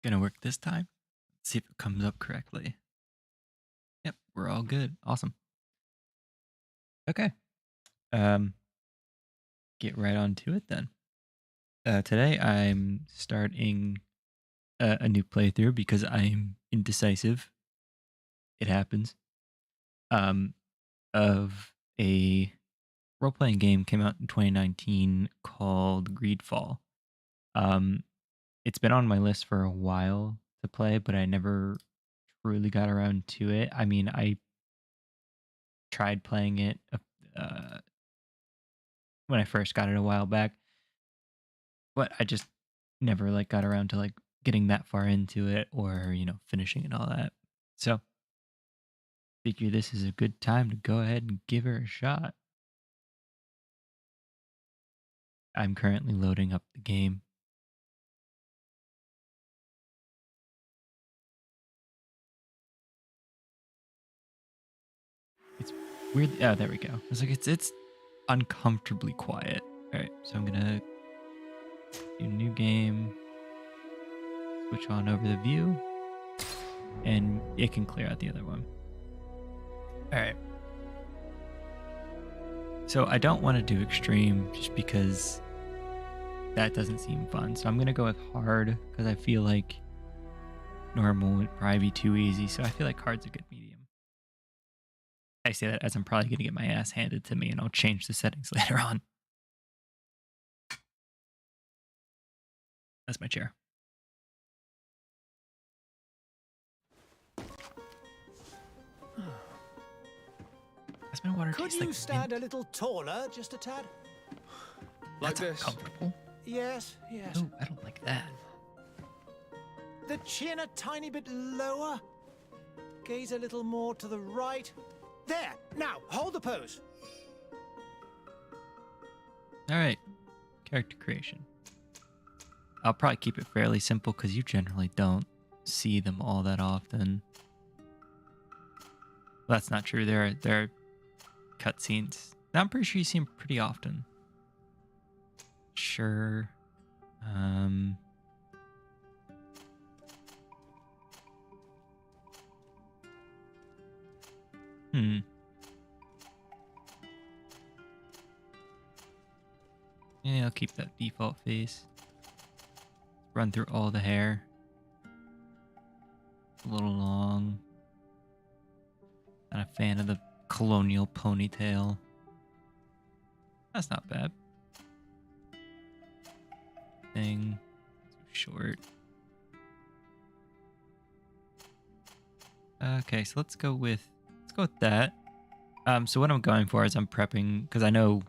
Gonna work this time. Let's see if it comes up correctly. Yep, we're all good. Awesome. Okay. Um, get right on to it then. Today I'm starting a new playthrough because I'm indecisive. It happens. Um, of a role-playing game came out in 2019 called Greedfall. Um, it's been on my list for a while to play, but I never truly got around to it. I mean, I tried playing it uh, when I first got it a while back, but I just never got around to getting that far into it or finishing and all that. So figure this is a good time to go ahead and give her a shot. I'm currently loading up the game. It's weird. Oh, there we go. It's it's uncomfortably quiet. All right, so I'm gonna do new game, switch on over the view, and it can clear out the other one. All right. So I don't want to do extreme just because that doesn't seem fun. So I'm going to go with hard because I feel like normal would probably be too easy. So I feel like hard's a good medium. I say that as I'm probably going to get my ass handed to me and I'll change the settings later on. That's my chair. That's my water. Could you stand a little taller, just a tad? Like this. Comfortable. Yes, yes. Oh, I don't like that. The chin a tiny bit lower. Gaze a little more to the right. There. Now, hold the pose. All right. Character creation. I'll probably keep it fairly simple because you generally don't see them all that often. Well, that's not true. There are cutscenes. I'm pretty sure you see them pretty often. Sure. Yeah, I'll keep that default face. Run through all the hair. A little long. Not a fan of the colonial ponytail. That's not bad. Thing. Too short. Okay, so let's go with that. So what I'm going for is I'm prepping because I know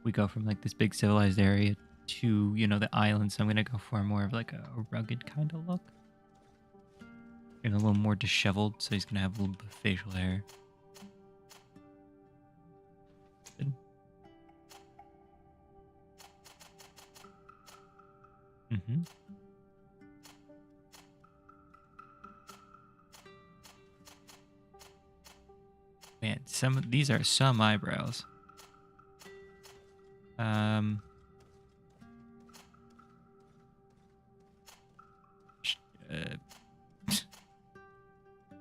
we go from this big civilized area to the island, so I'm gonna go for more of a rugged kind of look. And a little more disheveled, so he's gonna have a little bit of facial hair. Good. Mm-hmm. Man, these are some eyebrows.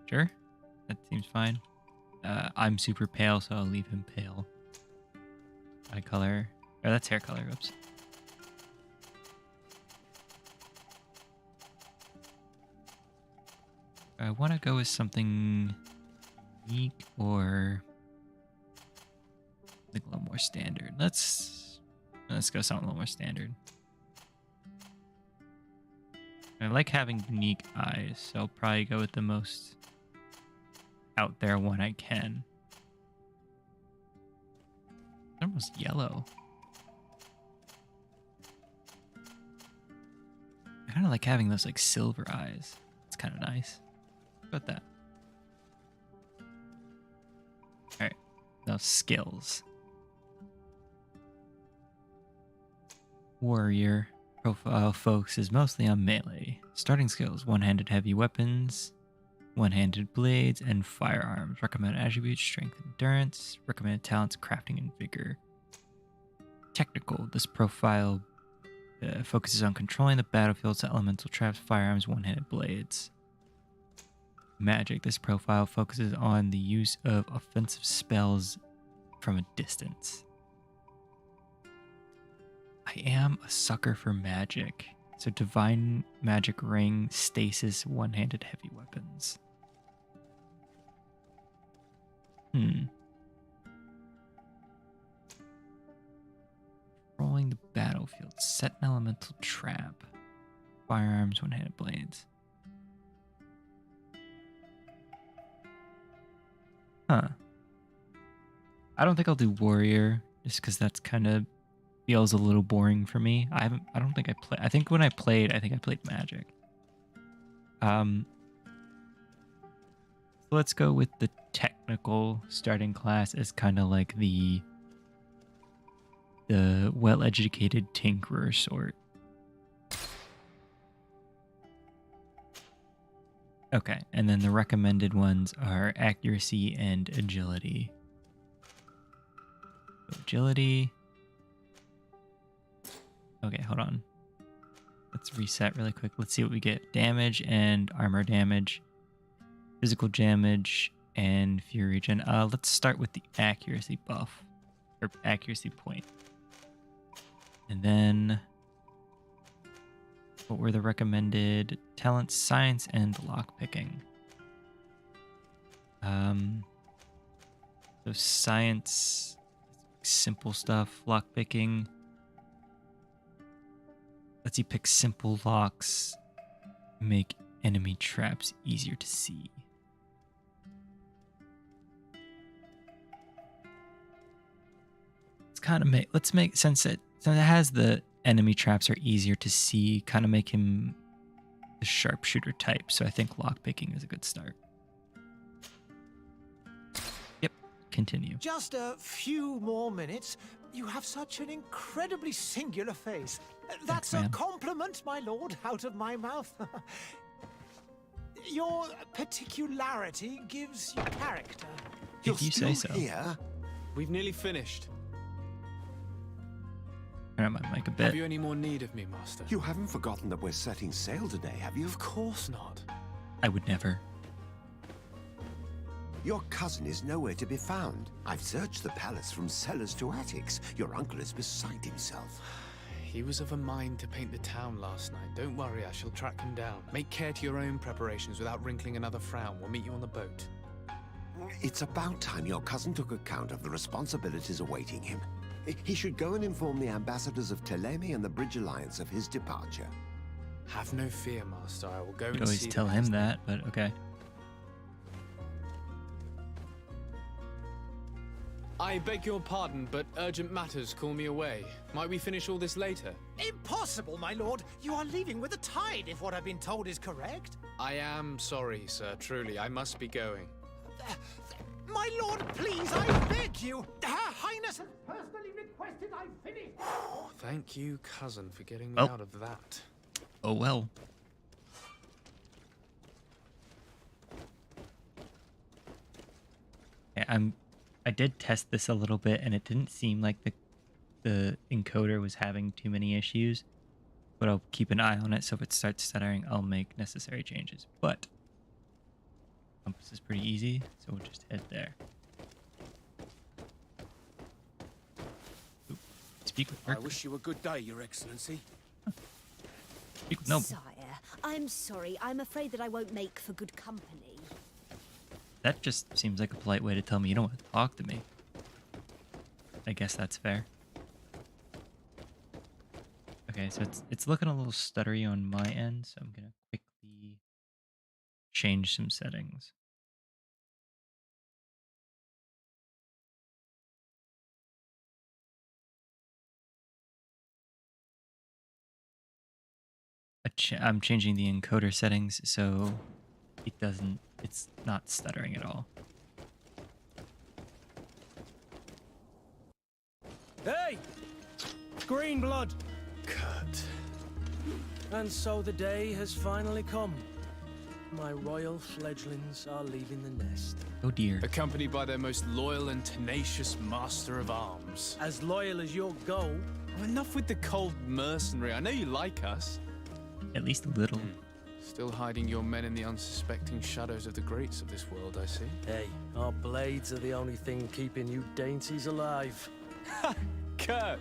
Sure, that seems fine. I'm super pale, so I'll leave him pale. Eye color, or that's hair color. Oops. I want to go with something unique or a little more standard. Let's go something a little more standard. I like having unique eyes, so I'll probably go with the most out there one I can. They're almost yellow. I kind of like having those silver eyes. It's kind of nice. How about that? All right, now skills. Warrior profile focuses mostly on melee. Starting skills: one-handed heavy weapons, one-handed blades, and firearms. Recommended attributes: strength and endurance. Recommended talents: crafting and vigor. Technical: this profile Focuses on controlling the battlefield's elemental traps, firearms, one-handed blades. Magic. This profile focuses on the use of offensive spells from a distance. I am a sucker for magic. So divine magic ring, stasis, one-handed heavy weapons. Rolling the battlefield, set an elemental trap, firearms, one-handed blades. Huh. I don't think I'll do warrior just because that's kind of feels a little boring for me. I don't think I play. I think when I played magic. So let's go with the technical starting class as kind of like the well-educated tinkerer sort. Okay, and then the recommended ones are accuracy and agility. So agility. Okay, hold on. Let's reset really quick. Let's see what we get. Damage and armor damage. Physical damage and fury regen. Let's start with the accuracy buff. Or accuracy point. And then what were the recommended talents? Science and lockpicking. So science, simple stuff. Lockpicking. Lets you pick simple locks. Make enemy traps easier to see. Let's kind of make since it has the enemy traps are easier to see, kind of make him the sharpshooter type. So I think lockpicking is a good start. Yep, continue. Just a few more minutes. You have such an incredibly singular face. That's Thanks, a compliment, my lord, out of my mouth. Your particularity gives you character. If you say so. Here? We've nearly finished. Turn on my mic a bit. Have you any more need of me, Master? You haven't forgotten that we're setting sail today, have you? Of course not. I would never. Your cousin is nowhere to be found. I've searched the palace from cellars to attics. Your uncle is beside himself. He was of a mind to paint the town last night. Don't worry, I shall track him down. Make care to your own preparations without wrinkling another frown. We'll meet you on the boat. It's about time your cousin took account of the responsibilities awaiting him. He should go and inform the ambassadors of Telemi and the Bridge Alliance of his departure. Have no fear, Master. I will go Could and always see tell him that, but okay. I beg your pardon, but urgent matters call me away. Might we finish all this later? Impossible, my lord. You are leaving with the tide, if what I've been told is correct. I am sorry, sir. Truly, I must be going. My lord, please, I beg you. Her Highness has personally requested I finish. Thank you, cousin, for getting me Oh. out of that. Oh well. Yeah, I did test this a little bit, and it didn't seem like the encoder was having too many issues. But I'll keep an eye on it, so if it starts stuttering, I'll make necessary changes. But compass is pretty easy, so we'll just head there. Oop. Speak with I Mercury. wish you a good day, Your Excellency. Speak with Noble. Sire, I'm sorry. I'm afraid that I won't make for good company. That just seems like a polite way to tell me you don't want to talk to me. I guess that's fair. Okay, so it's looking a little stuttery on my end, so I'm gonna quickly change some settings. I'm changing the encoder settings so it's not stuttering at all. Hey! Green blood! Cut. And so the day has finally come. My royal fledglings are leaving the nest. Oh dear. Accompanied by their most loyal and tenacious master of arms. As loyal as you'll go, Oh, enough with the cold mercenary. I know you like us. At least a little. Still hiding your men in the unsuspecting shadows of the greats of this world, I see. Hey, our blades are the only thing keeping you dainties alive. Kurt,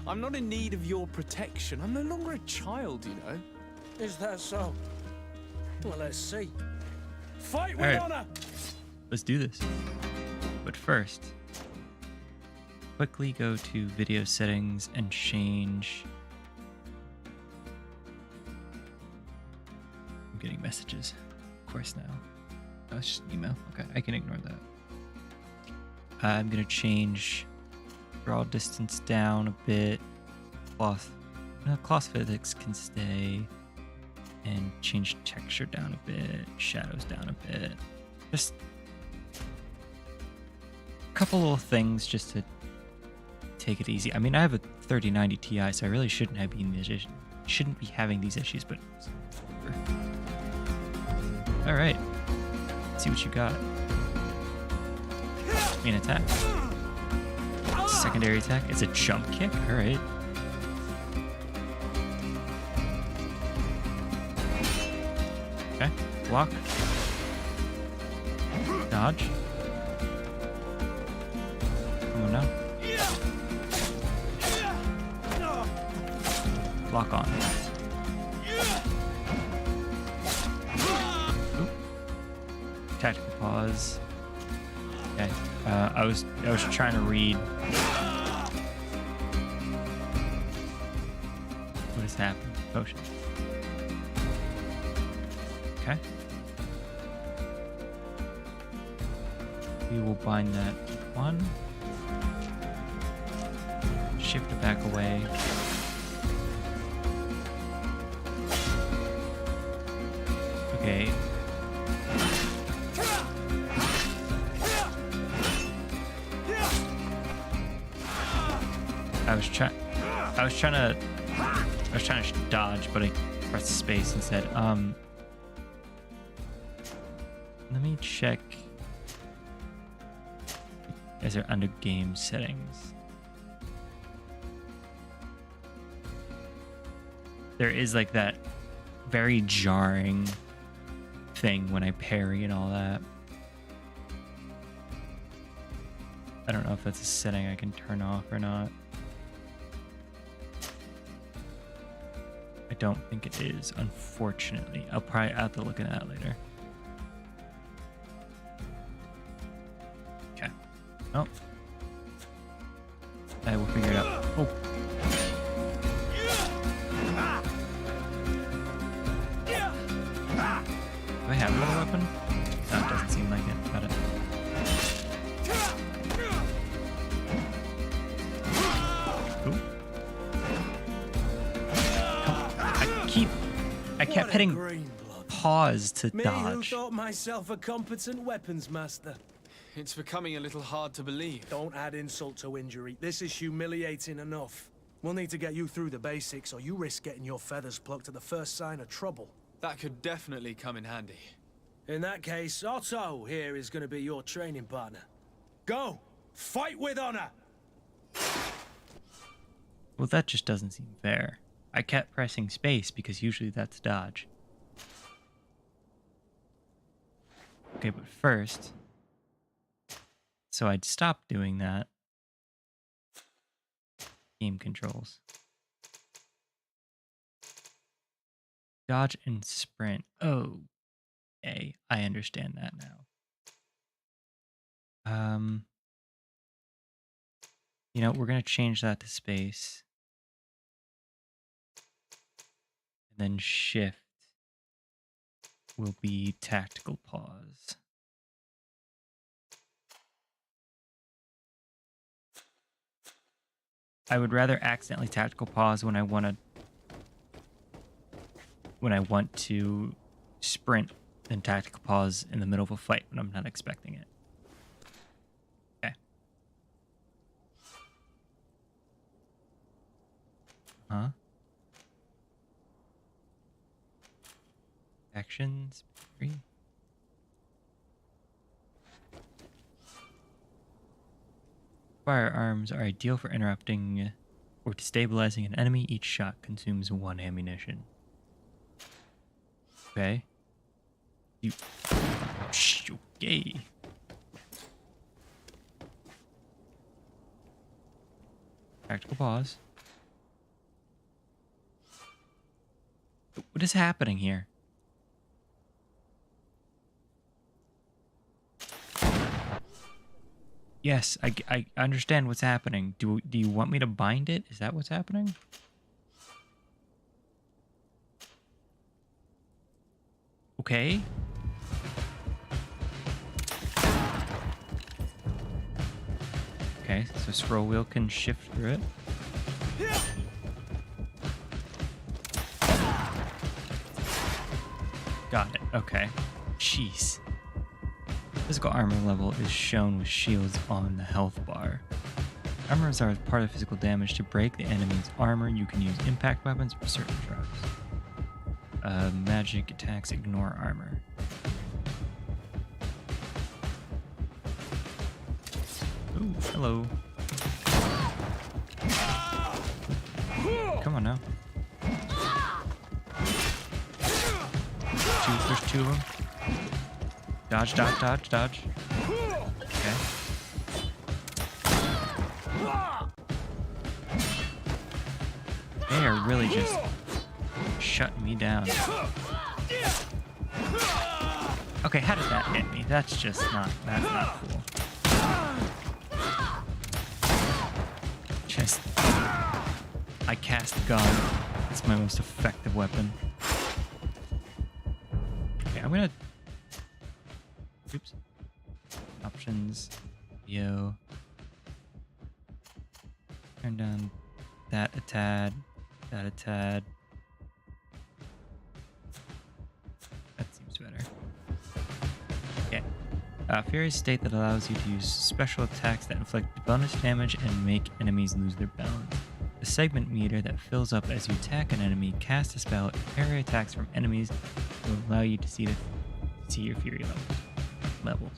I'm not in need of your protection. I'm no longer a child, you know. Is that so? Well, let's see. Fight with All right. honor! Let's do this. But first, quickly go to video settings and change. I'm getting messages, of course, now. Oh, it's just an email. Okay, I can ignore that. I'm going to change draw distance down a bit. Cloth physics can stay. And change texture down a bit, shadows down a bit. Just a couple little things just to take it easy. I mean, I have a 3090 Ti, so I really shouldn't be having these issues, but all right. Let's see what you got. Main attack. Secondary attack. It's a jump kick. All right. Okay. Block. Dodge. Come on now. Block on. Oop. Tactical pause. Okay. I was trying to read what is happening. Potion. Okay. We will bind that one. Shift it back away. Okay. I was trying to dodge, but I pressed space instead. Let me check. You guys are under game settings. There is like that very jarring thing when I parry and all that. I don't know if that's a setting I can turn off or not. I don't think it is, unfortunately. I'll probably have to look at that later. Okay. Oh. I will figure it out. Oh. Do I have another weapon? No, it doesn't seem like it. Got it. Ooh. I kept hitting pause to Me dodge. who thought myself a competent weapons master. It's becoming a little hard to believe. Don't add insult to injury. This is humiliating enough. We'll need to get you through the basics, or you risk getting your feathers plucked at the first sign of trouble. That could definitely come in handy. In that case, Otto here is going to be your training partner. Go! Fight with honor! Well, that just doesn't seem fair. I kept pressing space because usually that's dodge. Okay, but first, so I'd stop doing that. Game controls. Dodge and sprint. Oh, okay. I understand that now. You know, we're going to change that to space. And then shift will be tactical pause. I would rather accidentally tactical pause when I want to sprint than tactical pause in the middle of a fight when I'm not expecting it. Okay. Huh? Actions. Firearms are ideal for interrupting or destabilizing an enemy. Each shot consumes 1 ammunition. Okay. You. Okay. Tactical pause. What is happening here? Yes, I understand what's happening. Do you want me to bind it? Is that what's happening? Okay. Okay, so scroll wheel can shift through it. Got it. Okay. Jeez. Physical armor level is shown with shields on the health bar. Armors are part of physical damage. To break the enemy's armor, you can use impact weapons or certain traps. Magic attacks ignore armor. Ooh, hello. Come on now. There's 2 of them. Dodge, dodge, dodge, dodge. Okay. They are really just shutting me down. Okay, how did that hit me? That's not cool. Just, I cast gun. It's my most effective weapon. Okay, I'm gonna, oops. Options, video. Turn down that a tad, that a tad. That seems better. Okay. Fury's state that allows you to use special attacks that inflict bonus damage and make enemies lose their balance. The segment meter that fills up as you attack an enemy, cast a spell, and parry attacks from enemies will allow you to see your Fury level.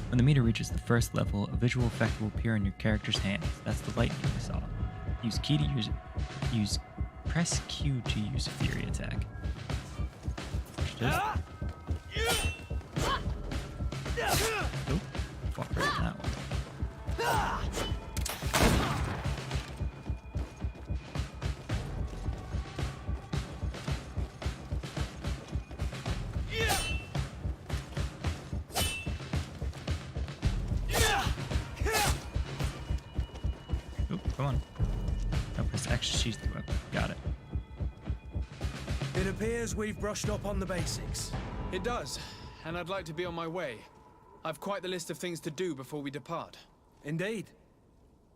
When the meter reaches the first level, a visual effect will appear on your character's hands. That's the lightning we saw. Press Q to use a Fury attack. Oh, fuck right in that one. Come on. No, press X to choose the weapon. Got it. It appears we've brushed up on the basics. It does, and I'd like to be on my way. I've quite the list of things to do before we depart. Indeed.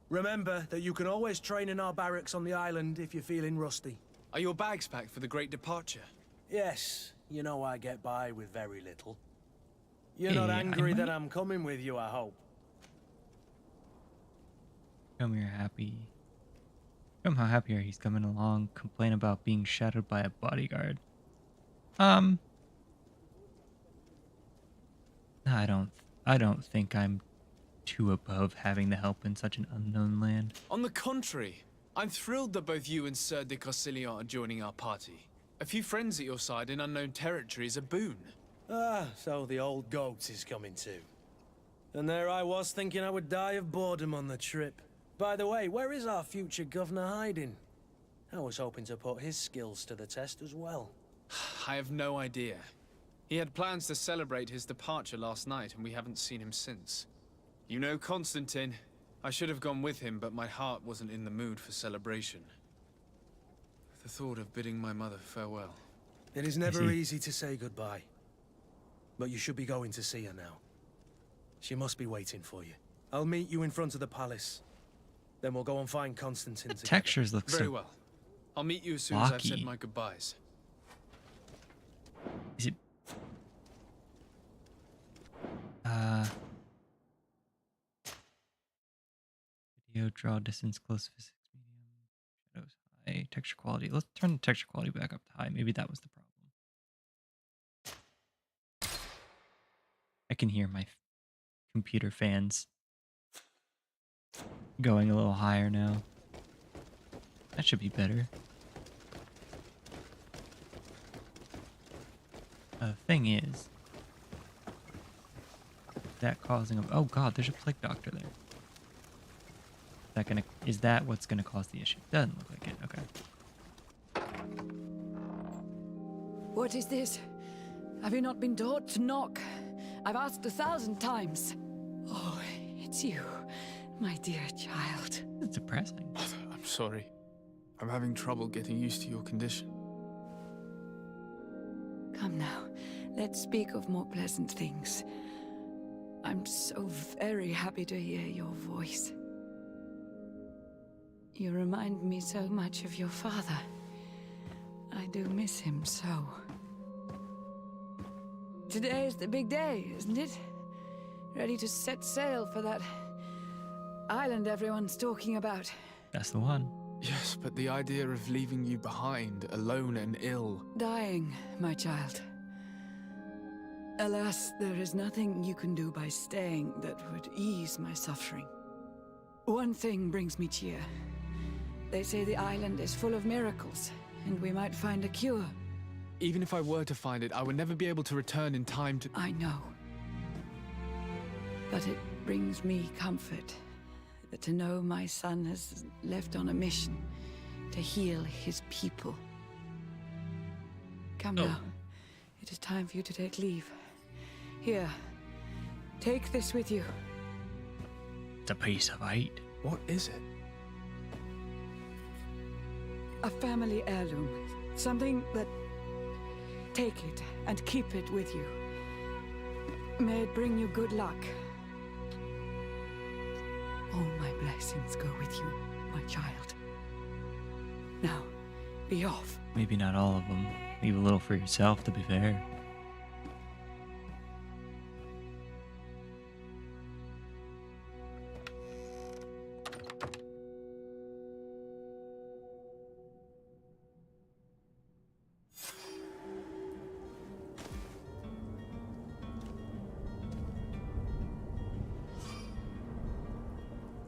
Remember that you can always train in our barracks on the island if you're feeling rusty. Are your bags packed for the great departure? Yes, you know I get by with very little. You're not angry that I'm coming with you, I hope. Come here, happy. Come how happier he's coming along. Complain about being shadowed by a bodyguard. No, I don't think I'm too above having the help in such an unknown land. On the contrary, I'm thrilled that both you and Sir de Corsilion are joining our party. A few friends at your side in unknown territory is a boon. Ah, so the old goat is coming too. And there I was thinking I would die of boredom on the trip. By the way, where is our future governor hiding? I was hoping to put his skills to the test as well. I have no idea. He had plans to celebrate his departure last night, and we haven't seen him since. You know Constantine. I should have gone with him, but my heart wasn't in the mood for celebration. The thought of bidding my mother farewell. It is never easy to say goodbye. But you should be going to see her now. She must be waiting for you. I'll meet you in front of the palace. Then we'll go and find Constantine together. Textures look Very so well. I'll meet you as soon as I've said blocky. my goodbyes. Is it? Video draw distance close physics medium shadows high texture quality. Let's turn the texture quality back up to high. Maybe that was the problem. I can hear my computer fans going a little higher now. That should be better. The thing is that causing a... Oh god, there's a plague doctor there. Is that what's gonna cause the issue? Doesn't look like it. Okay. What is this? Have you not been taught to knock? I've asked 1,000 times. Oh, it's you, my dear child. It's depressing. I'm sorry. I'm having trouble getting used to your condition. Come now, let's speak of more pleasant things. I'm so very happy to hear your voice. You remind me so much of your father. I do miss him so. Today is the big day, isn't it? Ready to set sail for that island everyone's talking about. That's the one. Yes, but the idea of leaving you behind, alone and ill... Dying, my child. Alas, there is nothing you can do by staying that would ease my suffering. One thing brings me cheer. They say the island is full of miracles, and we might find a cure. Even if I were to find it, I would never be able to return in time to... I know. But it brings me comfort to know my son has left on a mission to heal his people. Come now. It is time for you to take leave. Here, take this with you. It's a piece of eight. What is it? A family heirloom. Something that... Take it and keep it with you. May it bring you good luck. All my blessings go with you, my child. Now, be off. Maybe not all of them. Leave a little for yourself, to be fair.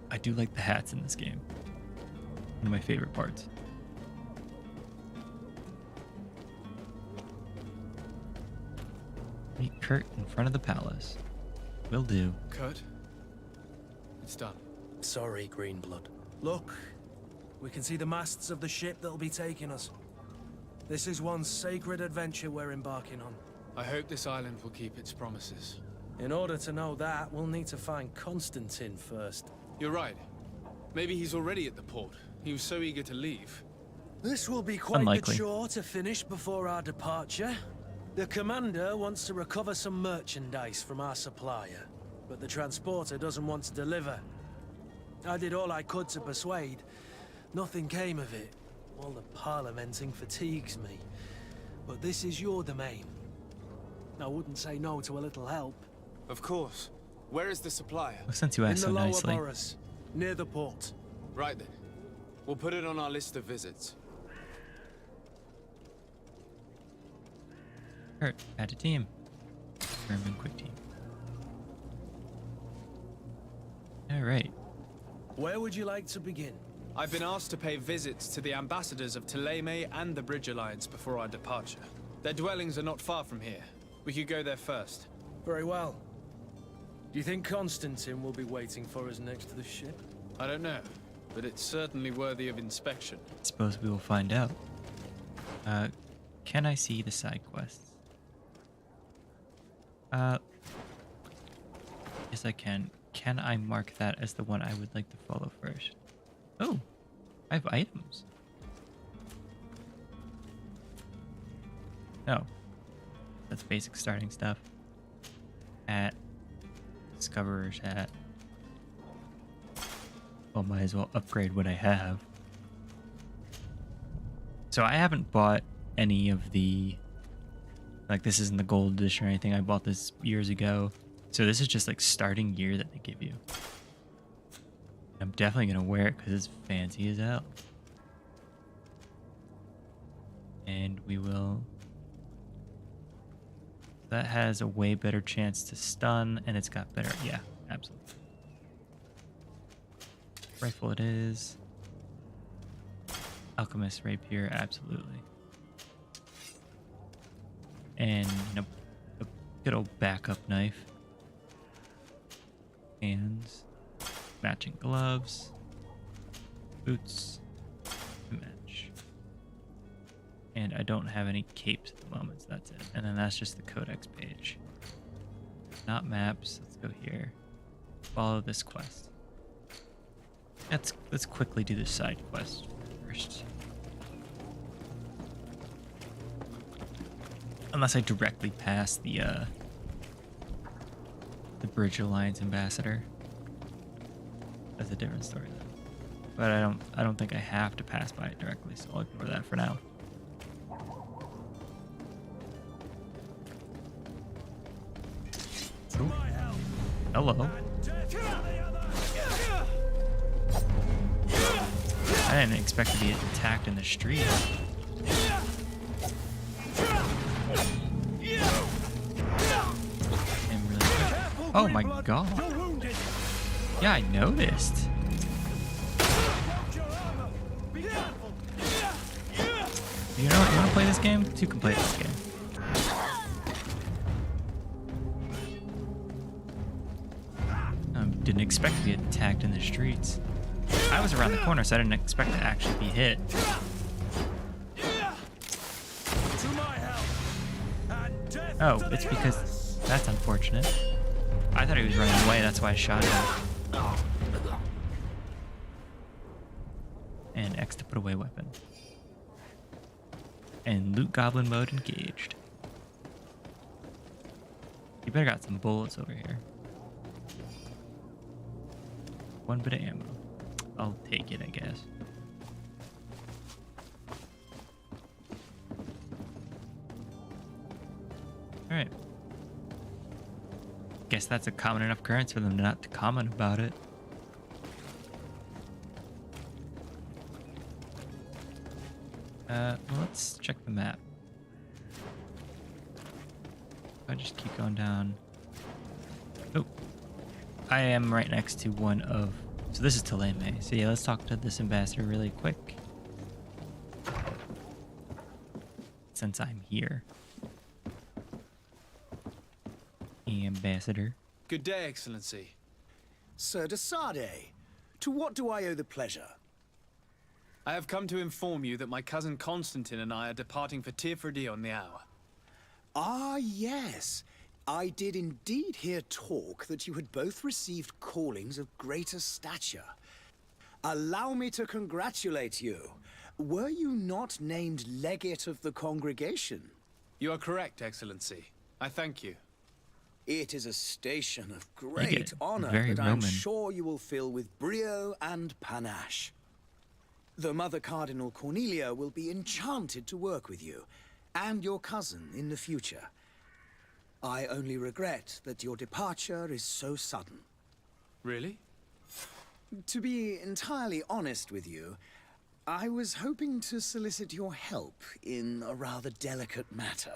I do like the hats in this game. One of my favorite parts. Meet Kurt in front of the palace. Will do. Kurt? It's done. Sorry, Greenblood. Look, we can see the masts of the ship that'll be taking us. This is one sacred adventure we're embarking on. I hope this island will keep its promises. In order to know that, we'll need to find Constantine first. You're right. Maybe he's already at the port. He was so eager to leave. This will be quite Unlikely. the chore to finish before our departure. The commander wants to recover some merchandise from our supplier, but the transporter doesn't want to deliver. I did all I could to persuade. Nothing came of it. All the parliamenting fatigues me. But this is your domain. I wouldn't say no to a little help. Of course. Where is the supplier? Well, since you In asked the so lower nicely. boroughs, near the port. Right then. We'll put it on our list of visits. Kurt, add a team. German quick team. Alright. Where would you like to begin? I've been asked to pay visits to the ambassadors of Thélème and the Bridge Alliance before our departure. Their dwellings are not far from here. We could go there first. Very well. Do you think Constantine will be waiting for us next to the ship? I don't know, but it's certainly worthy of inspection. Suppose we will find out. Can I see the side quests? Yes I can. Can I mark that as the one I would like to follow first? Oh, I have items. No. That's basic starting stuff. Hat. Discoverer's hat. Well, might as well upgrade what I have. So I haven't bought any of the... Like, this isn't the gold edition or anything. I bought this years ago. So this is just like starting gear that they give you. I'm definitely going to wear it because it's fancy as hell. And we will... That has a way better chance to stun, and it's got better... Yeah, absolutely. Rifle it is. Alchemist rapier, absolutely. And a good old backup knife. Hands. Matching gloves. Boots. To match. And I don't have any capes at the moment, so that's it. And then that's just the codex page. Not maps. Let's go here. Follow this quest. Let's quickly do the side quest first. Unless I directly pass the Bridge Alliance ambassador. That's a different story though. But I don't think I have to pass by it directly, so I'll ignore that for now. Ooh. Hello. I didn't expect to be attacked in the street. Oh my god. Yeah, I noticed. You know what? You want to play this game? You can play this game. Didn't expect to be attacked in the streets. I was around the corner, so I didn't expect to actually be hit. Oh, it's because that's unfortunate. I thought he was running away, that's why I shot him. And X to put away weapon. And loot goblin mode engaged. You better got some bullets over here. One bit of ammo. I'll take it, I guess. Alright. Guess that's a common enough occurrence for them not to comment about it. Well, let's check the map. I just keep going down. Oh. I am right next to one of... So this is Thélème. So yeah, let's talk to this ambassador really quick. Since I'm here. Ambassador. Good day, Excellency. Sir de Sade, to what do I owe the pleasure? I have come to inform you that my cousin Constantine and I are departing for Tirfredi on the hour. Ah, yes. I did indeed hear talk that you had both received callings of greater stature. Allow me to congratulate you. Were you not named legate of the congregation? You are correct, Excellency. I thank you. It is a station of great honor very that I'm Roman. sure you will fill with brio and panache. The Mother Cardinal Cornelia will be enchanted to work with you, and your cousin in the future. I only regret that your departure is so sudden. Really? To be entirely honest with you, I was hoping to solicit your help in a rather delicate matter.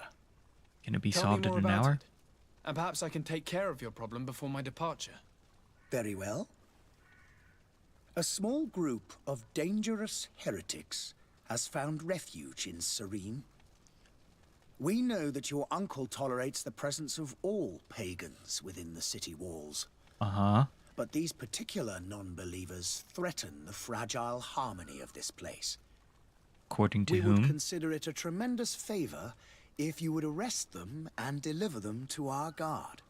Can it be Tell me solved in more an about hour? it, and perhaps I can take care of your problem before my departure. Very well. A small group of dangerous heretics has found refuge in Serene. We know that your uncle tolerates the presence of all pagans within the city walls. Uh-huh. But these particular non-believers threaten the fragile harmony of this place. According to We whom? would consider it a tremendous favor if you would arrest them and deliver them to our guard.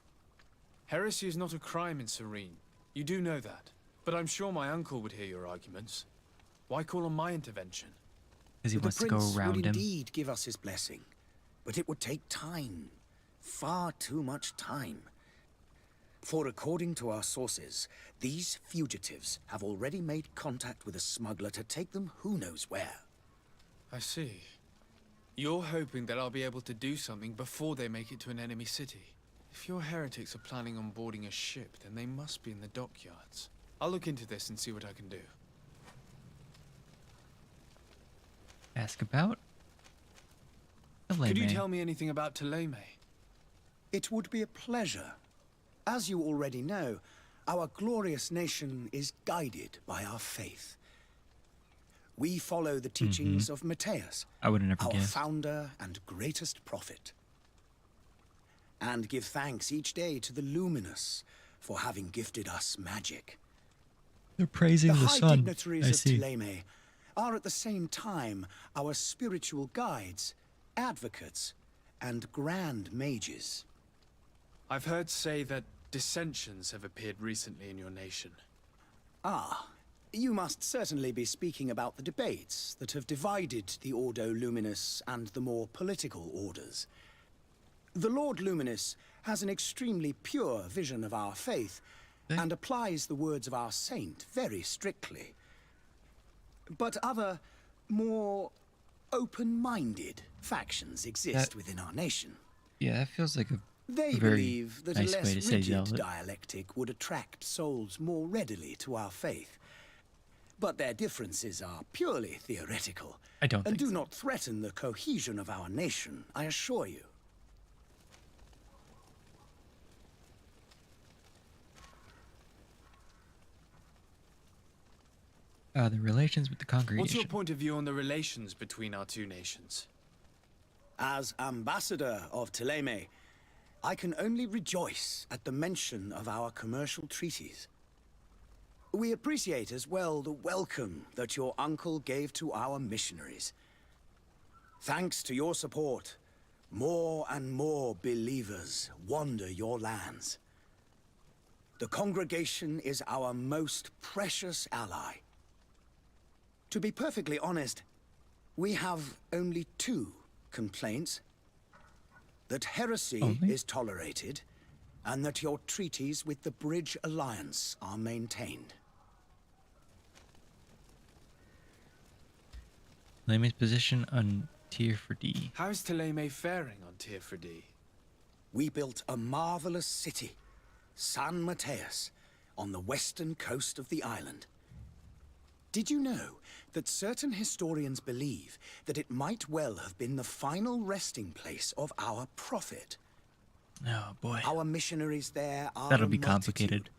Heresy is not a crime in Serene. You do know that. But I'm sure my uncle would hear your arguments. Why call on my intervention? Because he The wants to go prince around would him. indeed give us his blessing, but it would take time. Far too much time. For according to our sources, these fugitives have already made contact with a smuggler to take them who knows where. I see. You're hoping that I'll be able to do something before they make it to an enemy city. If your heretics are planning on boarding a ship, then they must be in the dockyards. I'll look into this and see what I can do. Ask about? Could you Thélème. tell me anything about Thélème? It would be a pleasure. As you already know, our glorious nation is guided by our faith. We follow the teachings of Matthias, I would have never our guessed. founder and greatest prophet. And give thanks each day to the Luminous for having gifted us magic. They're praising The the high sun. dignitaries I of see. Thélème are at the same time our spiritual guides, advocates, and grand mages. I've heard say that dissensions have appeared recently in your nation. Ah, you must certainly be speaking about the debates that have divided the Ordo Luminous and the more political orders. The Lord Luminous has an extremely pure vision of our faith and applies the words of our saint very strictly. But other, more open-minded factions exist within our nation. Yeah, that feels like a They very believe that nice a way less to say rigid zealot. dialectic would attract souls more readily to our faith. But their differences are purely theoretical, I don't and think do so. not threaten the cohesion of our nation, I assure you. The relations with the congregation. What's your point of view on the relations between our two nations? As ambassador of Thélème, I can only rejoice at the mention of our commercial treaties. We appreciate as well the welcome that your uncle gave to our missionaries. Thanks to your support, more and more believers wander your lands. The congregation is our most precious ally. To be perfectly honest, we have only two complaints. That heresy is tolerated, and that your treaties with the Bridge Alliance are maintained. Theleme's position on tier for D. How is Thélème faring on tier for D? We built a marvelous city, San Matthias, on the western coast of the island. Did you know that certain historians believe that it might well have been the final resting place of our prophet? Oh boy. Our missionaries there are That'll a be complicated. multitude.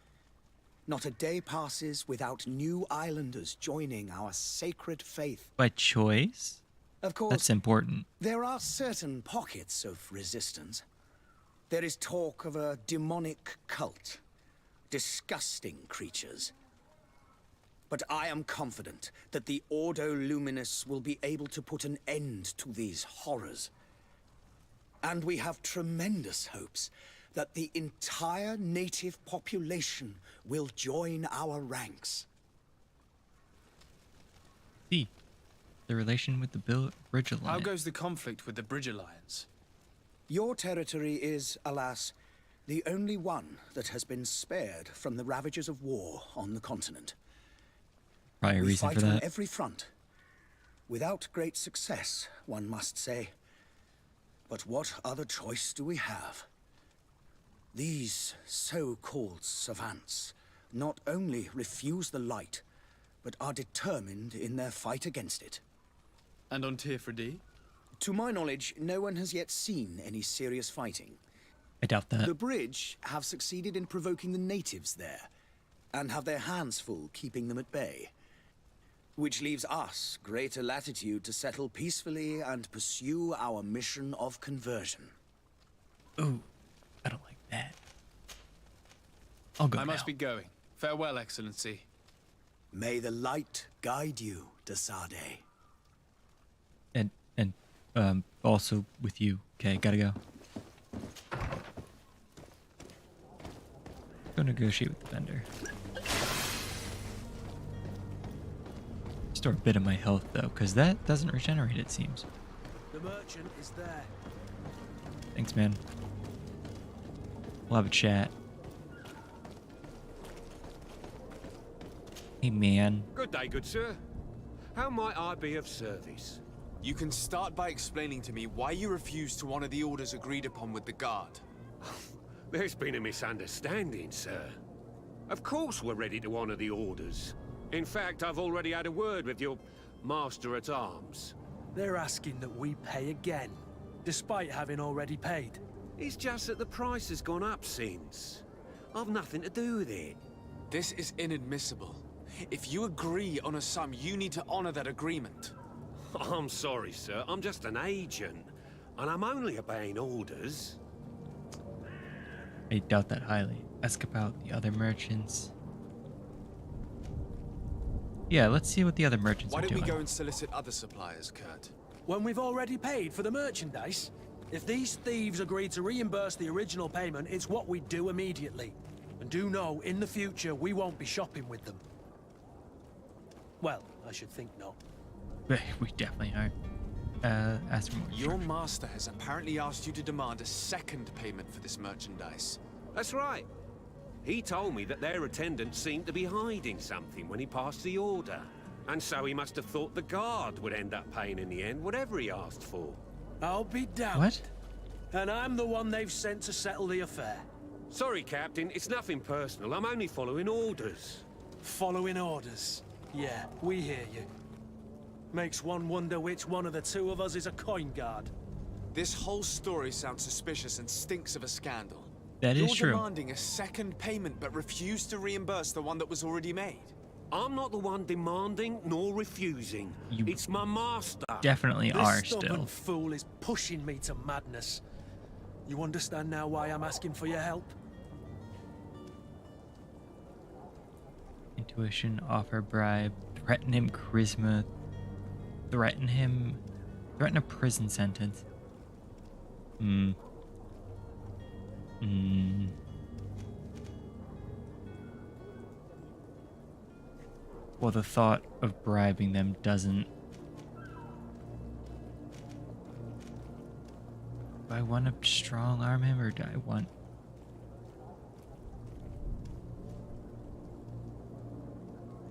Not a day passes without new islanders joining our sacred faith. By choice? Of course, That's important. there are certain pockets of resistance. There is talk of a demonic cult. Disgusting creatures. But I am confident that the Ordo Luminous will be able to put an end to these horrors. And we have tremendous hopes that the entire native population will join our ranks. D. The relation with the Bridge Alliance. How goes the conflict with the Bridge Alliance? Your territory is, alas, the only one that has been spared from the ravages of war on the continent. Probably a We reason fight for on that. every front. Without great success, one must say. But what other choice do we have? These so-called savants not only refuse the light, but are determined in their fight against it. And on tier for D? To my knowledge, no one has yet seen any serious fighting. I doubt that. The Bridge have succeeded in provoking the natives there, and have their hands full keeping them at bay. Which leaves us greater latitude to settle peacefully and pursue our mission of conversion. Ooh, I don't like that. I'll go I must now. be going. Farewell, Excellency. May the light guide you, Desade. And also with you. Okay, gotta go. Go negotiate with the vendor. Store a bit of my health though, because that doesn't regenerate, it seems. The merchant is there. Thanks, man. We'll have a chat. Hey, man. Good day, good sir. How might I be of service? You can start by explaining to me why you refused to honor the orders agreed upon with the guard. There's been a misunderstanding, sir. Of course we're ready to honor the orders. In fact, I've already had a word with your master-at-arms. They're asking that we pay again, despite having already paid. It's just that the price has gone up since. I've nothing to do with it. This is inadmissible. If you agree on a sum, you need to honor that agreement. I'm sorry, sir. I'm just an agent. And I'm only obeying orders. I doubt that highly. Ask about the other merchants. Yeah, let's see what the other merchants Why are don't doing. we go and solicit other suppliers, Kurt? When we've already paid for the merchandise? If these thieves agreed to reimburse the original payment, it's what we do immediately. And do know, in the future, we won't be shopping with them. Well, I should think not. We definitely aren't. Ask for more. Your master has apparently asked you to demand a second payment for this merchandise. That's right. He told me that their attendant seemed to be hiding something when he passed the order. And so he must have thought the guard would end up paying in the end, whatever he asked for. I'll be damned. What? And I'm the one they've sent to settle the affair. Sorry, Captain. It's nothing personal. I'm only following orders. Following orders. Yeah, we hear you. Makes one wonder which one of the two of us is a coin guard. This whole story sounds suspicious and stinks of a scandal. That is true. You're demanding a second payment but refuse to reimburse the one that was already made. I'm not the one demanding nor refusing. You it's my master. Definitely This are stubborn still. fool is pushing me to madness. You understand now why I'm asking for your help? Intuition, offer bribe, threaten him, charisma, threaten a prison sentence. Well, the thought of bribing them doesn't... Do I want to strong arm him, or do I want...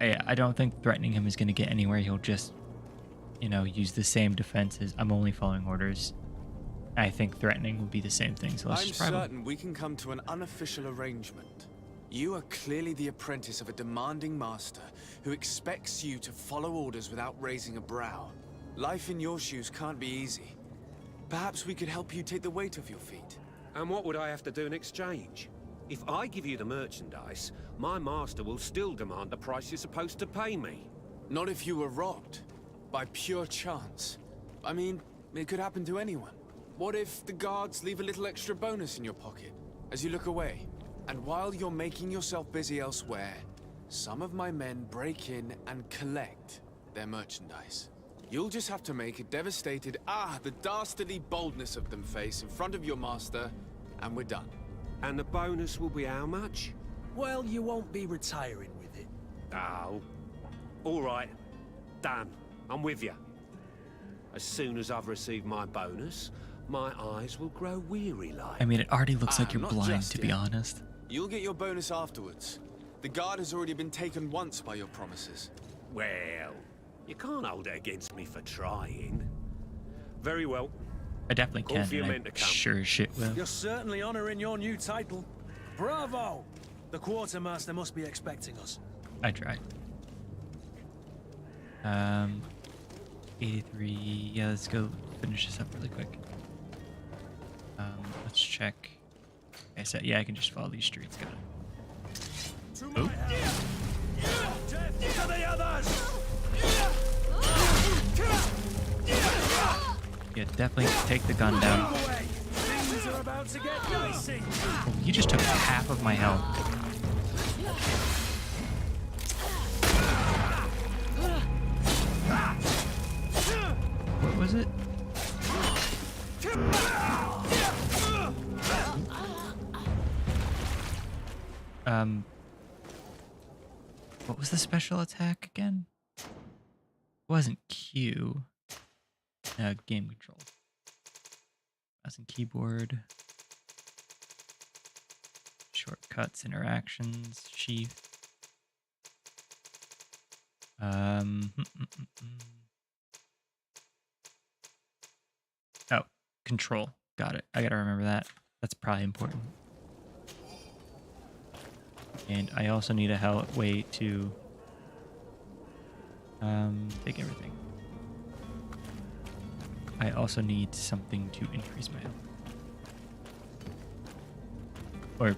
I don't think threatening him is going to get anywhere. He'll just, use the same defenses. I'm only following orders. I think threatening will be the same thing, so let's I'm just bribe him. certain we can come to an unofficial arrangement. You are clearly the apprentice of a demanding master who expects you to follow orders without raising a brow. Life in your shoes can't be easy. Perhaps we could help you take the weight off your feet. And what would I have to do in exchange? If I give you the merchandise, my master will still demand the price you're supposed to pay me. Not if you were robbed. By pure chance. I mean, it could happen to anyone. What if the guards leave a little extra bonus in your pocket as you look away? And while you're making yourself busy elsewhere, some of my men break in and collect their merchandise. You'll just have to make a devastated, the dastardly boldness of them face in front of your master, and we're done. And the bonus will be how much? Well, you won't be retiring with it. Oh. All right. Done. I'm with you. As soon as I've received my bonus, my eyes will grow weary-like. I mean, it already looks like you're not blind, just to be yet. honest. You'll get your bonus afterwards. The guard has already been taken once by your promises. Well, you can't hold it against me for trying. Very well. I definitely Call can, for your and men to I come. sure as shit will. You're certainly honoring your new title. Bravo! The quartermaster must be expecting us. I tried. 83. Yeah, let's go finish this up really quick. Let's check. Okay, so yeah, I can just follow these streets. Got it. Oh. To the others! Yeah, definitely take the gun down. Things are about to get dicey. Oh, he just took half of my health. What was it? What was the special attack again? It wasn't Q. Game control. Mouse and keyboard. Shortcuts, interactions, sheath. Oh, control. Got it. I gotta remember that. That's probably important. And I also need a way to take everything. I also need something to increase my health. Or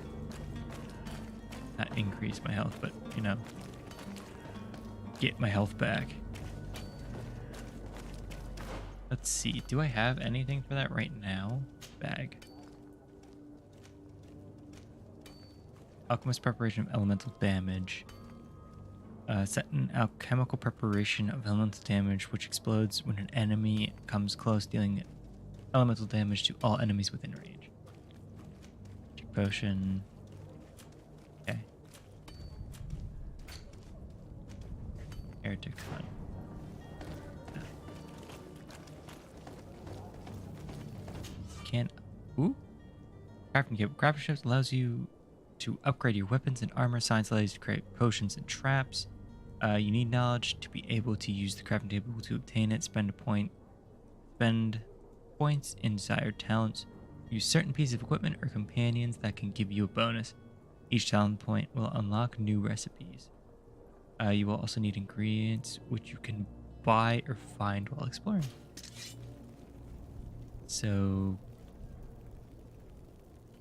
not increase my health, but get my health back. Let's see. Do I have anything for that right now? Bag. Alchemist preparation of elemental damage. Set an alchemical preparation of elemental damage, which explodes when an enemy comes close, dealing elemental damage to all enemies within range. Magic potion. Okay. Heretic hunt. Ooh. Crafting table. Crafting ships allows you to upgrade your weapons and armor. Science allows you to create potions and traps. You need knowledge to be able to use the crafting table to obtain it. Spend points in desired talents. Use certain pieces of equipment or companions that can give you a bonus. Each talent point will unlock new recipes. You will also need ingredients which you can buy or find while exploring. So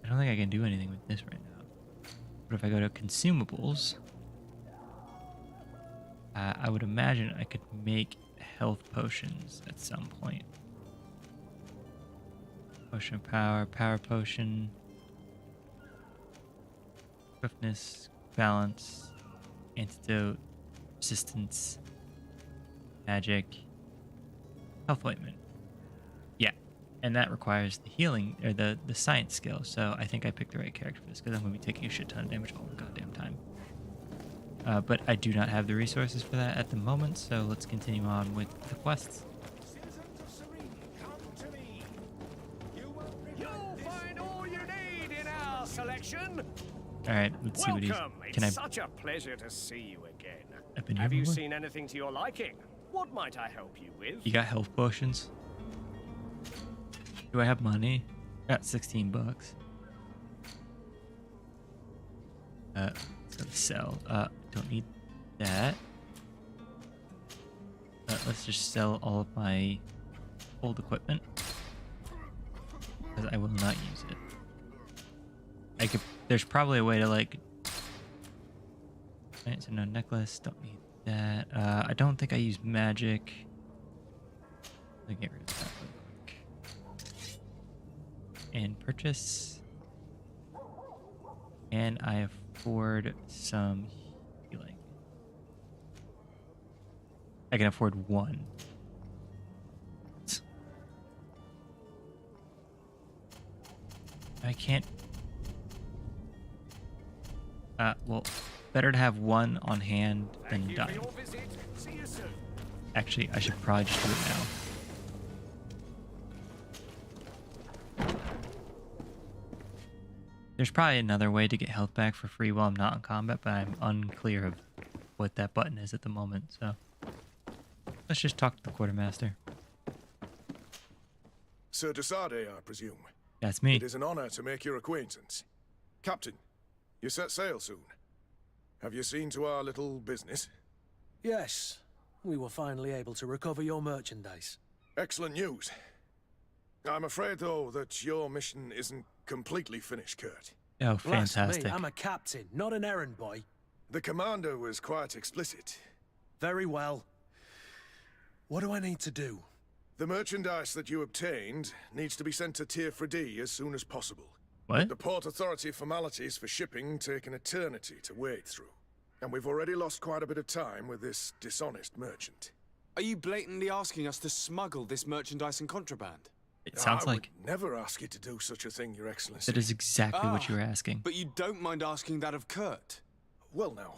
I don't think I can do anything with this right now. But if I go to consumables, I would imagine I could make health potions at some point. Potion of power, power potion, swiftness, balance, antidote, resistance, magic, health ointment. Yeah, and that requires the healing or the science skill. So I think I picked the right character for this because I'm going to be taking a shit ton of damage all the goddamn time. But I do not have the resources for that at the moment, so let's continue on with the quests. Alright, let's see what he's... It's such a pleasure to see you again. Have you seen anything to your liking? What might I help you with? You got health potions? Do I have money? Got 16 bucks. Let's go to sell. Don't need that. Let's just sell all of my old equipment, because I will not use it. I could... There's probably a way to like... Right, so no necklace, don't need that. I don't think I use magic. Let me get rid of that real quick. And purchase. And I afford some healing. I can afford one. I can't... well, better to have one on hand than dying. Actually, I should probably just do it now. There's probably another way to get health back for free while I'm not in combat, but I'm unclear of what that button is at the moment, so... Let's just talk to the quartermaster. Sir Desade, I presume. That's me. It is an honor to make your acquaintance. Captain, you set sail soon. Have you seen to our little business? Yes. We were finally able to recover your merchandise. Excellent news. I'm afraid, though, that your mission isn't completely finished, Kurt. Oh, Blast fantastic. me, I'm a captain, not an errand boy. The commander was quite explicit. Very well. What do I need to do? The merchandise that you obtained needs to be sent to Tier 4D as soon as possible. What? The Port Authority formalities for shipping take an eternity to wade through. And we've already lost quite a bit of time with this dishonest merchant. Are you blatantly asking us to smuggle this merchandise and contraband? It sounds I like... would never ask you to do such a thing, Your Excellency. That is exactly what you were asking. But you don't mind asking that of Kurt? Well, now,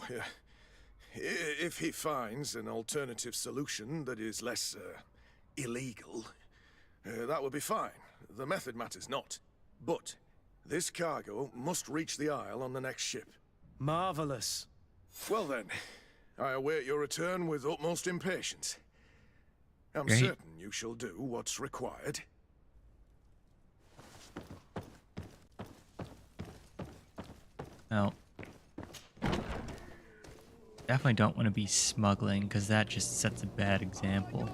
if he finds an alternative solution that is less illegal, that would be fine. The method matters not. But this cargo must reach the Isle on the next ship. Marvelous. Well then, I await your return with utmost impatience. I'm Great. certain you shall do what's required. Well, definitely don't want to be smuggling, because that just sets a bad example.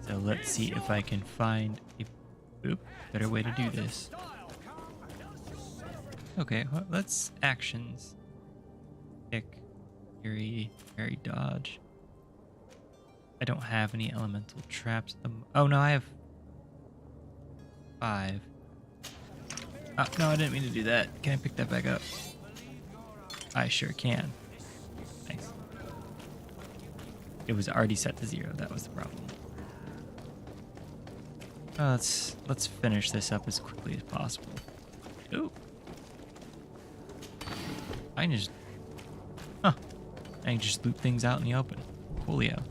So let's see if I can find a better way to do this. Okay, well, let's actions. Pick Fury, Fairy Dodge. I don't have any elemental traps. Oh no, I have 5. Oh, no, I didn't mean to do that. Can I pick that back up? I sure can. Thanks. It was already set to 0. That was the problem. Let's finish this up as quickly as possible. Ooh. I can just... Huh. I can just loot things out in the open. Coolio.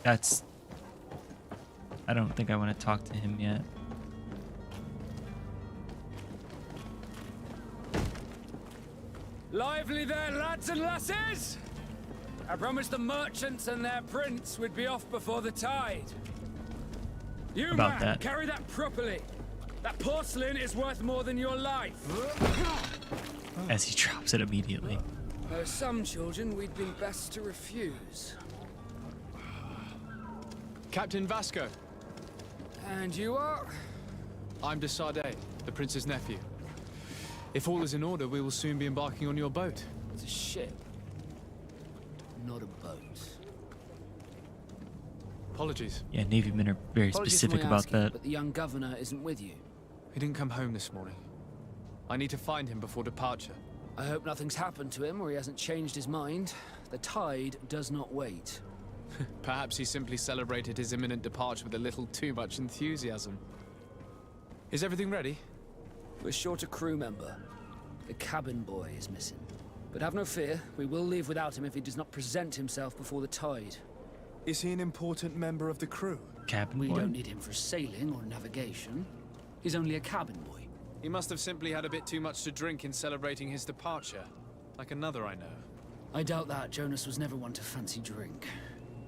That's... I don't think I want to talk to him yet. Lively there, lads and lasses! I promised the merchants and their prince we'd be off before the tide. You, About man, that. carry that properly. That porcelain is worth more than your life. As he drops it immediately. There are some children we'd be best to refuse. Captain Vasco. And you are? I'm de Sardet, the prince's nephew. If all is in order, we will soon be embarking on your boat. It's a ship, not a boat. Apologies. Yeah, Navy men are very Apologies specific for my about asking, that. But the young governor isn't with you. He didn't come home this morning. I need to find him before departure. I hope nothing's happened to him or he hasn't changed his mind. The tide does not wait. Perhaps he simply celebrated his imminent departure with a little too much enthusiasm. Is everything ready? We're short a crew member. The cabin boy is missing. But have no fear, we will leave without him if he does not present himself before the tide. Is he an important member of the crew? Cabin We boy? don't need him for sailing or navigation. He's only a cabin boy. He must have simply had a bit too much to drink in celebrating his departure. Like another I know. I doubt that. Jonas was never one to fancy drink.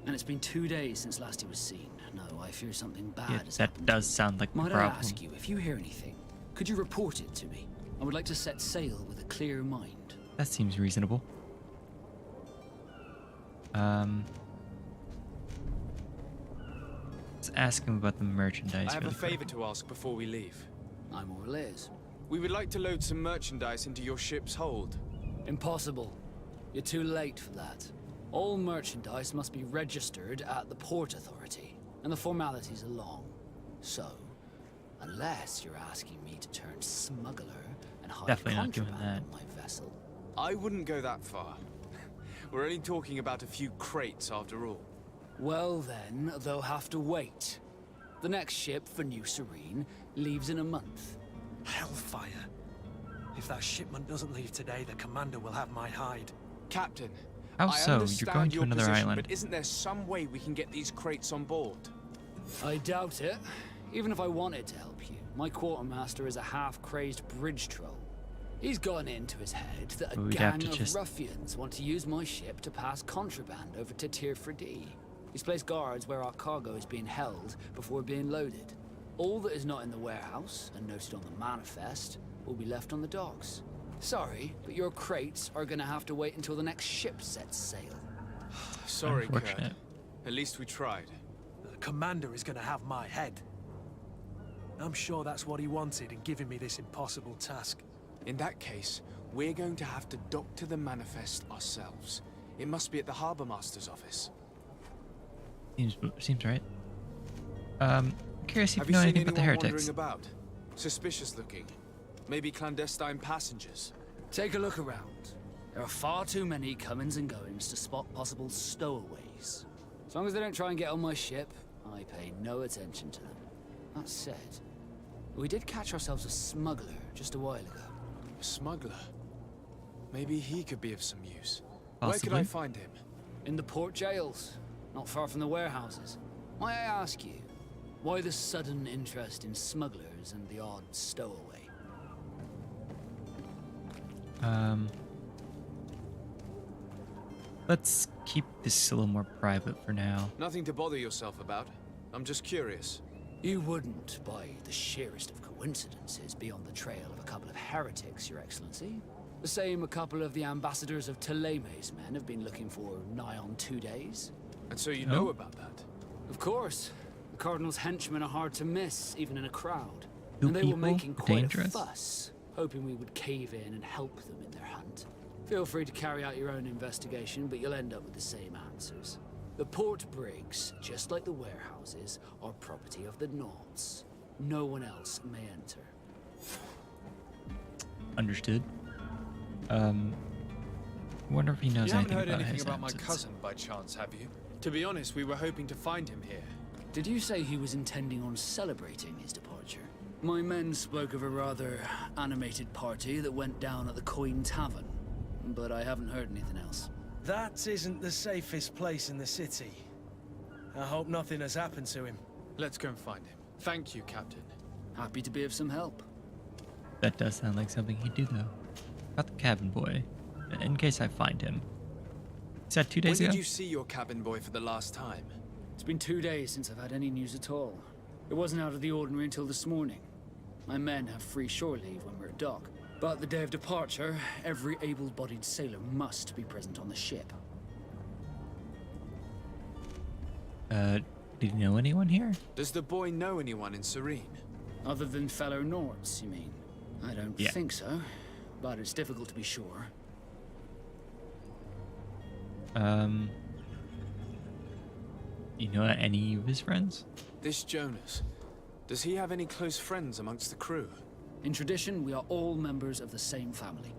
And it's been 2 days since last he was seen. No, I fear something bad Yeah, has that happened. does sound like the Might I problem. ask you, if you hear anything, could you report it to me? I would like to set sail with a clear mind. That seems reasonable. Let's ask him about the merchandise. I have a really quick. favor to ask before we leave. I'm all ears. We would like to load some merchandise into your ship's hold. Impossible. You're too late for that. All merchandise must be registered at the Port Authority, and the formalities are long. So, unless you're asking me to turn smuggler and hide Definitely not doing contraband that. on my vessel. I wouldn't go that far. We're only talking about a few crates after all. Well then, they'll have to wait. The next ship for New Serene leaves in a month. Hellfire. If that shipment doesn't leave today, the commander will have my hide. Captain, How I so? You're understand going to your another position, island. but isn't there some way we can get these crates on board? I doubt it. Even if I wanted to help you, my quartermaster is a half-crazed bridge troll. He's gotten into his head that a We'd have gang to of just- ruffians want to use my ship to pass contraband over to Tier 4D. He's placed guards where our cargo is being held before being loaded. All that is not in the warehouse, and noted on the manifest, will be left on the docks. Sorry, but your crates are gonna have to wait until the next ship sets sail. Sorry, Kurt. Unfortunate. At least we tried. The commander is going to have my head. I'm sure that's what he wanted in giving me this impossible task. In that case, we're going to have to dock to the manifest ourselves. It must be at the Harbour Master's office. Seems right. Curious if Have you know you seen anything about the anyone heretics. wandering about? Suspicious looking. Maybe clandestine passengers. Take a look around. There are far too many comings and goings to spot possible stowaways. As long as they don't try and get on my ship, I pay no attention to them. That said, we did catch ourselves a smuggler just a while ago. A smuggler? Maybe he could be of some use. Where could Possibly. I find him? In the port jails, not far from the warehouses. Might I ask you, why the sudden interest in smugglers and the odd stowaway? Let's keep this a little more private for now. Nothing to bother yourself about. I'm just curious. You wouldn't, by the sheerest of coincidences, be on the trail of a couple of heretics, Your Excellency. The same a couple of the ambassadors of Teleme's men have been looking for nigh on 2 days. And so you Oh. know about that? Of course. The Cardinal's henchmen are hard to miss, even in a crowd. Two And they were people? making quite Dangerous? a fuss. hoping we would cave in and help them in their hunt. Feel free to carry out your own investigation, but you'll end up with the same answers. The port brigs, just like the warehouses, are property of the Nauts. No one else may enter. Understood. Wonder if he knows You haven't anything heard about anything his about my absence. cousin by chance, have you? To be honest, we were hoping to find him here. Did you say he was intending on celebrating his departure? My men spoke of a rather animated party that went down at the Coin Tavern, but I haven't heard anything else. That isn't the safest place in the city. I hope nothing has happened to him. Let's go and find him. Thank you, Captain. Happy to be of some help. That does sound like something he'd do, though. About the cabin boy, in case I find him. Is that 2 days When ago? did you see your cabin boy for the last time? It's been 2 days since I've had any news at all. It wasn't out of the ordinary until this morning. My men have free shore leave when we're at dock. But the day of departure, every able-bodied sailor must be present on the ship. Did you know anyone here? Does the boy know anyone in Serene? Other than fellow Nords, you mean? I don't Yeah. think so, but it's difficult to be sure. You know any of his friends? This Jonas, does he have any close friends amongst the crew? In tradition, we are all members of the same family.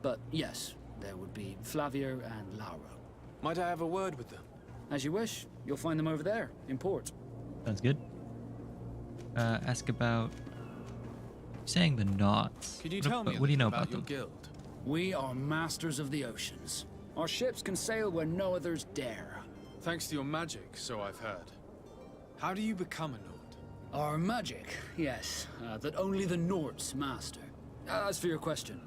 But yes, there would be Flavio and Lauro. Might I have a word with them? As you wish. You'll find them over there, in port. Sounds good. Ask about saying the Nauts. Could you tell me what do you know about about your them? guild? We are masters of the oceans. Our ships can sail where no others dare. Thanks to your magic, so I've heard. How do you become a Nord? Our magic, yes, that only the Nords master. As for your question,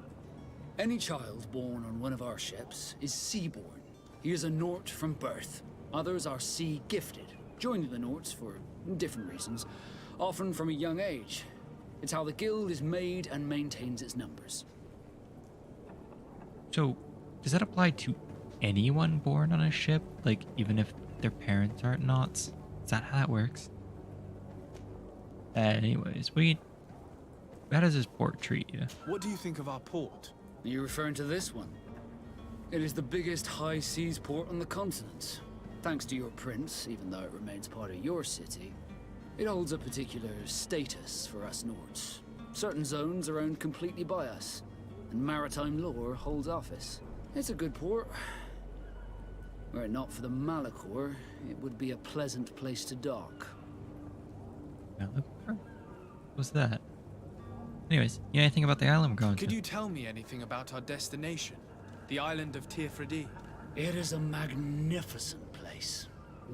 any child born on one of our ships is sea-born. He is a Nord from birth. Others are sea-gifted, joining the Nords for different reasons, often from a young age. It's how the guild is made and maintains its numbers. So, does that apply to anyone born on a ship? Like, even if their parents aren't Nauts? Is that how that works? Anyways, how does this port treat you? What do you think of our port? Are you referring to this one? It is the biggest high seas port on the continent. Thanks to your prince, even though it remains part of your city, it holds a particular status for us Nords. Certain zones are owned completely by us, and maritime law holds office. It's a good port. Were it not for the Malachor, it would be a pleasant place to dock. Malachor? What's that? Anyways, you know anything about the island we're going to? Could you tell me anything about our destination? The island of Tirfredi? It is a magnificent place.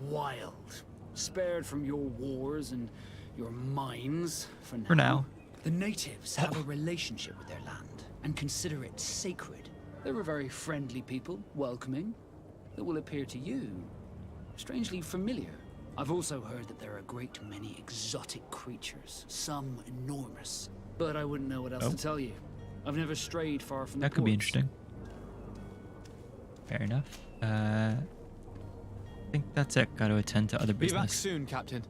Wild. Spared from your wars and your mines for now. For now. The natives have a relationship with their land and consider it sacred. They're a very friendly people, welcoming, that will appear to you strangely familiar. I've also heard that there are a great many exotic creatures, some enormous. But I wouldn't know what else to tell you. I've never strayed far from the That could be ports. interesting. Fair enough. I think that's it. Got to attend to other Be back business. soon, Captain.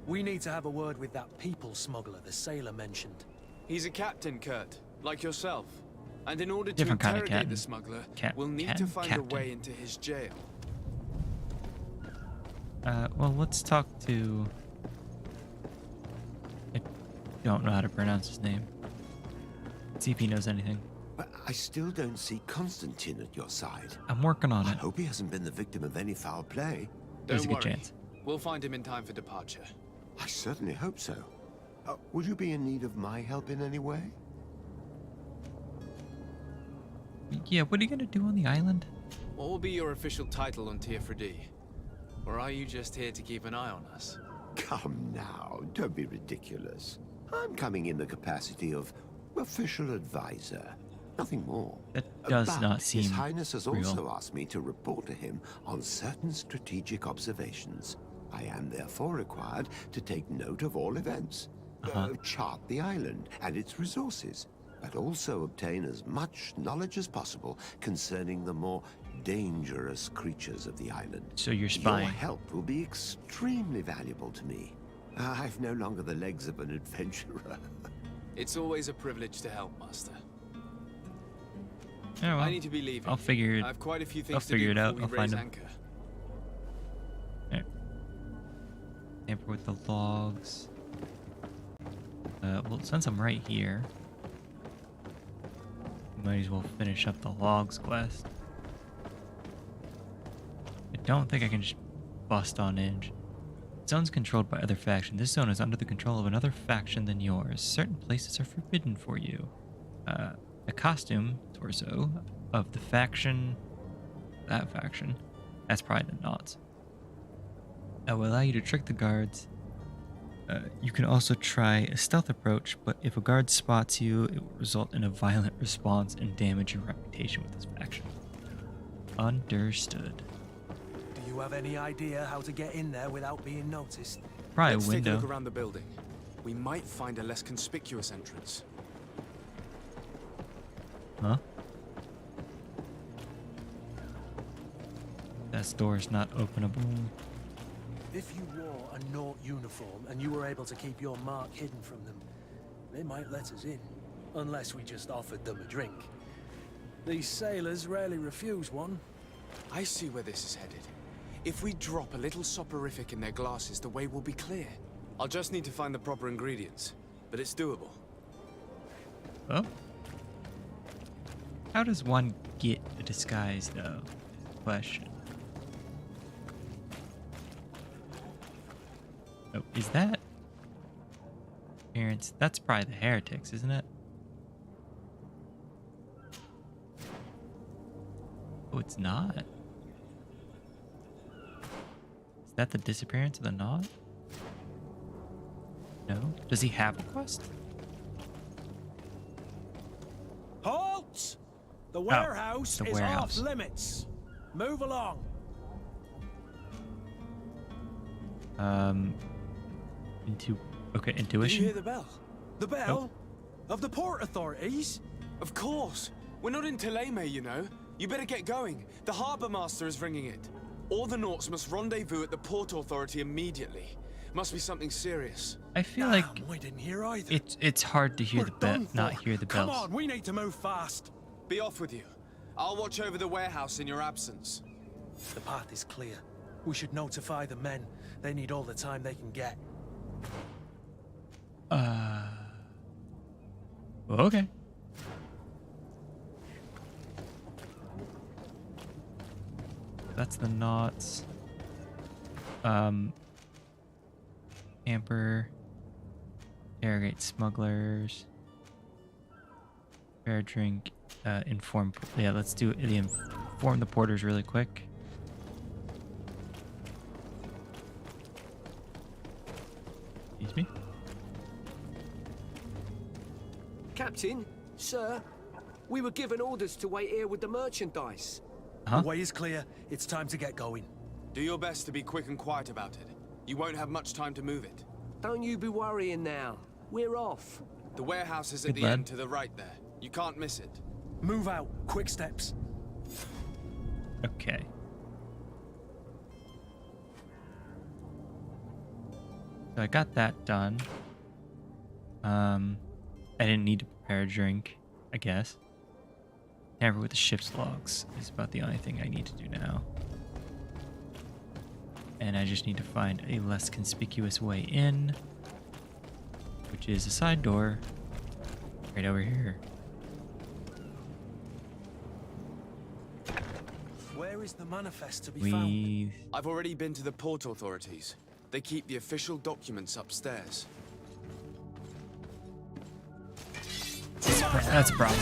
We need to have a word with that people smuggler the sailor mentioned. He's a captain, Kurt, like yourself. And in order to Different kind of interrogate captain. the smuggler, we'll need to find a way into his jail. Well, let's talk to... I don't know how to pronounce his name. See if he knows anything. But I still don't see Constantine at your side. I'm working on I it. hope he hasn't been the victim of any foul play. There's a Don't good worry. chance. We'll find him in time for departure. I certainly hope so. Would you be in need of my help in any way? Yeah, what are you going to do on the island? What will be your official title on Tirfredi? Or are you just here to keep an eye on us? Come now, don't be ridiculous. I'm coming in the capacity of official advisor. Nothing more. That does But not seem His Highness has real. also asked me to report to him on certain strategic observations. I am therefore required to take note of all events, chart the island and its resources, but also obtain as much knowledge as possible concerning the more dangerous creatures of the island. So you're spying. Your help will be extremely valuable to me. I've no longer the legs of an adventurer. It's always a privilege to help, Master. Yeah, well, I need to be leaving. I'll figure it. I have quite a few things I'll to figure do it out. before we I'll raise find him. anchor. Tamper with the logs. Well, since I'm right here, might as well finish up the logs quest. I don't think I can just bust on in. Zone's controlled by other faction. This zone is under the control of another faction than yours. Certain places are forbidden for you. A costume torso of the faction, that faction, that's probably the knots. That will allow you to trick the guards. You can also try a stealth approach, but if a guard spots you, it will result in a violent response and damage your reputation with this faction. Understood. Do you have any idea how to get in there without being noticed? Probably Let's a window. take a look around the building. We might find a less conspicuous entrance. Huh? That door's not openable. If you wore a Naut uniform and you were able to keep your mark hidden from them, they might let us in. Unless we just offered them a drink. These sailors rarely refuse one. I see where this is headed. If we drop a little soporific in their glasses, the way will be clear. I'll just need to find the proper ingredients, but it's doable. Oh? How does one get a disguise, though? Question. Oh, is that appearance? That's probably the heretics, isn't it? Oh, it's not. Is that the disappearance of the knot? No. Does he have a quest? Halt! The warehouse the is warehouse. off limits. Move along. Okay, Did intuition. you hear the bell? The bell? Of the port authorities? Of course. We're not in Teleme, you know. You better get going. The Harbour Master is ringing it. All the Nauts must rendezvous at the Port Authority immediately. Must be something serious. I feel like we didn't hear either. it's hard to hear We're the bell, done for. not hear the bells. Come on, we need to move fast. Be off with you. I'll watch over the warehouse in your absence. The path is clear. We should notify the men. They need all the time they can get. Okay. That's the knots. Tamper. Interrogate smugglers. Fair drink. Inform. Yeah, let's do the inform the porters really quick. Excuse me. Captain, sir, we were given orders to wait here with the merchandise. The way is clear. It's time to get going. Do your best to be quick and quiet about it. You won't have much time to move it. Don't you be worrying now. We're off. The warehouse is at the end to the right there. You can't miss it. Move out. Quick steps. Okay. So I got that done. I didn't need to prepare a drink, I guess. Tamper with the ship's logs is about the only thing I need to do now. And I just need to find a less conspicuous way in, which is a side door right over here. Where is the manifest to be found? I've already been to the port authorities. They keep the official documents upstairs. That's a problem.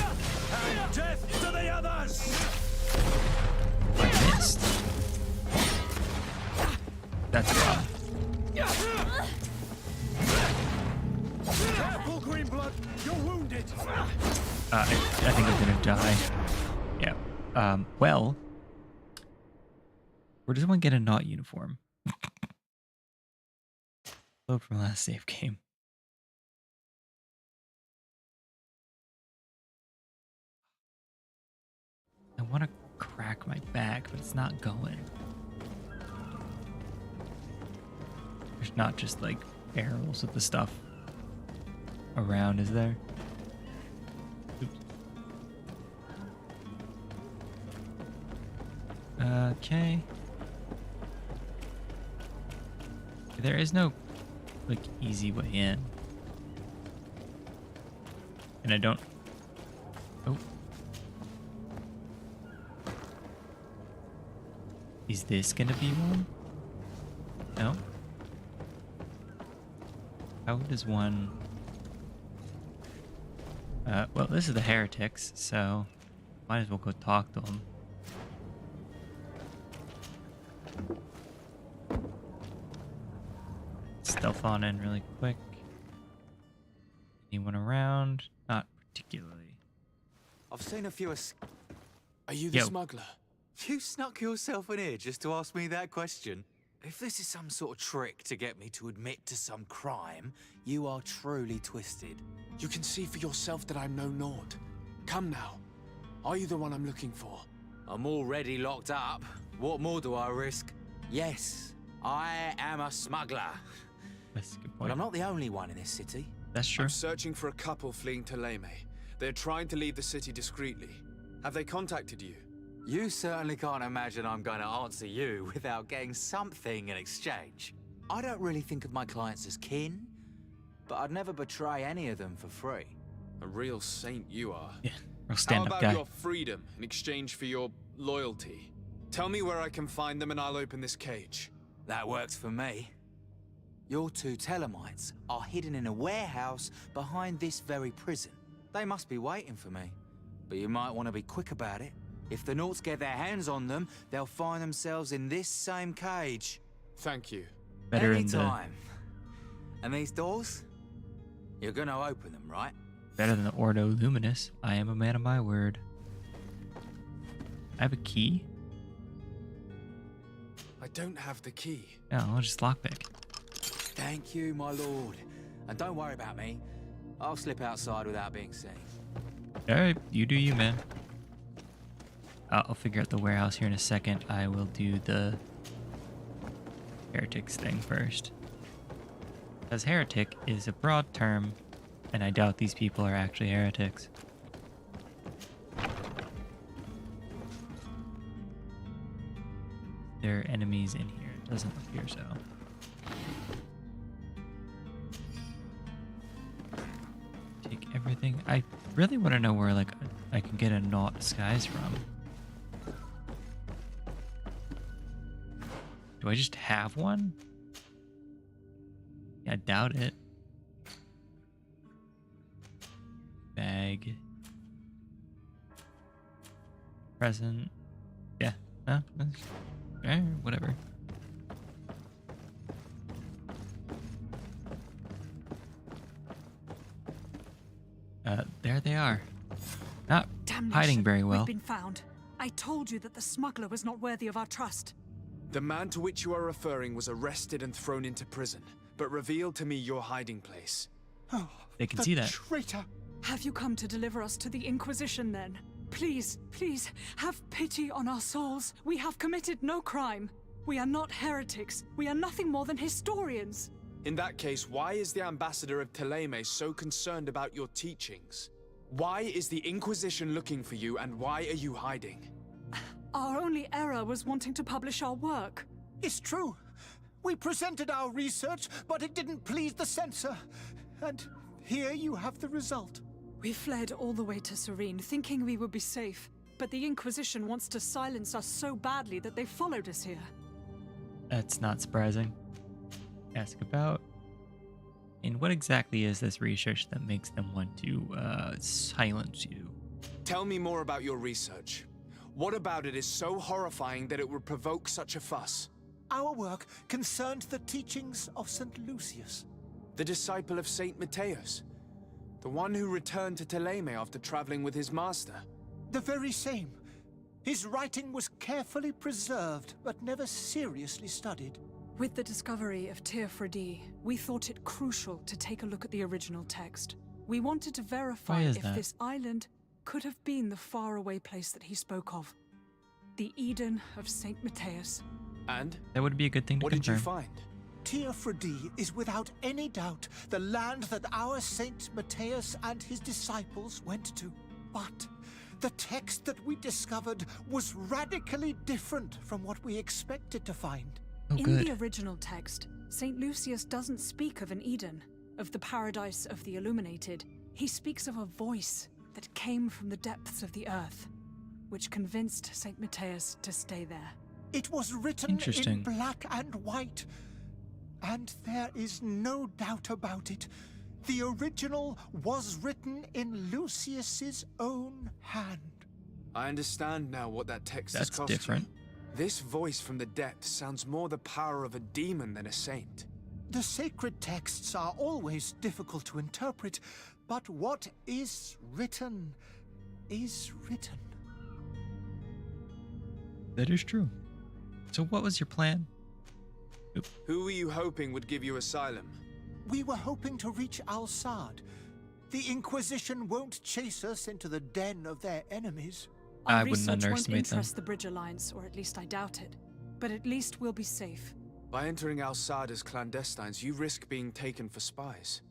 And death to the others! I missed. That's a problem. Careful, Greenblood! You're wounded! I think I'm gonna die. Yeah. Well, where does one get a knot uniform? Load from last save game. I want to crack my back, but it's not going. There's not just like barrels of the stuff. around, is there? Oops. Okay. There is no, like, easy way in. And I don't... Oh. Is this gonna be one? No? How does one... well, this is the heretics, so might as well go talk to them. Stealth on in really quick. Anyone around? Not particularly. I've seen a few... Are you the smuggler? You snuck yourself in here just to ask me that question? If this is some sort of trick to get me to admit to some crime, you are truly twisted. You can see for yourself that I'm no naught. Come now. Are you the one I'm looking for? I'm already locked up. What more do I risk? Yes, I am a smuggler. That's a good point. But I'm not the only one in this city. That's true. I'm searching for a couple fleeing to Leme. They're trying to leave the city discreetly. Have they contacted you? You certainly can't imagine I'm going to answer you without getting something in exchange. I don't really think of my clients as kin, but I'd never betray any of them for free. A real saint you are. Yeah, real stand-up How guy. about your freedom in exchange for your loyalty? Tell me where I can find them and I'll open this cage. That works for me. Your two Telemites are hidden in a warehouse behind this very prison. They must be waiting for me, but you might want to be quick about it. If the Nauts get their hands on them, they'll find themselves in this same cage. Thank you. Better Anytime. And these doors? You're gonna open them, right? Better than the Ordo Luminous. I am a man of my word. I have a key? I don't have the key. No, I'll just lockpick. Thank you, my lord. And don't worry about me. I'll slip outside without being seen. Alright, you do you, man. I'll figure out the warehouse here in a second. I will do the heretics thing first. Because heretic is a broad term, and I doubt these people are actually heretics. There are enemies in here. It doesn't appear so. Take everything. I really want to know where, like, I can get a Naut disguise from. Do I just have one? Yeah, I doubt it. Bag. Present. Yeah. No, whatever. There they are. Not hiding very well. We've been found. I told you that the smuggler was not worthy of our trust. The man to which you are referring was arrested and thrown into prison, but revealed to me your hiding place. Oh, they can see that. Traitor! Have you come to deliver us to the Inquisition then? Please, please, have pity on our souls. We have committed no crime. We are not heretics. We are nothing more than historians. In that case, why is the ambassador of Teleme so concerned about your teachings? Why is the Inquisition looking for you, and why are you hiding? Our only error was wanting to publish our work. It's true. We presented our research, but it didn't please the censor. And here you have the result. We fled all the way to Serene, thinking we would be safe. But the Inquisition wants to silence us so badly that they followed us here. That's not surprising. Ask about. And what exactly is this research that makes them want to silence you? Tell me more about your research. What about it is so horrifying that it would provoke such a fuss? Our work concerned the teachings of St. Lucius. The disciple of St. Mateus. The one who returned to Teleme after traveling with his master. The very same. His writing was carefully preserved, but never seriously studied. With the discovery of Teer we thought it crucial to take a look at the original text. We wanted to verify if this island could have been the faraway place that he spoke of. The Eden of St. Mateus. And? That would be a good thing to confirm. What did you find? Tearfredi is without any doubt the land that our Saint Matthias and his disciples went to. But the text that we discovered was radically different from what we expected to find. In the original text, St. Lucius doesn't speak of an Eden, of the paradise of the illuminated. He speaks of a voice that came from the depths of the earth, which convinced St. Matthias to stay there. It was written in black and white, and there is no doubt about it. The original was written in Lucius's own hand. I understand now what that text has cost different. you. This voice from the depths sounds more the power of a demon than a saint. The sacred texts are always difficult to interpret, but what is written is written. That is true. So what was your plan? Oop. Who were you hoping would give you asylum? We were hoping to reach Al-Sad. The Inquisition won't chase us into the den of their enemies. Our research won't interest the Bridge Alliance, or at least I doubt it. But at least we'll be safe. By entering Al-Sad as clandestines, you risk being taken for spies.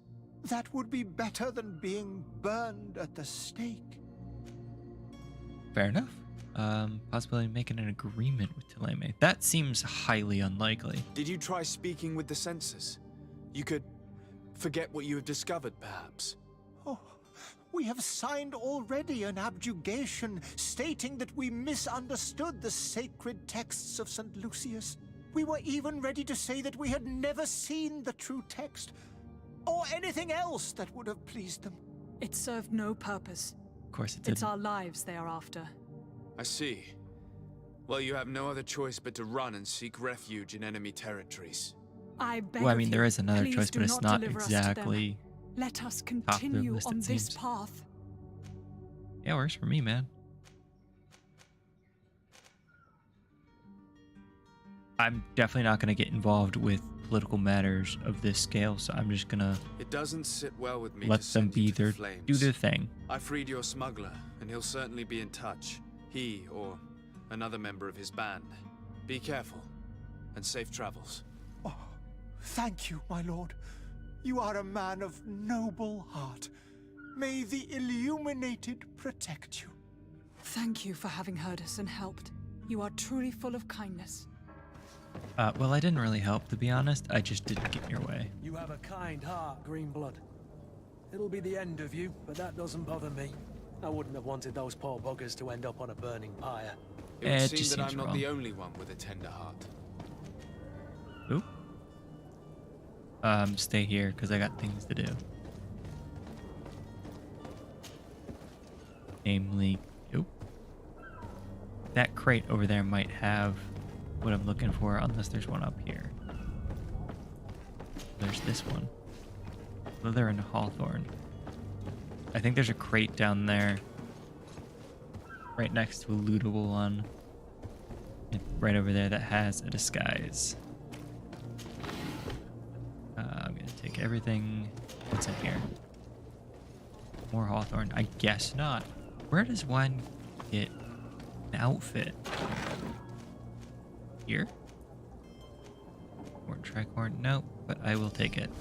That would be better than being burned at the stake. Fair enough. Possibly making an agreement with Thélème. That seems highly unlikely. Did you try speaking with the censors? You could forget what you have discovered, perhaps. Oh, we have signed already an abjugation stating that we misunderstood the sacred texts of St. Lucius. We were even ready to say that we had never seen the true text, or anything else that would have pleased them. It served no purpose. Of course it did. It's our lives they are after. I see. Well, you have no other choice but to run and seek refuge in enemy territories. I beg well, I mean, of there you, is another please choice, do but it's not deliver us to them. exactly. Let us continue list, on it this seems. path. Yeah, works for me, man. I'm definitely not going to get involved with political matters of this scale, so I'm just going to It doesn't sit well with me let to them send you be to the their, flames. do their thing. I freed your smuggler, and he'll certainly be in touch. He or another member of his band. Be careful, and safe travels. Oh, thank you, my lord. You are a man of noble heart. May the illuminated protect you. Thank you for having heard us and helped. You are truly full of kindness. Well, I didn't really help, to be honest. I just didn't get in your way. You have a kind heart, Greenblood. It'll be the end of you, but that doesn't bother me. I wouldn't have wanted those poor buggers to end up on a burning pyre. It would It seem just that I'm seems not wrong. the only one with a tender heart. Oop. Stay here, because I got things to do. Namely, oop. That crate over there might have what I'm looking for, unless there's one up here. There's this one. Leather and Hawthorne. I think there's a crate down there, right next to a lootable one, and right over there that has a disguise. I'm gonna take everything. What's in here? More Hawthorne? I guess not. Where does one get an outfit? Here? Or tricorn? No, but I will take it.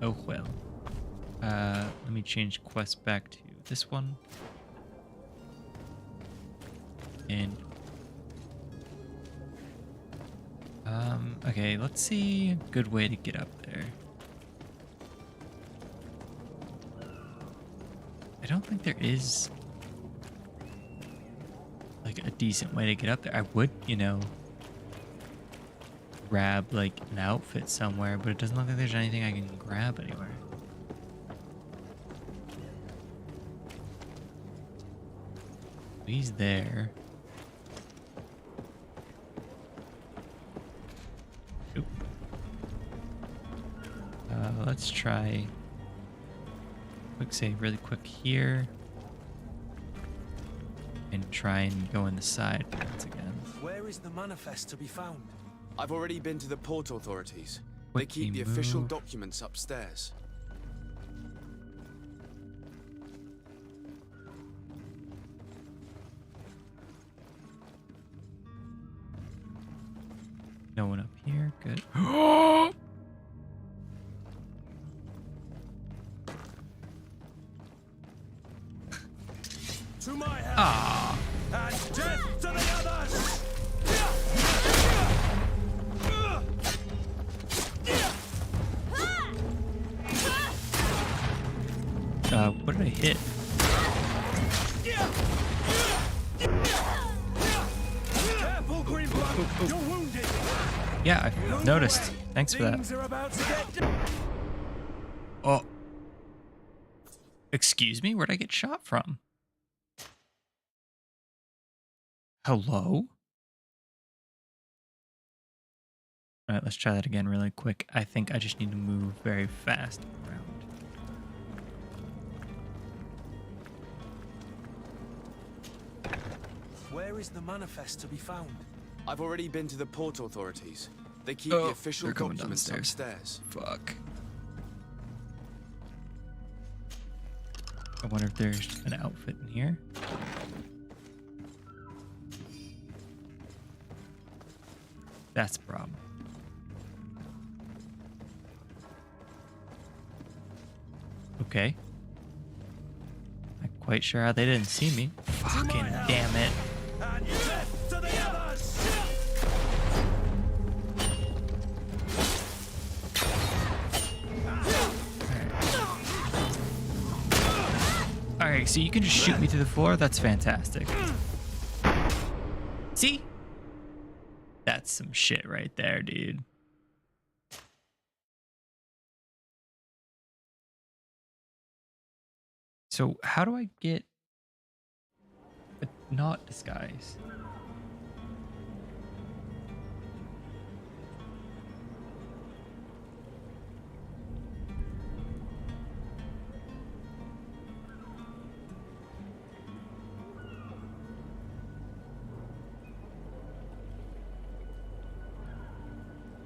Oh well. Let me change quest back to this one. And okay, let's see a good way to get up there. I don't think there is like a decent way to get up there. I would, you know, grab like an outfit somewhere, but it doesn't look like there's anything I can grab anywhere. He's there. Oop. Let's try quick save really quick here. And try and go in the side once again. Where is the manifest to be found? I've already been to the port authorities. They keep the official documents upstairs. No one up here. Good. To my house. Ah. And death to the others. What did I hit? Careful, Greenblood. You're wounded. Yeah, I noticed. Thanks for that. Things are about to get. Oh. Excuse me? Where'd I get shot from? Hello? Alright, let's try that again really quick. I think I just need to move very fast around. Where is the manifest to be found? I've already been to the port authorities. They keep Oh, the official they're coming documents downstairs. upstairs. Fuck. I wonder if there's an outfit in here. That's a problem. Okay. Not quite sure how they didn't see me. Fucking damn it. And death to the others. Alright, so you can just shoot me through the floor? That's fantastic. See? That's some shit right there, dude. So how do I get a not disguise?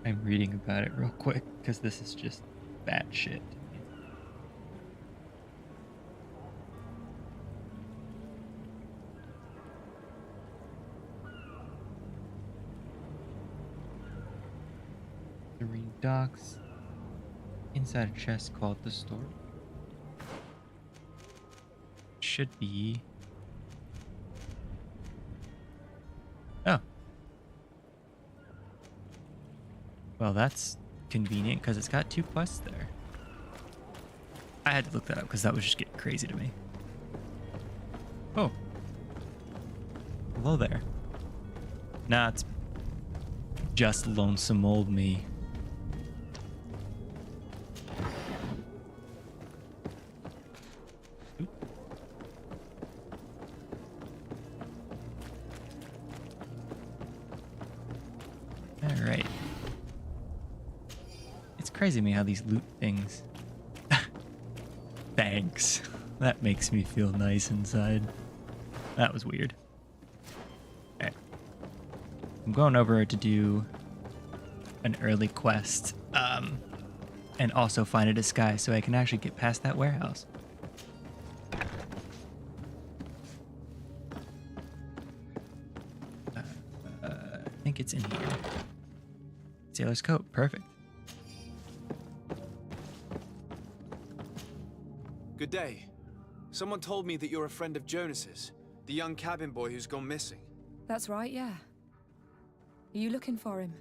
I'm reading about it real quick because this is just bad shit. Serene docks. Inside a chest called the store. Should be. Oh. Well, that's convenient because it's got 2 quests there. I had to look that up because that was just getting crazy to me. Oh. Hello there. Nah, it's just lonesome old me. Alright. It's crazy to me how these loot things... Thanks. That makes me feel nice inside. That was weird. Alright. I'm going over to do an early quest. And also find a disguise so I can actually get past that warehouse. I think it's in here. Sailor's coat, perfect. Good day. Someone told me that you're a friend of Jonas's, the young cabin boy who's gone missing. That's right, yeah. Are you looking for him?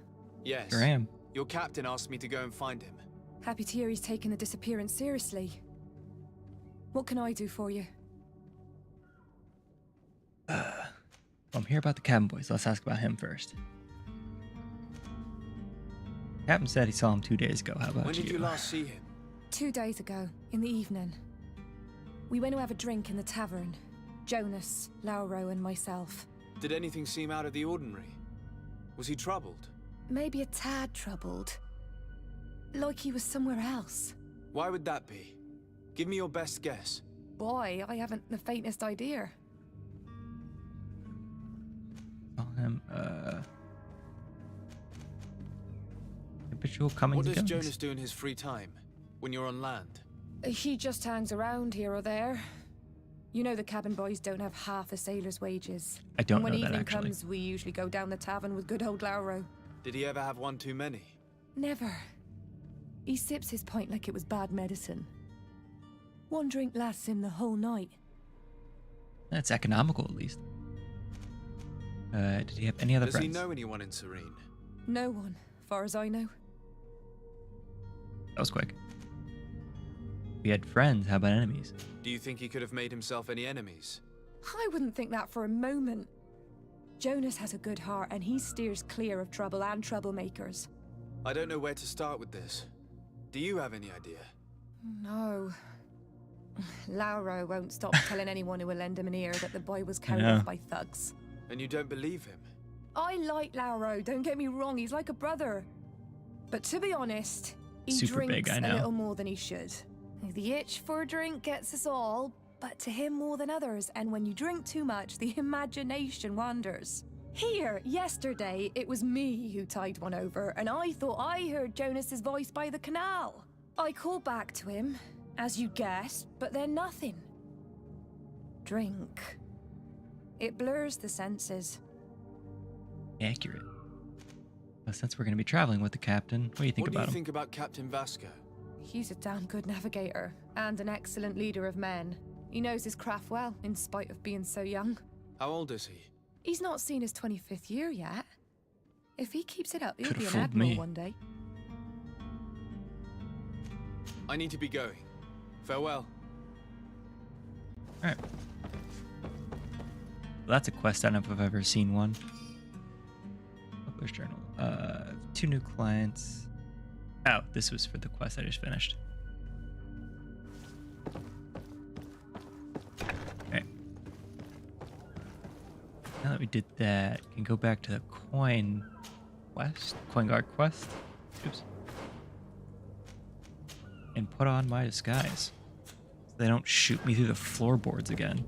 Yes. Sure am. Your captain asked me to go and find him. Happy to hear he's taken the disappearance seriously. What can I do for you? I'm here about the cabin boys. Let's ask about him first. Captain said he saw him 2 days ago. How about you? When did you last see him? 2 days ago, in the evening. We went to have a drink in the tavern. Jonas, Lauro, and myself. Did anything seem out of the ordinary? Was he troubled? Maybe a tad troubled. Like he was somewhere else. Why would that be? Give me your best guess. Boy, I haven't the faintest idea. Call him, habitual comings What and does goings. Jonas do in his free time? When you're on land? He just hangs around here or there. You know the cabin boys don't have half a sailor's wages. I don't and when know that, evening actually. comes, we usually go down the tavern with good old Lauro. Did he ever have one too many? Never. He sips his pint like it was bad medicine. One drink lasts him the whole night. That's economical, at least. Did he have any other Does friends? he know anyone in Serene? No one, far as I know. That was quick. We had friends. How about enemies? Do you think he could have made himself any enemies? I wouldn't think that for a moment. Jonas has a good heart and he steers clear of trouble and troublemakers. I don't know where to start with this. Do you have any idea? No. Lauro won't stop telling anyone who will lend him an ear that the boy was carried off by thugs. And you don't believe him? I like Lauro, don't get me wrong, he's like a brother. But to be honest, he Super drinks big, I a know. little more than he should. The itch for a drink gets us all, but to him more than others, and when you drink too much, the imagination wanders. Here, yesterday, it was me who tied one over, and I thought I heard Jonas's voice by the canal. I called back to him, as you guessed, but then nothing. Drink. It blurs the senses. Accurate. Well, since we're going to be traveling with the captain, what do you think about him? What do you think about Captain Vasco? He's a damn good navigator, and an excellent leader of men. He knows his craft well, in spite of being so young. How old is he? He's not seen his 25th year yet. If he keeps it up, he'll Could've be an fooled admiral me. one day. I need to be going. Farewell. Alright. Well, that's a quest. I don't know if I've ever seen one. Published journal. 2 new clients. Oh, this was for the quest I just finished. Okay. Now that we did that, we can go back to the coin guard quest. Oops. And put on my disguise. So they don't shoot me through the floorboards again.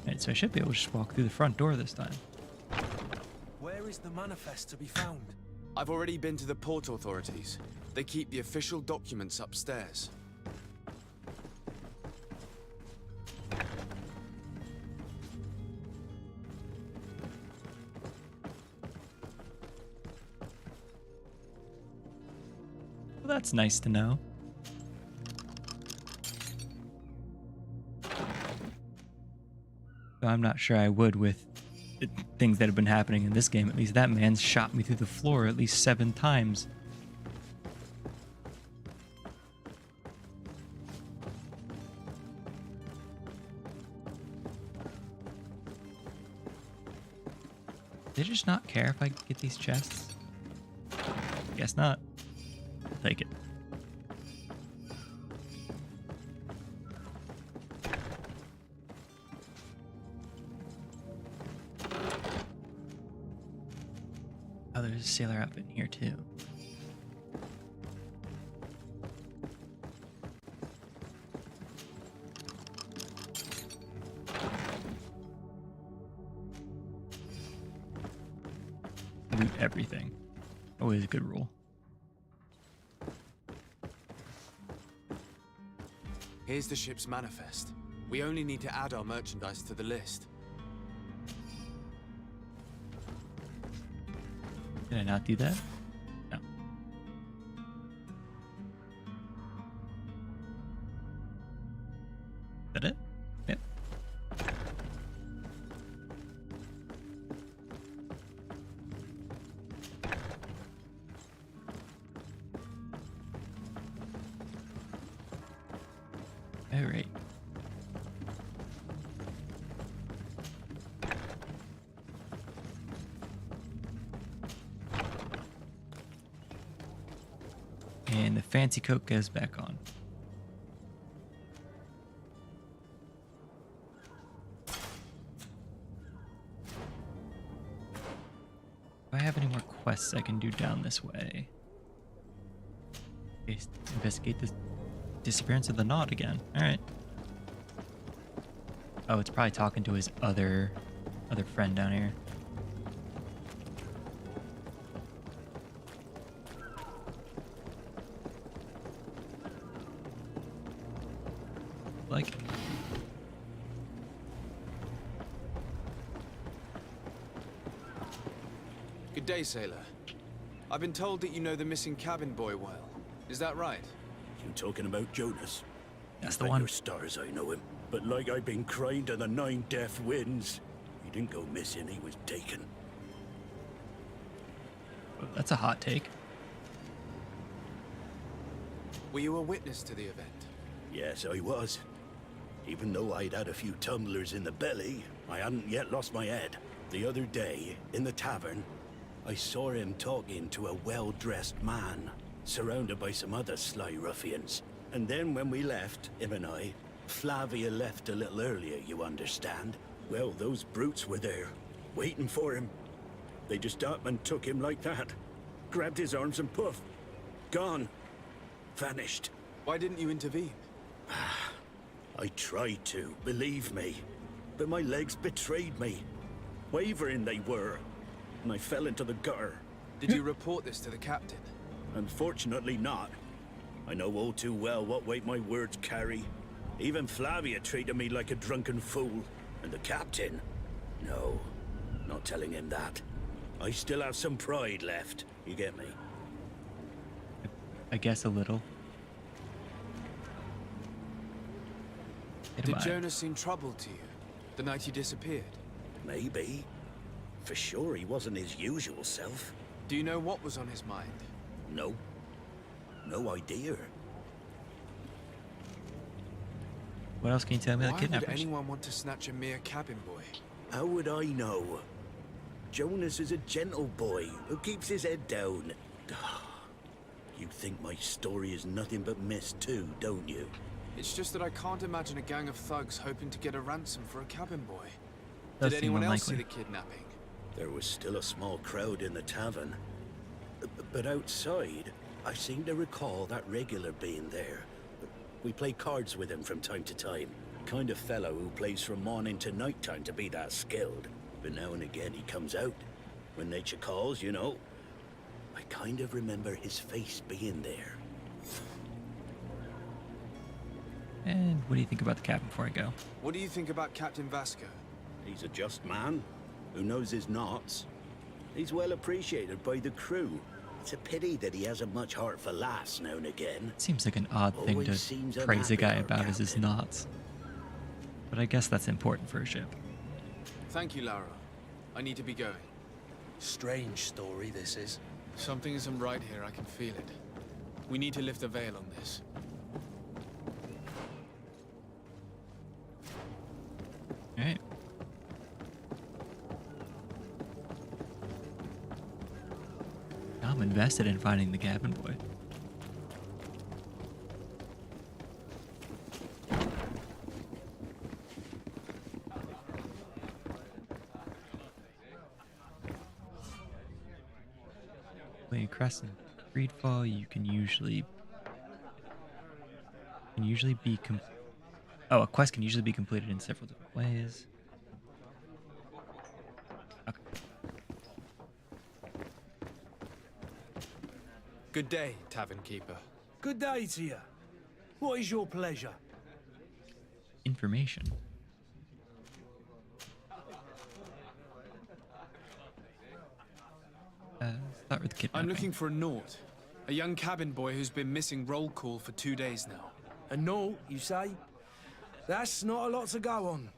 Alright, so I should be able to just walk through the front door this time. Where is the manifest to be found? I've already been to the port authorities. They keep the official documents upstairs. Well, that's nice to know. Though I'm not sure I would with the things that have been happening in this game. At least that man's shot me through the floor at least 7 times. They just not care if I get these chests? Guess not. I'll take it. Oh, there's a sailor outfit in here too. Loot everything. Always a good rule. Here's the ship's manifest. We only need to add our merchandise to the list. Did I not do that? No. Is that it? Yep. All right. And the fancy coat goes back on. Do I have any more quests I can do down this way? Okay, investigate the disappearance of the knot again. All right. Oh, it's probably talking to his other friend down here. like. Good day, sailor. I've been told that you know the missing cabin boy well. Is that right? You talking about Jonas? That's You the bet one. your stars I know him. But like I've been crying to the 9 death winds, he didn't go missing, he was taken. That's a hot take. Were you a witness to the event? Yes, I was. Even though I'd had a few tumblers in the belly, I hadn't yet lost my head. The other day, in the tavern, I saw him talking to a well-dressed man, surrounded by some other sly ruffians. And then when we left, him and I, Flavia left a little earlier, you understand. Well, those brutes were there, waiting for him. They just up and took him like that. Grabbed his arms and poof. Gone. Vanished. Why didn't you intervene? I tried to, believe me. But my legs betrayed me. Wavering they were. And I fell into the gutter. Did you report this to the captain? Unfortunately not. I know all too well what weight my words carry. Even Flavia treated me like a drunken fool. And the captain? No, not telling him that. I still have some pride left. You get me? I guess a little. Did Jonas seem troubled to you the night he disappeared? Maybe. For sure he wasn't his usual self. Do you know what was on his mind? No. No idea. What else can you tell me about Why would kidnappers? anyone want to snatch a mere cabin boy? How would I know? Jonas is a gentle boy who keeps his head down. You think my story is nothing but mist too, don't you? It's just that I can't imagine a gang of thugs hoping to get a ransom for a cabin boy. Does Did seem anyone else see unlikely. the kidnapping? There was still a small crowd in the tavern. But outside, I seem to recall that regular being there. We play cards with him from time to time. Kind of fellow who plays from morning to night time to be that skilled. But now and again he comes out. When nature calls, you know. I kind of remember his face being there. And what do you think about the cabin before I go? What do you think about Captain Vasco? He's a just man who knows his knots. He's well appreciated by the crew. It's a pity that he hasn't much heart for laughs now and again. Seems like an odd thing Always seems to praise a unhappy, guy our about is his captain. knots. But I guess that's important for a ship. Thank you, Lara. I need to be going. Strange story, this is. Something isn't right here, I can feel it. We need to lift the veil on this. Alright. I'm invested in finding the cabin boy. When you cross in Greedfall, you can usually be a quest can usually be completed in several different ways. Okay. Good day, tavern keeper. Good day to you. What is your pleasure? Information. Start with kidnapping. I'm looking for a Naut, a young cabin boy who's been missing roll call for 2 days now. A Naut, you say? That's not a lot to go on.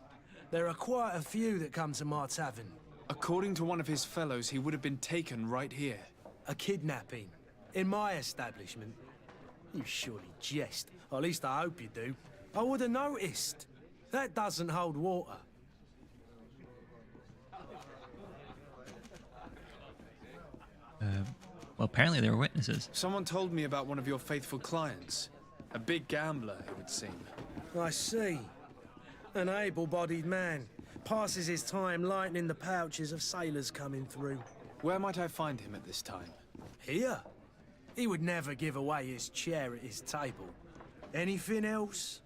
There are quite a few that come to my tavern. According to one of his fellows, he would have been taken right here. A kidnapping? In my establishment? You surely jest. Or at least I hope you do. I would have noticed. That doesn't hold water. Well, apparently there were witnesses. Someone told me about one of your faithful clients. A big gambler, it would seem. I see. An able-bodied man. Passes his time lightening the pouches of sailors coming through. Where might I find him at this time? Here? He would never give away his chair at his table. Anything else?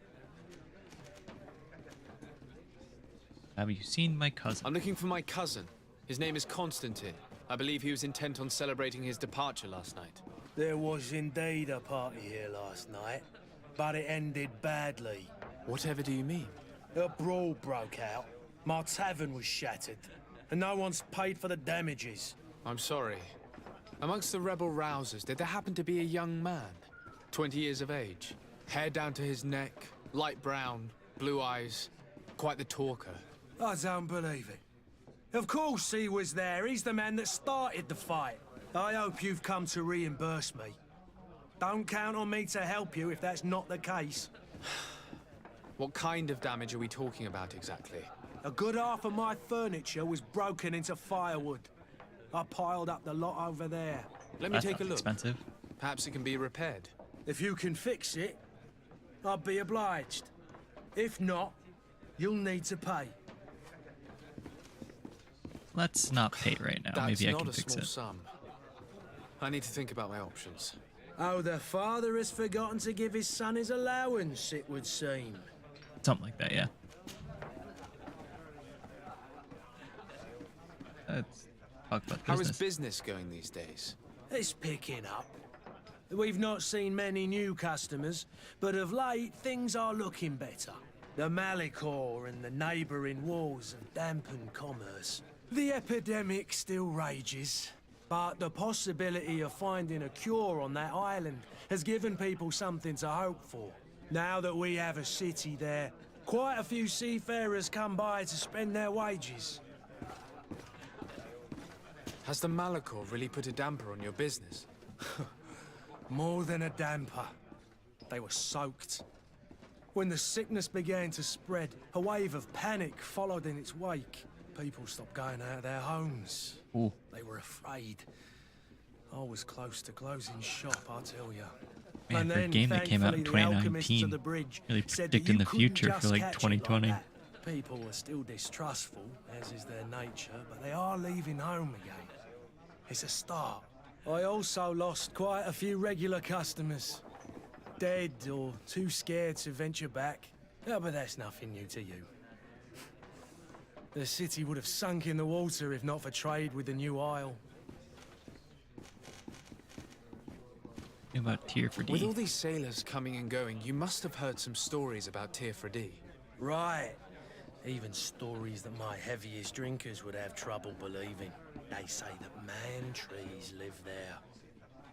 Have you seen my cousin? I'm looking for my cousin. His name is Constantine. I believe he was intent on celebrating his departure last night. There was indeed a party here last night, but it ended badly. Whatever do you mean? A brawl broke out. My tavern was shattered, and no one's paid for the damages. I'm sorry. Amongst the rebel rousers, did there happen to be a young man? 20 years of age, hair down to his neck, light brown, blue eyes, quite the talker. I don't believe it. Of course he was there. He's the man that started the fight. I hope you've come to reimburse me. Don't count on me to help you if that's not the case. What kind of damage are we talking about exactly? A good half of my furniture was broken into firewood. I piled up the lot over there. Let me take a look. Expensive. Perhaps it can be repaired. If you can fix it, I'll be obliged. If not, you'll need to pay. Let's not pay right now. That's Maybe I not can a fix small it. sum. I need to think about my options. Oh, the father has forgotten to give his son his allowance, it would seem. Something like that, yeah. Let's talk about How business. is business going these days? It's picking up. We've not seen many new customers, but of late things are looking better. The Malicor and the neighbouring wars have dampened commerce. The epidemic still rages, but the possibility of finding a cure on that island has given people something to hope for. Now that we have a city there, quite a few seafarers come by to spend their wages. Has the Malicor really put a damper on your business? More than a damper. They were soaked. When the sickness began to spread, a wave of panic followed in its wake. People stopped going out of their homes. Ooh. They were afraid. I was close to closing shop, I tell you. Man, And for a then, game that came out in thankfully, the alchemists 2019, of the bridge really said that predicting you the couldn't future just for like catch it 2020. that. People are still distrustful, as is their nature, but they are leaving home again. It's a start. I also lost quite a few regular customers. Dead or too scared to venture back. Oh, but that's nothing new to you. The city would have sunk in the water if not for trade with the new isle. What about Tier for D? With all these sailors coming and going, you must have heard some stories about Tier for D. Right. Even stories that my heaviest drinkers would have trouble believing. They say that man-trees live there.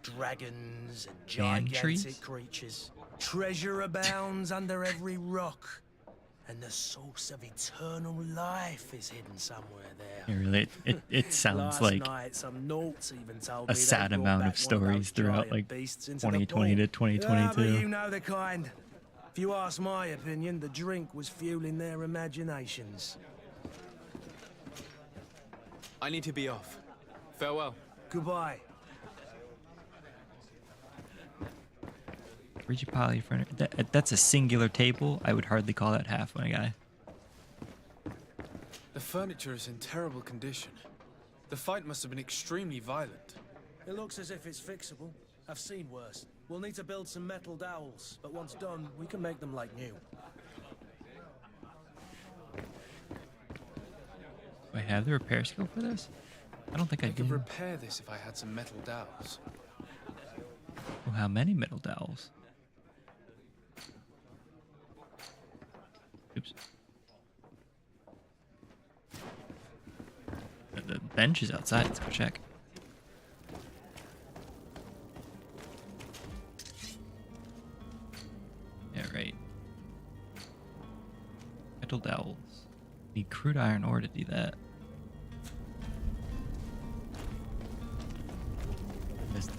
Dragons and gigantic creatures. Treasure abounds under every rock. And the source of eternal life is hidden somewhere there. Yeah, really, it sounds Last like night, some naughts even told a me they sad brought amount back of one those stories throughout giant like beasts into the 2020 to port. Ah, but 2022. you know the kind. If you ask my opinion, the drink was fueling their imaginations. I need to be off. Farewell. Goodbye. Rigid poly furniture. That's a singular table. I would hardly call that half, my guy. The furniture is in terrible condition. The fight must have been extremely violent. It looks as if it's fixable. I've seen worse. We'll need to build some metal dowels, but once done, we can make them like new. Do I have the repair skill for this? I don't think I could do. repair this if I had some metal dowels. Oh, how many metal dowels? Oops. The bench is outside. Let's go check. Yeah, right. Metal dowels. Need crude iron ore to do that. Does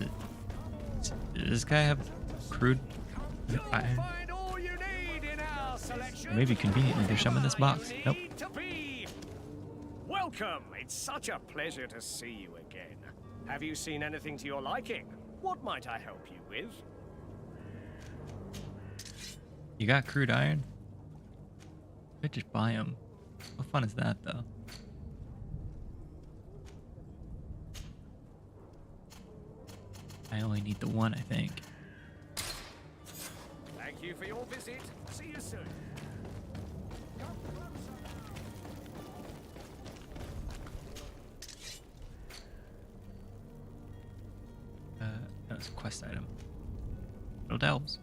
this guy have crude iron? Or maybe conveniently there's some in this box. Nope. Welcome. It's such a pleasure to see you again. Have you seen anything to your liking? What might I help you with? You got crude iron? I just buy them. What fun is that, though? I only need the one, I think. Thank you for your visit. See you soon. That was a quest item. No delves.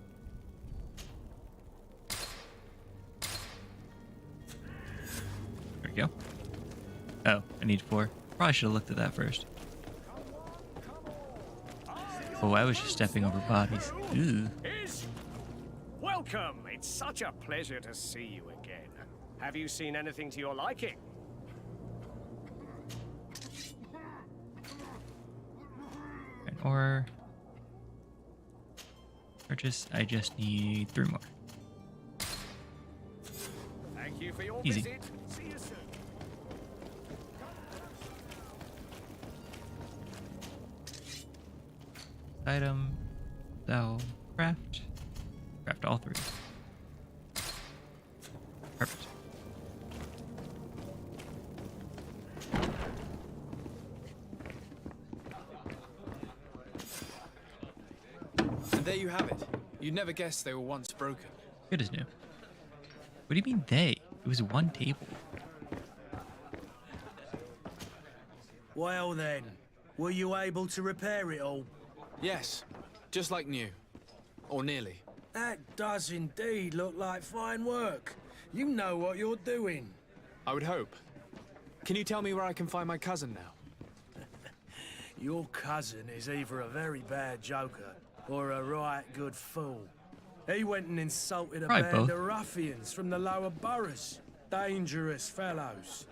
we go. Oh, I need 4. Probably should have looked at that first. Oh, I was just stepping over bodies. Ooh. Welcome. It's such a pleasure to see you again. Have you seen anything to your liking? Or I just need 3 more. Thank you for your Easy. visit. See you soon. Item, sell, craft. Craft all 3. Perfect. And there you have it. You'd never guess they were once broken. Good as new. What do you mean they? It was 1 table. Well then, were you able to repair it all? Yes, just like new. Or nearly. That does indeed look like fine work. You know what you're doing. I would hope. Can you tell me where I can find my cousin now? Your cousin is either a very bad joker or a right good fool. He went and insulted a Probably band both. of ruffians from the lower boroughs. Dangerous fellows.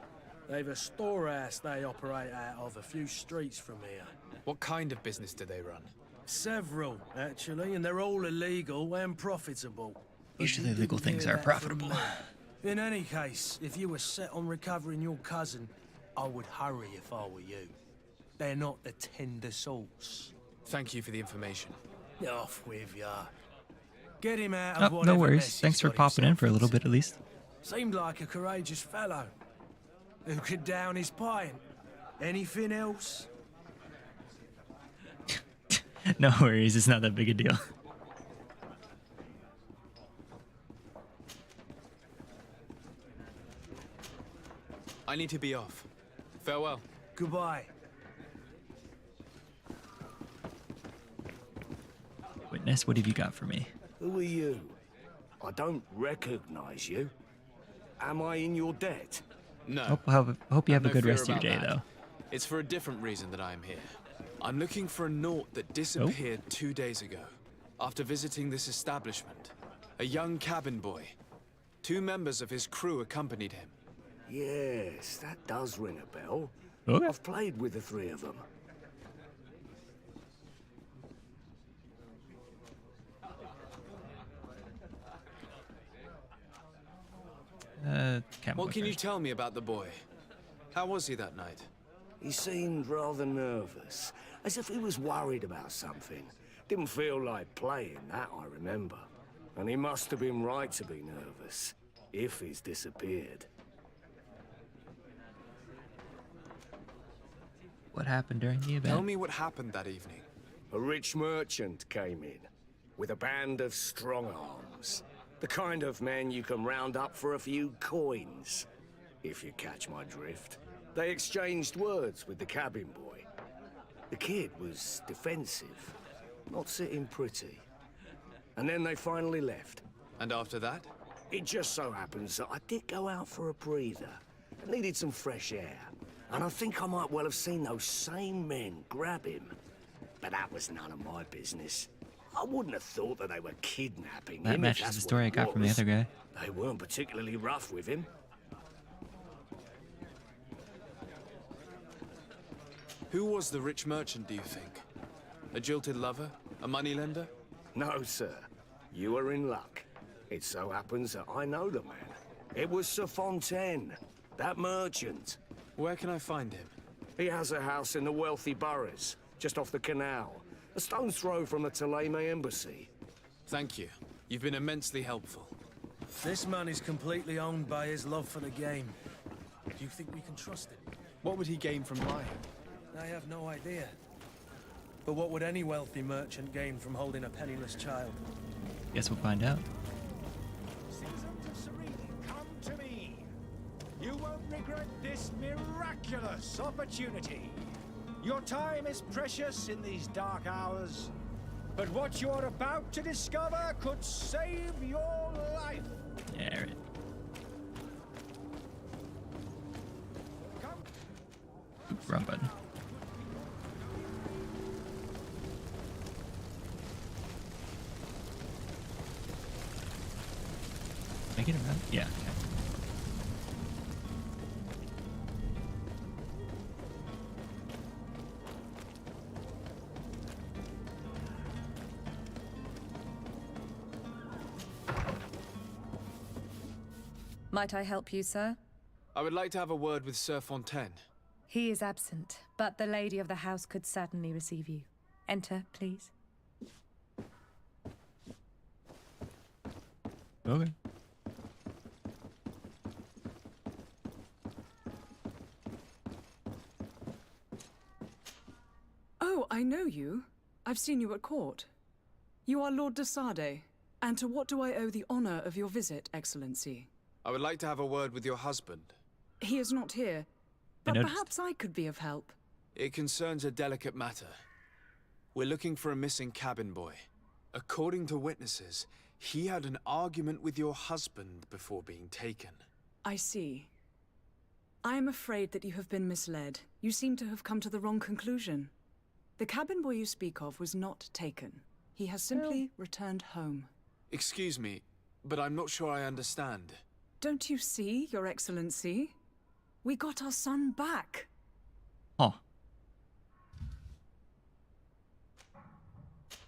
They've a storehouse they operate out of a few streets from here. What kind of business do they run? Several, actually, and they're all illegal and profitable. But Usually you legal didn't things hear are that from profitable. me. In any case, if you were set on recovering your cousin, I would hurry if I were you. They're not the tender sorts. Thank you for the information. Off with ya. Get him out Oh, of whatever no worries. mess Thanks he's for got popping in himself for a little into. bit at least. Seemed like a courageous fellow. Who could down his pint? Anything else? No worries. It's not that big a deal. I need to be off. Farewell. Goodbye. Witness, what have you got for me? Who are you? I don't recognize you. Am I in your debt? No. Hope you have a No good fear rest of your about day, that. though. It's for a different reason that I am here. I'm looking for a naught that disappeared 2 days ago. After visiting this establishment, a young cabin boy. 2 members of his crew accompanied him. Yes, that does ring a bell. Okay. I've played with the 3 of them. What can you tell me about the boy? How was he that night? He seemed rather nervous, as if he was worried about something. Didn't feel like playing, that I remember. And he must have been right to be nervous, if he's disappeared. What happened during the event? Tell me what happened that evening. A rich merchant came in, with a band of strong arms. The kind of men you can round up for a few coins, if you catch my drift. They exchanged words with the cabin boy. The kid was defensive, not sitting pretty. And then they finally left. And after that? It just so happens that I did go out for a breather. I needed some fresh air. And I think I might well have seen those same men grab him. But that was none of my business. I wouldn't have thought that they were kidnapping him. That if matches that's the story I what it got from the was. other guy. They weren't particularly rough with him. Who was the rich merchant, do you think? A jilted lover? A moneylender? No, sir. You are in luck. It so happens that I know the man. It was Sir Fontaine, that merchant. Where can I find him? He has a house in the wealthy boroughs, just off the canal. A stone's throw from the Theleme embassy. Thank you. You've been immensely helpful. This man is completely owned by his love for the game. Do you think we can trust him? What would he gain from lying? I have no idea. But what would any wealthy merchant gain from holding a penniless child? Guess we'll find out. Citizens of Serene, come to me. You won't regret this miraculous opportunity. Your time is precious in these dark hours, but what you're about to discover could save your life. Yeah, right. wrong button. Make it around? Yeah. Okay. Might I help you, sir? I would like to have a word with Sir Fontaine. He is absent, but the lady of the house could certainly receive you. Enter, please. Okay. Oh, I know you. I've seen you at court. You are Lord de Sade. And to what do I owe the honor of your visit, Excellency? I would like to have a word with your husband. He is not here, but perhaps I could be of help. It concerns a delicate matter. We're looking for a missing cabin boy. According to witnesses, he had an argument with your husband before being taken. I see. I am afraid that you have been misled. You seem to have come to the wrong conclusion. The cabin boy you speak of was not taken. He has simply returned home. Excuse me, but I'm not sure I understand. Don't you see, Your Excellency? We got our son back. Oh.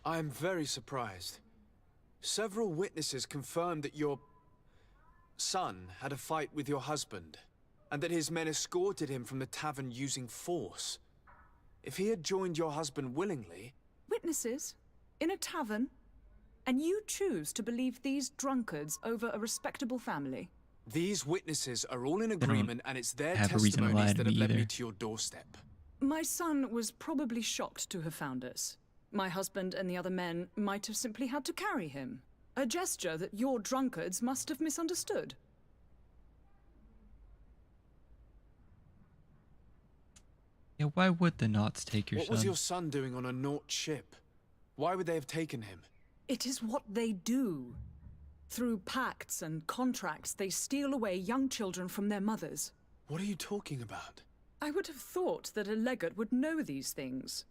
I am very surprised. Several witnesses confirmed that your son had a fight with your husband, and that his men escorted him from the tavern using force. If he had joined your husband willingly... Witnesses? In a tavern? And you choose to believe these drunkards over a respectable family? These witnesses are all in agreement, and it's their have a reason to lie testimonies to that have me led me either. to your doorstep. My son was probably shocked to have found us. My husband and the other men might have simply had to carry him. A gesture that your drunkards must have misunderstood. Yeah, why would the Knots take your What son? was your son doing on a Naut ship? Why would they have taken him? It is what they do. Through pacts and contracts, they steal away young children from their mothers. What are you talking about? I would have thought that a legate would know these things.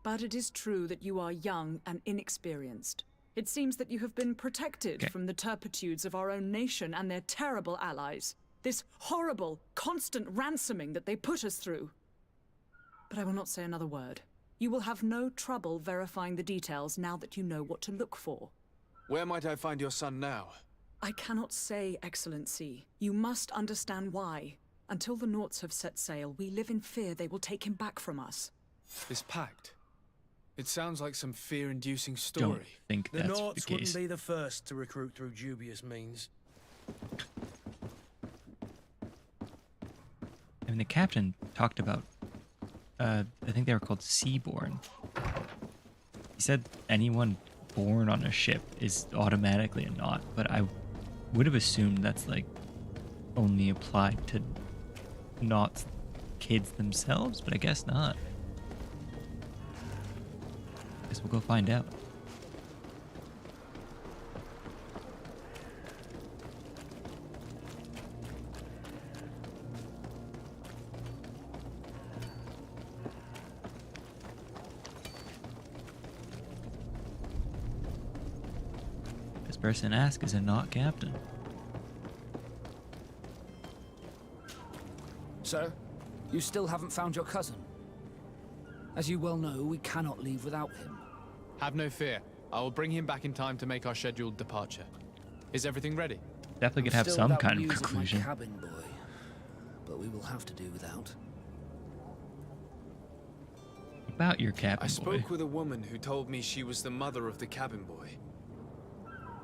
But it is true that you are young and inexperienced. It seems that you have been protected from the turpitudes of our own nation and their terrible allies. This horrible, constant ransoming that they put us through. But I will not say another word. You will have no trouble verifying the details now that you know what to look for. Where might I find your son now? I cannot say, Excellency. You must understand why. Until the Nauts have set sail, we live in fear they will take him back from us. This pact? It sounds like some fear-inducing story. Don't think The that's Nauts the case. wouldn't be the first to recruit through dubious means. I mean, the captain talked about, I think they were called Seaborn. He said anyone born on a ship is automatically a Naut, but I would have assumed that's like only applied to Nauts kids themselves, but I guess not. Guess we'll go find out. This person asked is a Naut captain. Sir, you still haven't found your cousin. As you well know, we cannot leave without him. Have no fear. I will bring him back in time to make our scheduled departure. Is everything ready? Definitely could have Still some without kind of news conclusion. my cabin boy, but we will have to do without. About your cabin I boy. spoke with a woman who told me she was the mother of the cabin boy.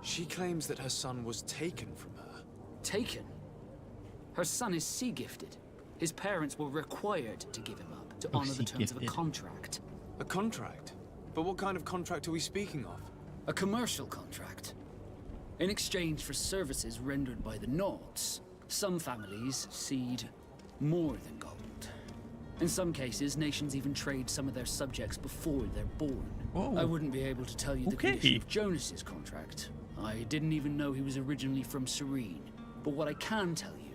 She claims that her son was taken from her. Taken? Her son is sea-gifted. His parents were required to give him up to honor the terms of a contract. A contract? But what kind of contract are we speaking of? A commercial contract. In exchange for services rendered by the Nauts, some families cede more than gold. In some cases, nations even trade some of their subjects before they're born. Whoa. I wouldn't be able to tell you the condition of Jonas's contract. I didn't even know he was originally from Serene. But what I can tell you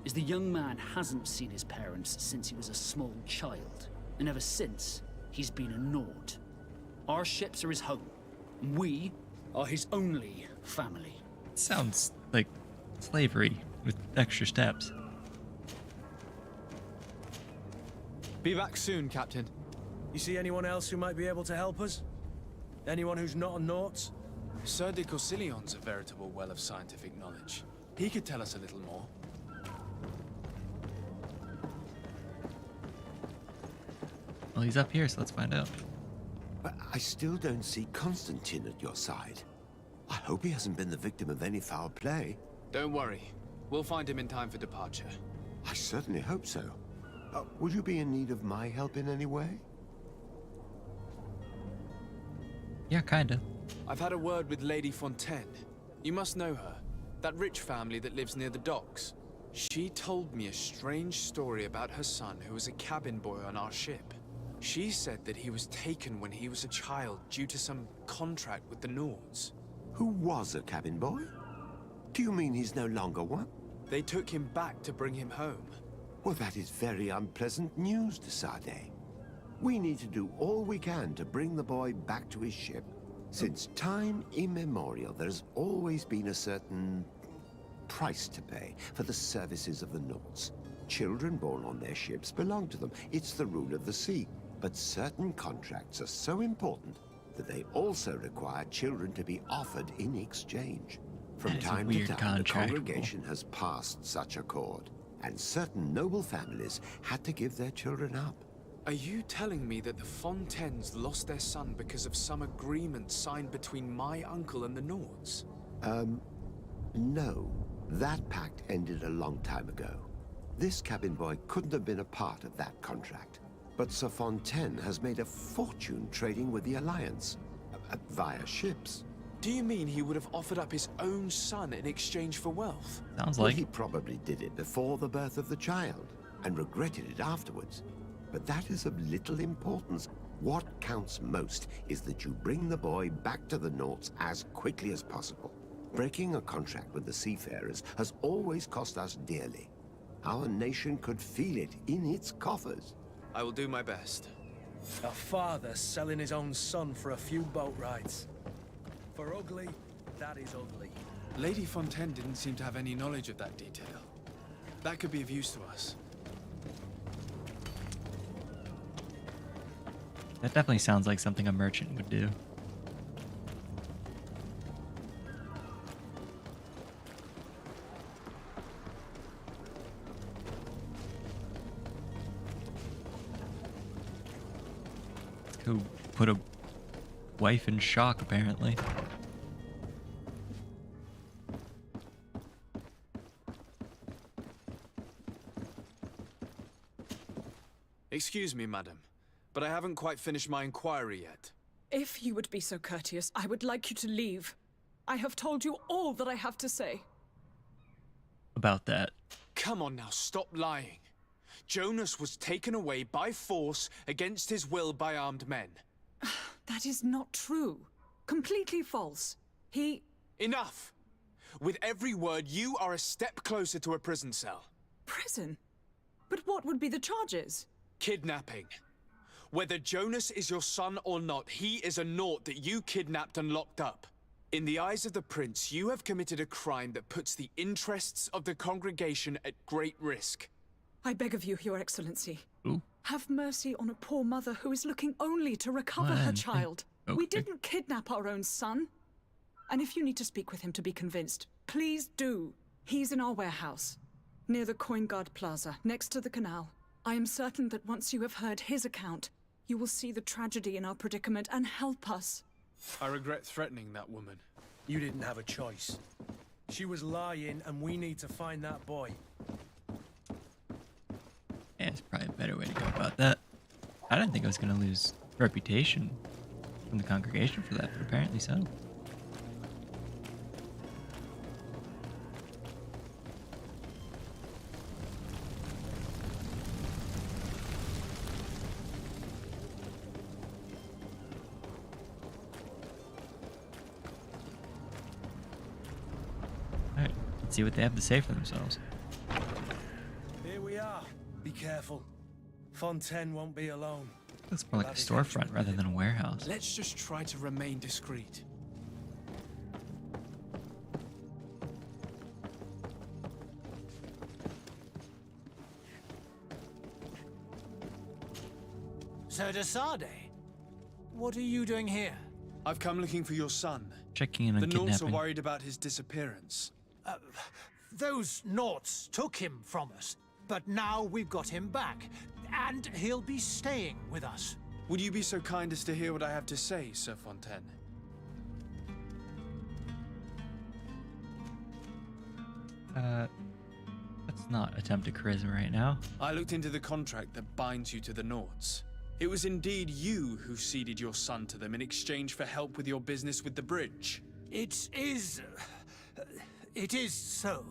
is the young man hasn't seen his parents since he was a small child, and ever since, he's been a Nord. Our ships are his home, and we are his only family. Sounds like slavery with extra steps. Be back soon, Captain. You see anyone else who might be able to help us? Anyone who's not a Naut? Sir de Corsillion's a veritable well of scientific knowledge. He could tell us a little more. Well, he's up here, so let's find out. But I still don't see Constantine at your side. I hope he hasn't been the victim of any foul play. Don't worry. We'll find him in time for departure. I certainly hope so. Would you be in need of my help in any way? Yeah, kinda. I've had a word with Lady Fontaine. You must know her. That rich family that lives near the docks. She told me a strange story about her son who was a cabin boy on our ship. She said that he was taken when he was a child due to some contract with the Nords. Who was a cabin boy? Do you mean he's no longer one? They took him back to bring him home. Well, that is very unpleasant news, de Sade. We need to do all we can to bring the boy back to his ship. Since time immemorial, there's always been a certain price to pay for the services of the Nords. Children born on their ships belong to them. It's the rule of the sea. But certain contracts are so important that they also require children to be offered in exchange. From time to time, the congregation has passed such accord, and certain noble families had to give their children up. Are you telling me that the Fontaines lost their son because of some agreement signed between my uncle and the Nords? No. That pact ended a long time ago. This cabin boy couldn't have been a part of that contract. But Sir Fontaine has made a fortune trading with the Alliance, via ships. Do you mean he would have offered up his own son in exchange for wealth? Sounds Well, like he probably did it before the birth of the child, and regretted it afterwards. But that is of little importance. What counts most is that you bring the boy back to the Nords as quickly as possible. Breaking a contract with the seafarers has always cost us dearly. Our nation could feel it in its coffers. I will do my best. A father selling his own son for a few boat rides. For ugly, that is ugly. Lady Fontaine didn't seem to have any knowledge of that detail. That could be of use to us. that definitely sounds like something a merchant would do. Who put a wife in shock, apparently. Excuse me, madam, but I haven't quite finished my inquiry yet. If you would be so courteous, I would like you to leave. I have told you all that I have to say. About that. Come on now, stop lying. Jonas was taken away by force against his will by armed men. That is not true. Completely false. He... Enough! With every word, you are a step closer to a prison cell. Prison? But what would be the charges? Kidnapping. Whether Jonas is your son or not, he is a naught that you kidnapped and locked up. In the eyes of the prince, you have committed a crime that puts the interests of the congregation at great risk. I beg of you, Your Excellency. Ooh. Have mercy on a poor mother who is looking only to recover her child. Okay. We didn't kidnap our own son. And if you need to speak with him to be convinced, please do. He's in our warehouse, near the Coin Guard Plaza, next to the canal. I am certain that once you have heard his account, you will see the tragedy in our predicament and help us. I regret threatening that woman. You didn't have a choice. She was lying, and we need to find that boy. Yeah, it's probably a better way to go about that. I didn't think I was going to lose reputation from the congregation for that, but apparently so. Alright, let's see what they have to say for themselves. Be careful. Fontaine won't be alone. Looks more like a storefront rather than a warehouse. Let's just try to remain discreet. Sir de Sade, what are you doing here? I've come looking for your son. Checking in on The Nauts are kidnapping. worried about his disappearance. Those Nauts took him from us, but now we've got him back, and he'll be staying with us. Would you be so kind as to hear what I have to say, Sir Fontaine? Let's not attempt a charisma right now. I looked into the contract that binds you to the Nauts. It was indeed you who ceded your son to them in exchange for help with your business with the bridge. It is so.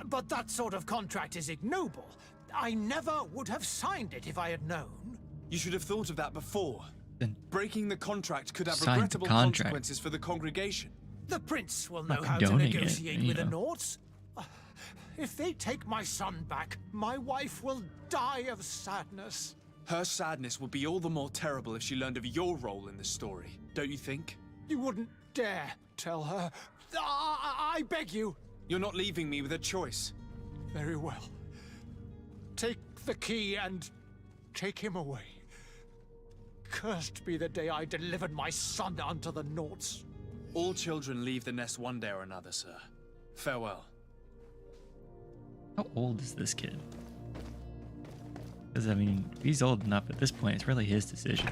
But that sort of contract is ignoble. I never would have signed it if I had known. You should have thought of that before. Then breaking the contract could have sign the regrettable contract. consequences for the congregation. The prince will Not know how to condoning it, negotiate you with the know. Nauts. If they take my son back, my wife will die of sadness. Her sadness would be all the more terrible if she learned of your role in the story, don't you think? You wouldn't dare tell her. I beg you. You're not leaving me with a choice. Very well. Take the key and take him away. Cursed be the day I delivered my son unto the Nauts. All children leave the nest one day or another, sir. Farewell. How old is this kid? Because, I mean, if he's old enough at this point, it's really his decision.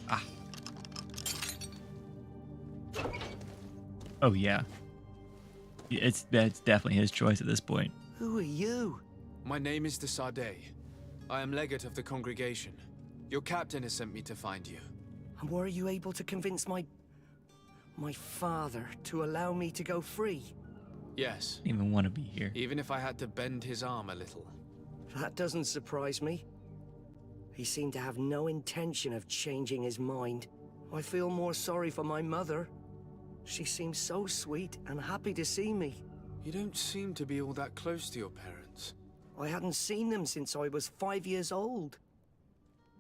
Ah. Oh, yeah. It's definitely his choice at this point. Who are you? My name is de Sade. I am legate of the congregation. Your captain has sent me to find you. And were you able to convince my father to allow me to go free? Yes. Didn't even want to be here. Even if I had to bend his arm a little. That doesn't surprise me. He seemed to have no intention of changing his mind. I feel more sorry for my mother. She seems so sweet and happy to see me. You don't seem to be all that close to your parents. I hadn't seen them since I was 5 years old.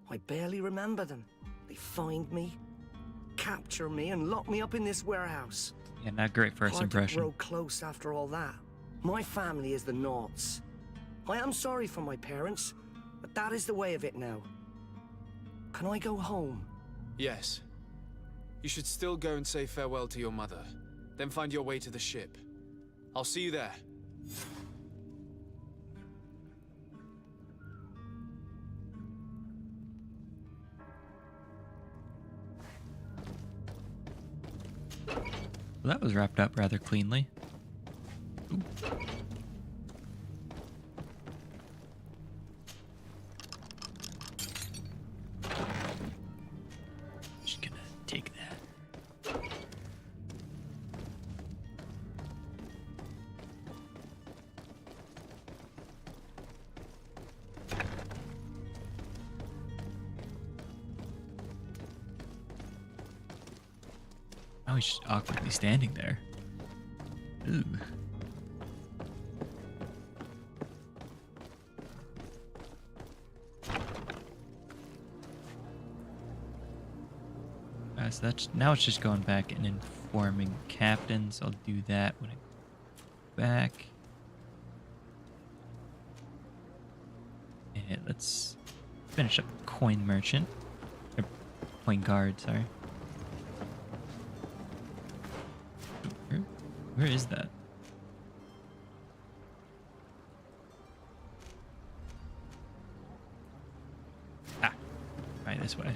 I barely remember them. They find me, capture me, and lock me up in this warehouse. Yeah, not great first Hard impression. to grow close after all that. My family is the Nauts. I am sorry for my parents, but that is the way of it now. Can I go home? Yes. You should still go and say farewell to your mother. Then find your way to the ship. I'll see you there. Well, that was wrapped up rather cleanly. Ooh. Just gonna take that. Oh, he's just awkwardly standing there. Ooh. So that's now it's just going back and informing captains. I'll do that when I go back. And let's finish up coin merchant. Or coin guard, sorry. Where is that? Ah, right this way.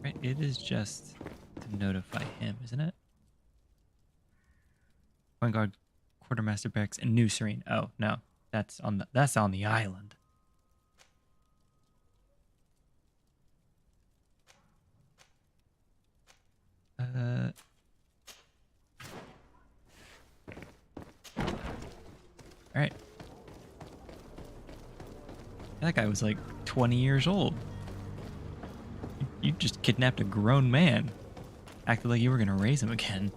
Right, it is just to notify him, isn't it? Coin guard, quartermaster barracks, and New Serene. Oh no, that's on the island. That guy was like 20 years old. You just kidnapped a grown man. Acted like you were gonna raise him again.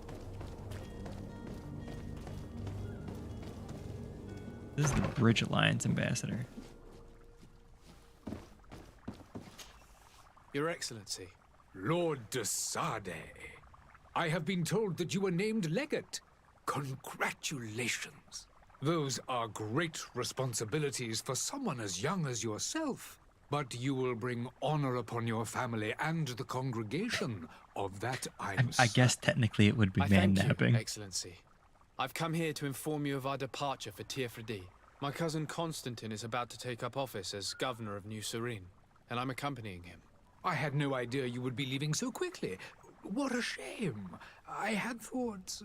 This is the Bridge Alliance ambassador. Your Excellency. Lord de Sade, I have been told that you were named legate. Congratulations. Those are great responsibilities for someone as young as yourself. But you will bring honor upon your family and the congregation. Of that I guess technically it would be man-napping. Excellency. I've come here to inform you of our departure for Tirfredi. My cousin Constantine is about to take up office as governor of New Serene, and I'm accompanying him. I had no idea you would be leaving so quickly. What a shame. I had thought...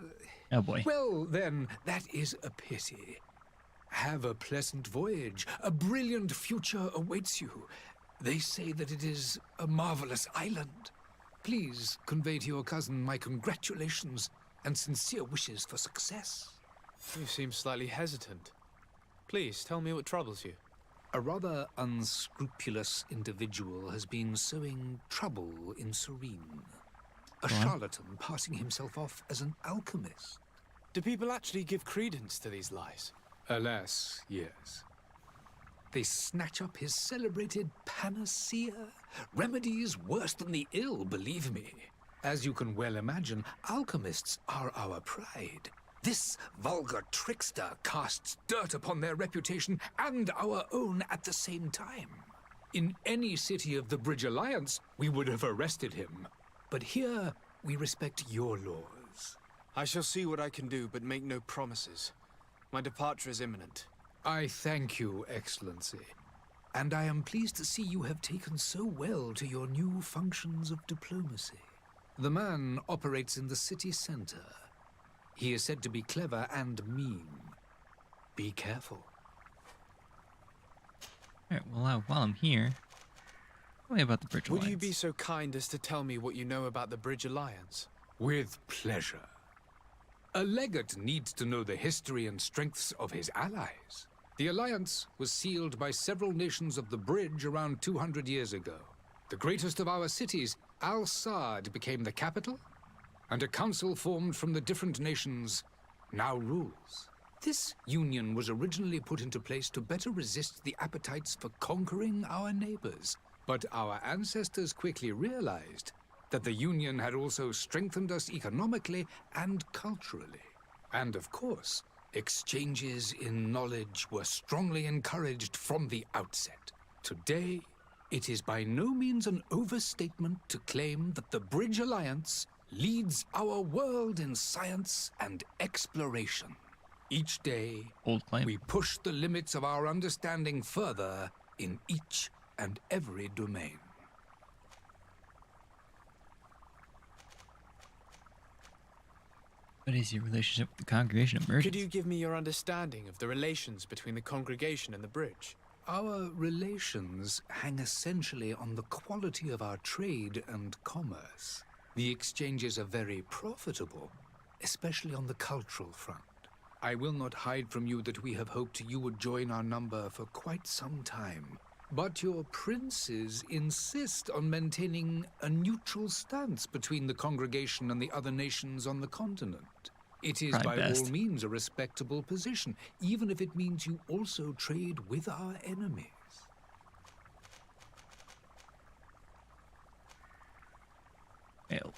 Oh boy. Well, then, that is a pity. Have a pleasant voyage. A brilliant future awaits you. They say that it is a marvelous island. Please convey to your cousin my congratulations and sincere wishes for success. You seem slightly hesitant. Please, tell me what troubles you. A rather unscrupulous individual has been sowing trouble in Serene. A charlatan passing himself off as an alchemist. Do people actually give credence to these lies? Alas, yes. They snatch up his celebrated panacea. Remedies worse than the ill, believe me. As you can well imagine, alchemists are our pride. This vulgar trickster casts dirt upon their reputation and our own at the same time. In any city of the Bridge Alliance, we would have arrested him. But here, we respect your laws. I shall see what I can do, but make no promises. My departure is imminent. I thank you, Excellency. And I am pleased to see you have taken so well to your new functions of diplomacy. The man operates in the city center. He is said to be clever and mean. Be careful. Alright, well, while I'm here, tell me about the Bridge Alliance. Would you be so kind as to tell me what you know about the Bridge Alliance? With pleasure. A legate needs to know the history and strengths of his allies. The alliance was sealed by several nations of the Bridge around 200 years ago. The greatest of our cities, Al-Sad, became the capital, and a council formed from the different nations now rules. This union was originally put into place to better resist the appetites for conquering our neighbors. But our ancestors quickly realized that the union had also strengthened us economically and culturally. And of course, exchanges in knowledge were strongly encouraged from the outset. Today, it is by no means an overstatement to claim that the Bridge Alliance leads our world in science and exploration. Each day, we push the limits of our understanding further in each and every domain. What is your relationship with the Congregation of Merchants? Could you give me your understanding of the relations between the congregation and the bridge? Our relations hang essentially on the quality of our trade and commerce. The exchanges are very profitable, especially on the cultural front. I will not hide from you that we have hoped you would join our number for quite some time. But your princes insist on maintaining a neutral stance between the congregation and the other nations on the continent. It is by all means a respectable position, even if it means you also trade with our enemies. Well,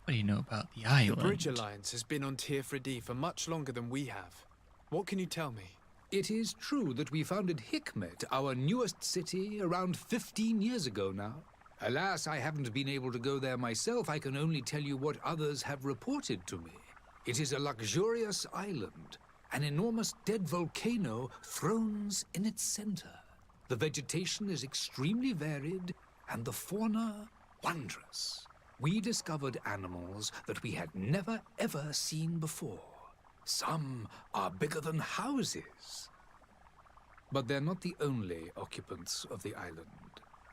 what do you know about the island? The Bridge Alliance has been on Tirfredi for much longer than we have. What can you tell me? It is true that we founded Hikmet, our newest city, around 15 years ago now. Alas, I haven't been able to go there myself. I can only tell you what others have reported to me. It is a luxurious island. An enormous dead volcano thrones in its center. The vegetation is extremely varied, and the fauna wondrous. We discovered animals that we had never ever seen before. Some are bigger than houses. But they're not the only occupants of the island.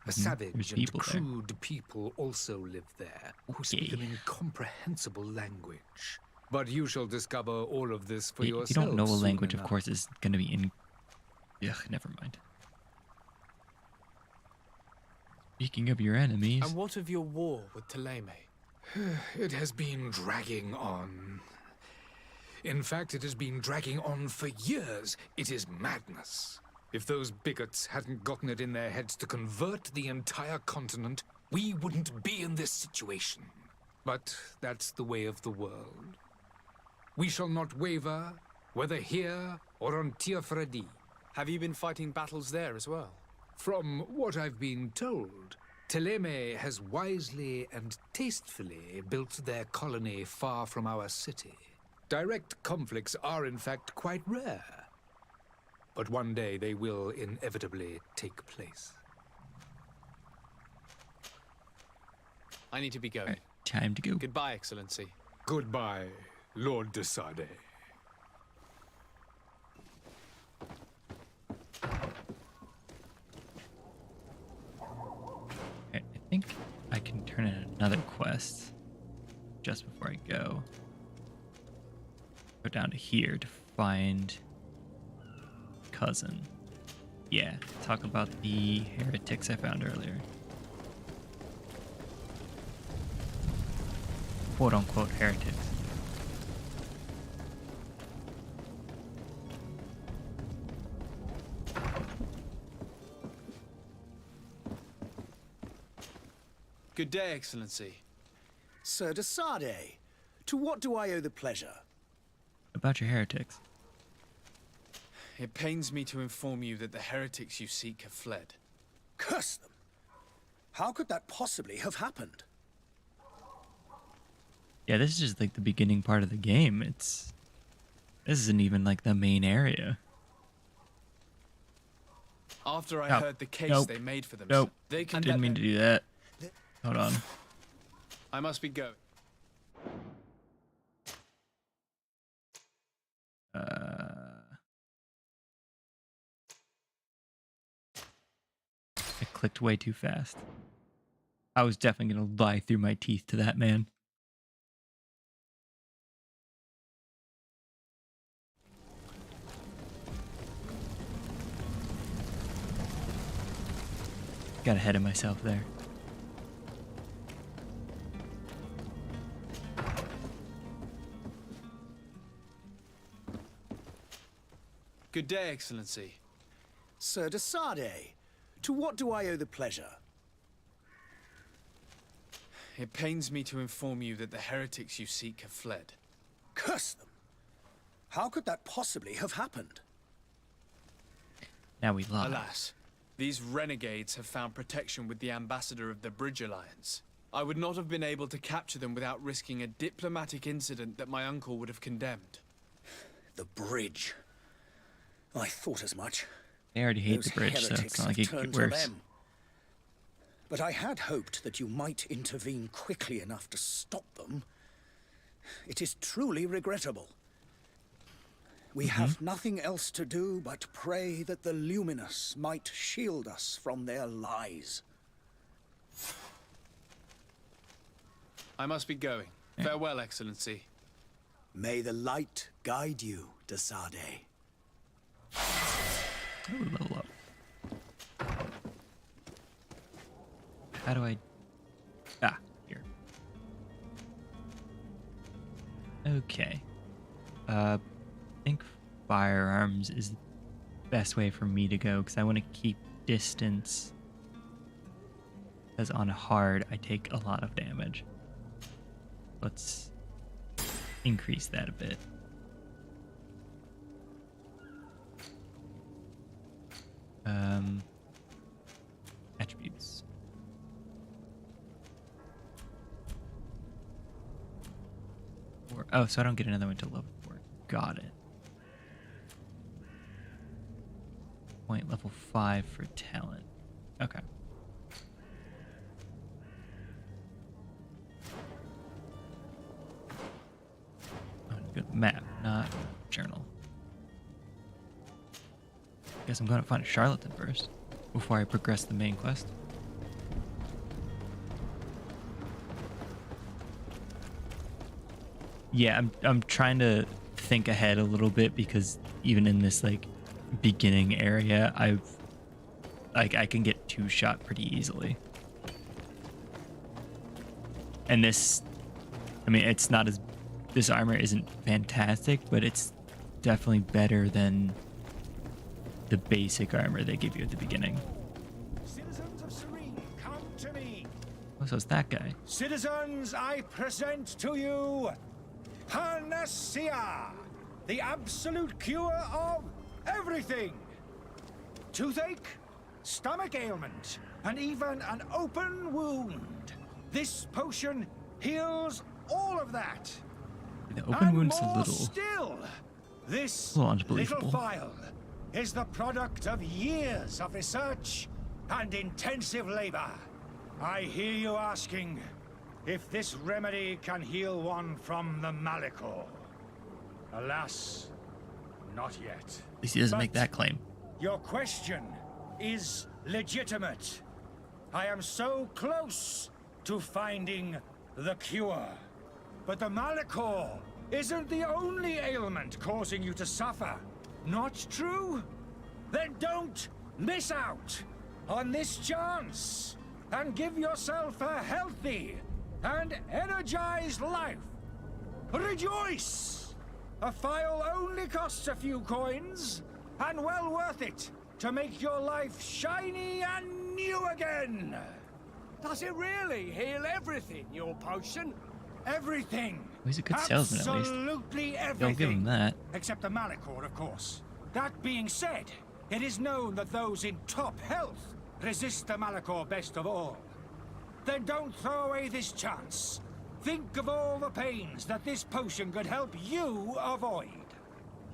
A savage and crude people also live there, who speak an incomprehensible language. But you shall discover all of this for yourself. If you don't know a language, of course, is going to be Ugh, never mind. Speaking of your enemies... And what of your war with Thélème? It has been dragging on. In fact, it has been dragging on for years. It is madness. If those bigots hadn't gotten it in their heads to convert the entire continent, we wouldn't be in this situation. But that's the way of the world. We shall not waver, whether here or on Tir-Fredi. Have you been fighting battles there as well? From what I've been told, Thélème has wisely and tastefully built their colony far from our city. Direct conflicts are in fact quite rare. But one day they will inevitably take place. I need to be going. Right, time to go. Goodbye, Excellency. Goodbye, Lord de Sade. I think I can turn in another quest just before I go. Go down to here to find cousin. Yeah, talk about the heretics I found earlier. Quote unquote heretics. Good day, Excellency. Sir de Sade, to what do I owe the pleasure? About your heretics. It pains me to inform you that the heretics you seek have fled. Curse them! How could that possibly have happened? Yeah, this is just like the beginning part of the game. This isn't even like the main area. After I heard the case they made for themselves, they can didn't mean to do that. Hold on. I must be going. I clicked way too fast. I was definitely gonna lie through my teeth to that man. Got ahead of myself there. Good day, Excellency. Sir de Sade, to what do I owe the pleasure? It pains me to inform you that the heretics you seek have fled. Curse them! How could that possibly have happened? Now we lie. Alas, these renegades have found protection with the ambassador of the Bridge Alliance. I would not have been able to capture them without risking a diplomatic incident that my uncle would have condemned. The bridge. I thought as much. They already hate the bridge, so it's not like it could get worse. But I had hoped that you might intervene quickly enough to stop them. It is truly regrettable. We have nothing else to do but pray that the Luminous might shield us from their lies. I must be going. Farewell, Excellency. May the light guide you, de Sade. Ooh, level up. How do I... Ah, here. Okay. I think firearms is the best way for me to go, because I want to keep distance. Because on hard, I take a lot of damage. Let's increase that a bit. Attributes. Oh, so I don't get another one till level 4. Got it. Point level 5 for talent. Okay. Good map, not journal. Guess I'm going to find a charlatan first before I progress the main quest. Yeah, I'm trying to think ahead a little bit, because even in this like beginning area, I can get 2-shot pretty easily. And this, I mean, it's not as, this armor isn't fantastic, but it's definitely better than the basic armor they give you at the beginning. Citizens of Serene, come to me. Oh, so it's that guy. Citizens, I present to you Panacea, the absolute cure of everything. Toothache, stomach ailment, and even an open wound. This potion heals all of that. The open wound's a more little still, this unbelievable. little vial is the product of years of research and intensive labor. I hear you asking if this remedy can heal one from the Malachor. Alas, not yet. At least he doesn't make that claim. Your question is legitimate. I am so close to finding the cure. But the Malachor isn't the only ailment causing you to suffer. Not true? Then don't miss out on this chance and give yourself a healthy and energized life. Rejoice! A file only costs a few coins, and well worth it to make your life shiny and new again. Does it really heal everything, your potion? Everything. Well, he's a good salesman, at least. Absolutely everything. Don't give him that. Except the Malachor, of course. That being said, it is known that those in top health resist the Malachor best of all. Then don't throw away this chance. Think of all the pains that this potion could help you avoid.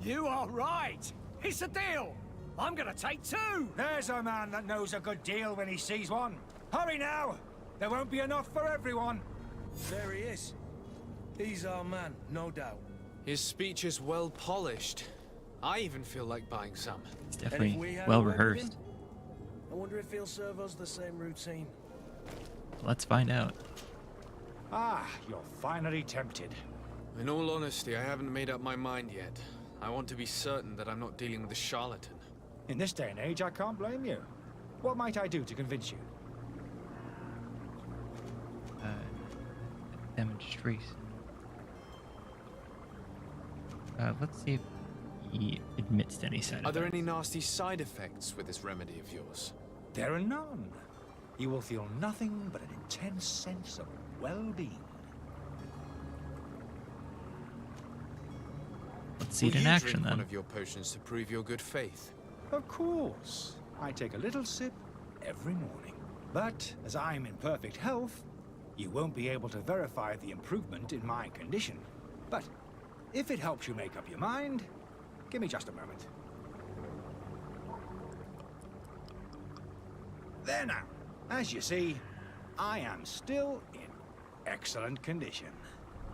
You are right. It's a deal. I'm gonna take 2. There's a man that knows a good deal when he sees one. Hurry now. There won't be enough for everyone. There he is. He's our man, no doubt. His speech is well polished. I even feel like buying some. It's definitely well rehearsed. I wonder if he'll serve us the same routine. Let's find out. Ah, you're finally tempted. In all honesty, I haven't made up my mind yet. I want to be certain that I'm not dealing with a charlatan. In this day and age, I can't blame you. What might I do to convince you? Demonstration. Let's see if he admits to any side effects. Are there any nasty side effects with this remedy of yours? There are none. You will feel nothing but an intense sense of well-being. Let's see it in action, then. One of your potions to prove your good faith. Of course. I take a little sip every morning. But as I'm in perfect health, you won't be able to verify the improvement in my condition. But if it helps you make up your mind, give me just a moment. There now. As you see, I am still in excellent condition.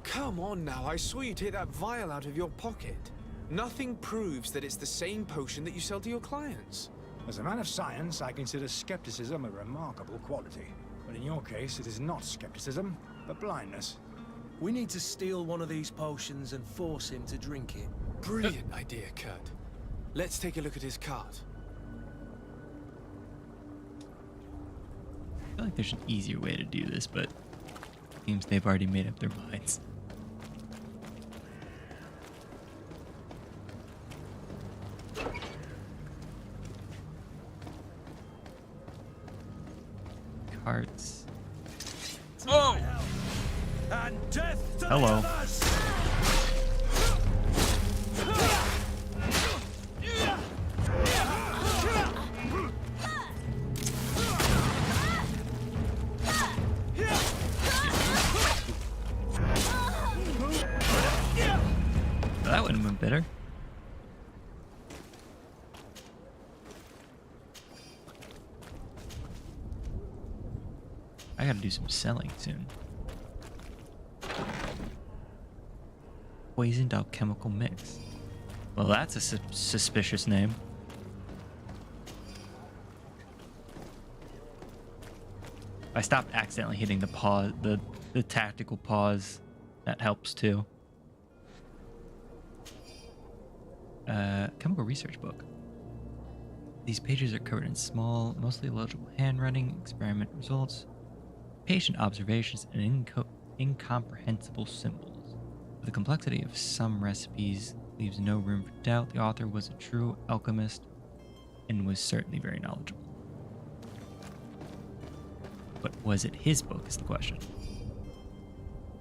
Come on now, I swear you take that vial out of your pocket. Nothing proves that it's the same potion that you sell to your clients. As a man of science, I consider skepticism a remarkable quality. But in your case, it is not skepticism, but blindness. We need to steal one of these potions and force him to drink it. Brilliant idea, Kurt. Let's take a look at his cart. I feel like there's an easier way to do this, but it seems they've already made up their minds. Carts. Oh! And death to Hello. the others! That wouldn't have been better. I gotta do some selling soon. Poisoned alchemical mix. Well, that's a suspicious name. I stopped accidentally hitting the pause, the tactical pause. That helps too. Chemical research book. These pages are covered in small, mostly illegible handwriting, experiment results, patient observations, and incomprehensible symbols. The complexity of some recipes leaves no room for doubt. The author was a true alchemist and was certainly very knowledgeable. But was it his book is the question.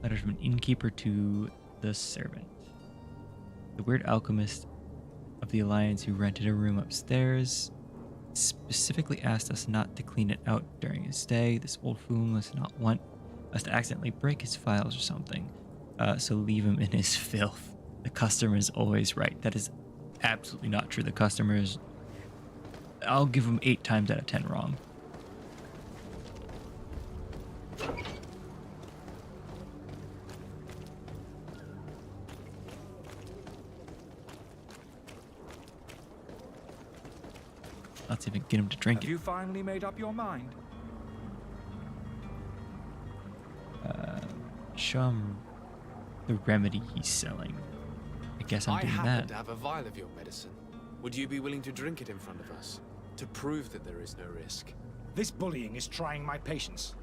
Letter from an innkeeper to the servant. The weird alchemist of the Alliance who rented a room upstairs specifically asked us not to clean it out during his stay. This old fool must not want us to accidentally break his files or something, so leave him in his filth. The customer is always right. That is absolutely not true. The customer is, I'll give him 8 times out of 10 wrong. Let's even get him to drink it. Have you finally made up your mind? Show him the remedy he's selling. I guess I'm doing I happen that. to have a vial of your medicine. Would you be willing to drink it in front of us? To prove that there is no risk? This bullying is trying my patience.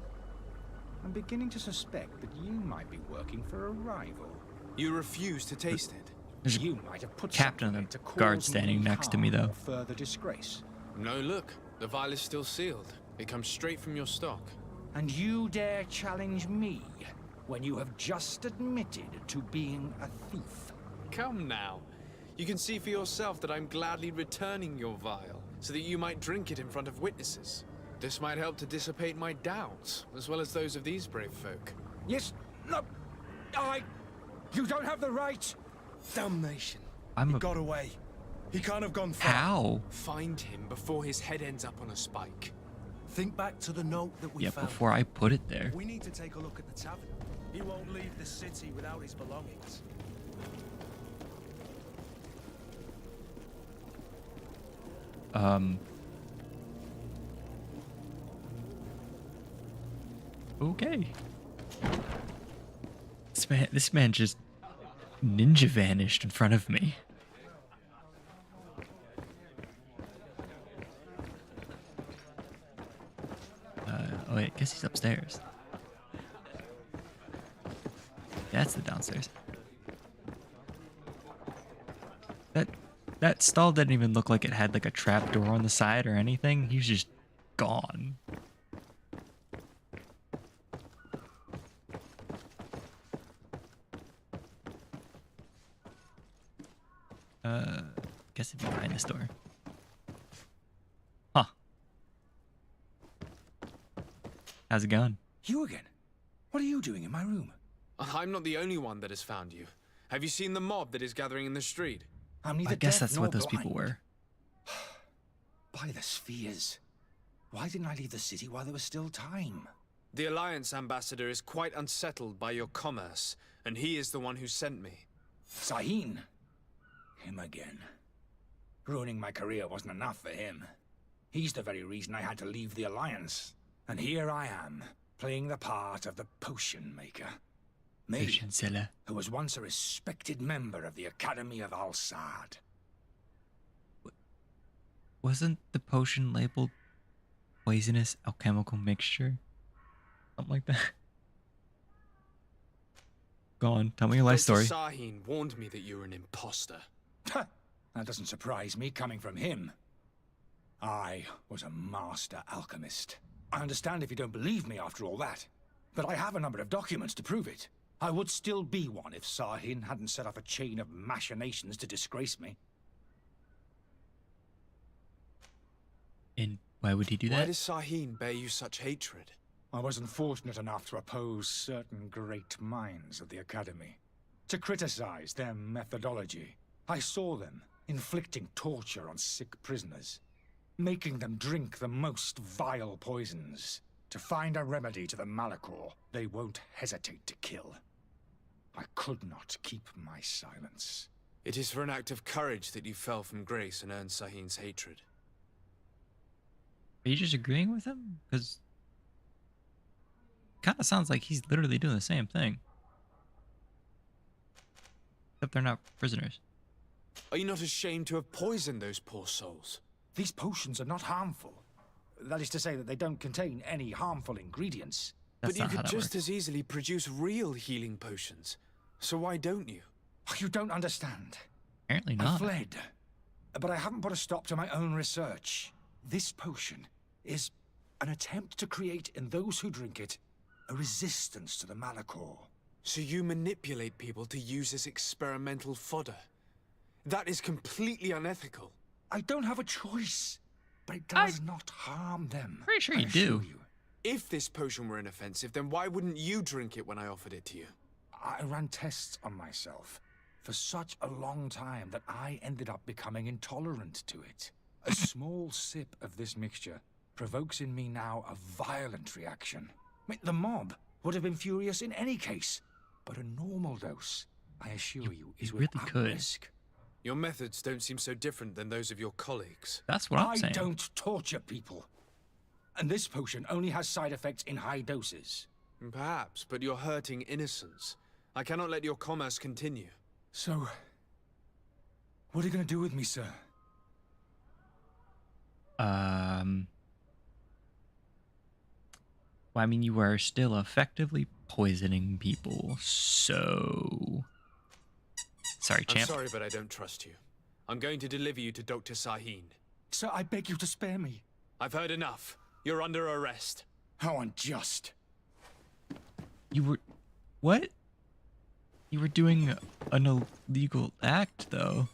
I'm beginning to suspect that you might be working for a rival. You refuse to taste it. There's You might have put captain something of the to guard cause standing me next to me, harm though. or further disgrace. No, look. The vial is still sealed. It comes straight from your stock. And you dare challenge me when you have just admitted to being a thief? Come now. You can see for yourself that I'm gladly returning your vial, so that you might drink it in front of witnesses. This might help to dissipate my doubts, as well as those of these brave folk. Yes, no, you don't have the right. Damnation. I'm He got away. He can't have gone far. How? Find him before his head ends up on a spike. Think back to the note that we Yeah, found. before I put it there. We need to take a look at the tavern. He won't leave the city without his belongings. Okay. This man just ninja vanished in front of me. Oh wait, I guess he's upstairs. That's the downstairs. That stall didn't even look like it had like a trap door on the side or anything. He was just gone. Guess it'd be behind this door. Huh. How's it going? You again? What are you doing in my room? I'm not the only one that has found you. Have you seen the mob that is gathering in the street? I'm neither I guess deaf that's nor what those blind. people were. By the spheres. Why didn't I leave the city while there was still time? The Alliance ambassador is quite unsettled by your commerce, and he is the one who sent me. Sahin. Him again. Ruining my career wasn't enough for him. He's the very reason I had to leave the Alliance. And here I am, playing the part of the potion maker. Me, Potion seller. who was once a respected member of the Academy of Al-Sad. Wasn't the potion labeled poisonous alchemical mixture? Something like that. Go on, tell me your life Dr. story. Sahin warned me that you were an imposter. That doesn't surprise me coming from him. I was a master alchemist. I understand if you don't believe me after all that, but I have a number of documents to prove it. I would still be one if Sahin hadn't set off a chain of machinations to disgrace me. And why would he do Why that? does Sahin bear you such hatred? I wasn't fortunate enough to oppose certain great minds of the Academy, to criticize their methodology. I saw them inflicting torture on sick prisoners, making them drink the most vile poisons. To find a remedy to the Malachor, they won't hesitate to kill. I could not keep my silence. It is for an act of courage that you fell from grace and earned Sahin's hatred. Are you just agreeing with him? Because kind of sounds like he's literally doing the same thing. Except they're not prisoners. Are you not ashamed to have poisoned those poor souls? These potions are not harmful. That is to say that they don't contain any harmful ingredients. But you could just as easily produce real healing potions. So why don't you? You don't understand. Apparently I not. fled, but I haven't put a stop to my own research. This potion is an attempt to create in those who drink it a resistance to the Malachor. So you manipulate people to use as experimental fodder? That is completely unethical. I don't have a choice, but it does not harm them. Pretty sure you do. If this potion were inoffensive, then why wouldn't you drink it when I offered it to you? I ran tests on myself for such a long time that I ended up becoming intolerant to it. A small sip of this mixture provokes in me now a violent reaction. The mob would have been furious in any case, but a normal dose, I assure you, is without risk. Your methods don't seem so different than those of your colleagues. That's what I'm saying. I don't torture people. And this potion only has side effects in high doses. Perhaps, but you're hurting innocents. I cannot let your commerce continue. So, what are you going to do with me, sir? Well, I mean, you are still effectively poisoning people, so... Sorry, champ. I'm sorry, but I don't trust you. I'm going to deliver you to Dr. Sahin. Sir, I beg you to spare me. I've heard enough. You're under arrest. How unjust. You were... What? You were doing an illegal act, though.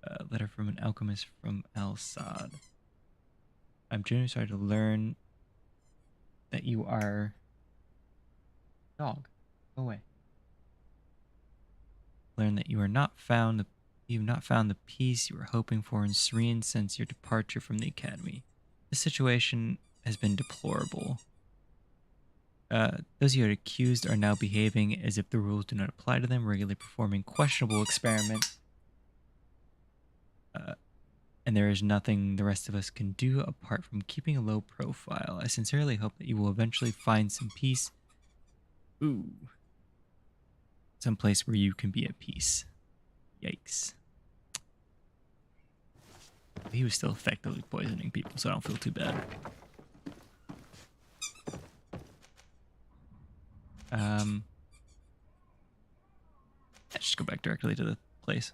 A letter from an alchemist from Al-Sad. I'm genuinely sorry to learn that you are... Dog, go away. Learn that you are not found. You've not found the peace you were hoping for in Serene since your departure from the academy. The situation has been deplorable. Those you had accused are now behaving as if the rules do not apply to them, regularly performing questionable experiments. And there is nothing the rest of us can do apart from keeping a low profile. I sincerely hope that you will eventually find some peace. Ooh. Some place where you can be at peace. Yikes. He was still effectively poisoning people, so I don't feel too bad. Let's just go back directly to the place.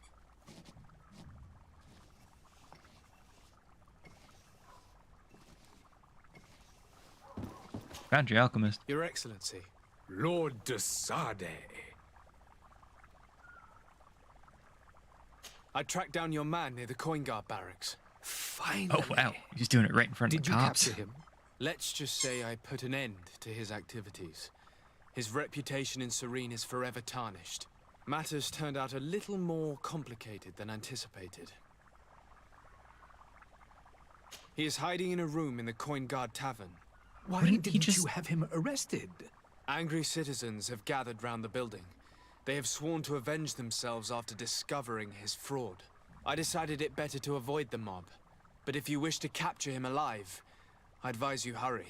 Found your alchemist. Your Excellency. Lord de Sade. I tracked down your man near the coin guard barracks. Finally. Oh, wow. He's doing it right in front of the cops. Did you capture him? Let's just say I put an end to his activities. His reputation in Serene is forever tarnished. Matters turned out a little more complicated than anticipated. He is hiding in a room in the Coin Guard Tavern. Why didn't you have him arrested? Angry citizens have gathered round the building. They have sworn to avenge themselves after discovering his fraud. I decided it better to avoid the mob. But if you wish to capture him alive, I advise you hurry.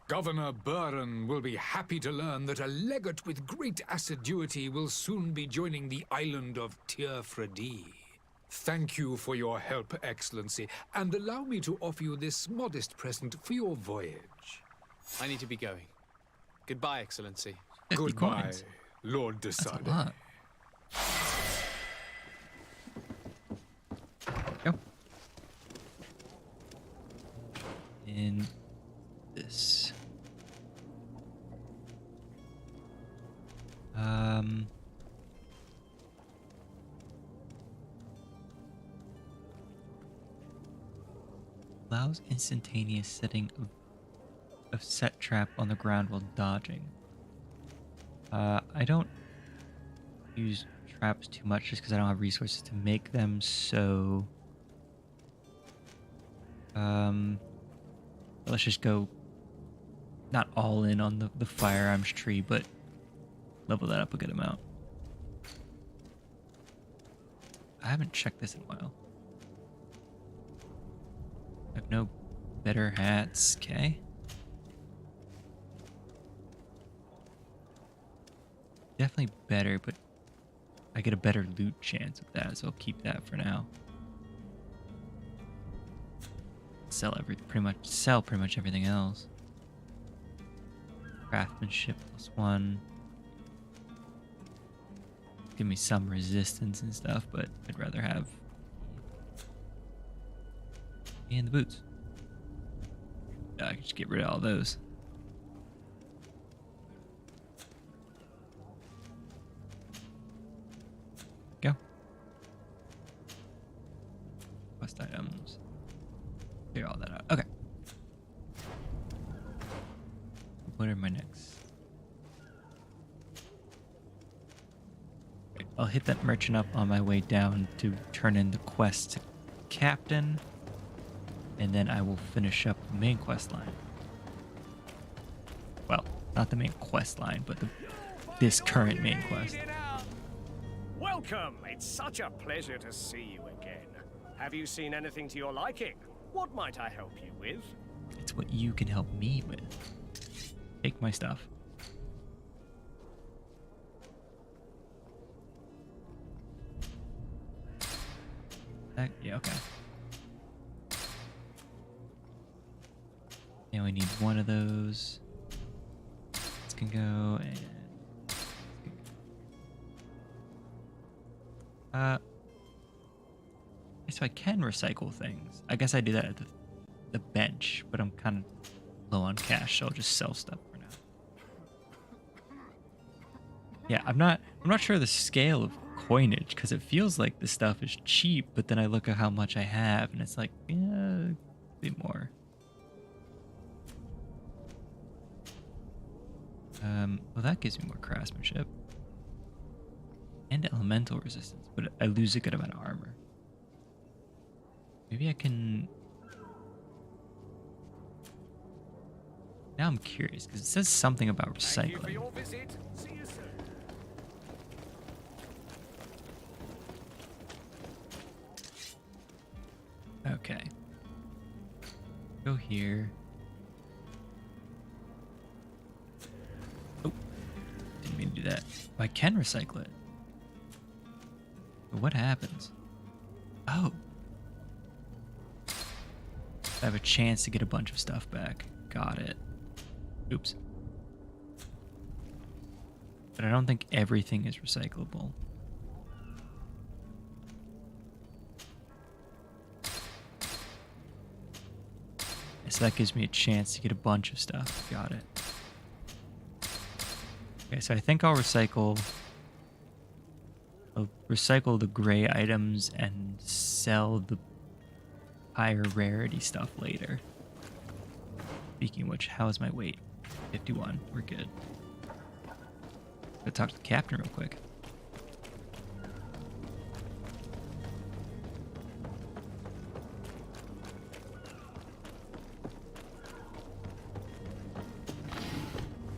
Governor Buren will be happy to learn that a legate with great assiduity will soon be joining the island of Tir-Fredi. Thank you for your help, Excellency, and allow me to offer you this modest present for your voyage. I need to be going. Goodbye, Excellency. Goodbye, Lord de Sade. Go. In this. Allows instantaneous setting of set trap on the ground while dodging. I don't use traps too much just because I don't have resources to make them, so let's just go not all in on the firearms tree, but level that up a good amount. I haven't checked this in a while. I have no better hats, okay? Definitely better, but I get a better loot chance with that, so I'll keep that for now. Sell pretty much everything else. Craftsmanship +1. Give me some resistance and stuff, but I'd rather have and the boots. I can just get rid of all those. Go. Quest items. Clear all that out. Okay. What are my next? I'll hit that merchant up on my way down to turn in the quest to Captain, and then I will finish up the main quest line. Well, not the main quest line, but this current main quest. Welcome! It's such a pleasure to see you again. Have you seen anything to your liking? What might I help you with? It's what you can help me with. Take my stuff. Yeah, okay. And we need one of those. This can go and... So I can recycle things. I guess I do that at the bench, but I'm kind of low on cash, so I'll just sell stuff for now. Yeah, I'm not sure the scale of coinage, because it feels like the stuff is cheap, but then I look at how much I have and it's like, yeah, a bit more. Well, that gives me more craftsmanship and elemental resistance, but I lose a good amount of armor. Maybe I can... Now I'm curious, because it says something about recycling. Thank you for your visit. See you soon. Okay. Go here. Oh, didn't mean to do that. I can recycle it. But what happens? Oh. I have a chance to get a bunch of stuff back. Got it. Oops. But I don't think everything is recyclable. So that gives me a chance to get a bunch of stuff. Got it. Okay, so I think I'll recycle the gray items and sell the higher rarity stuff later. Speaking of which, how is my weight? 51. We're good. Gotta talk to the captain real quick.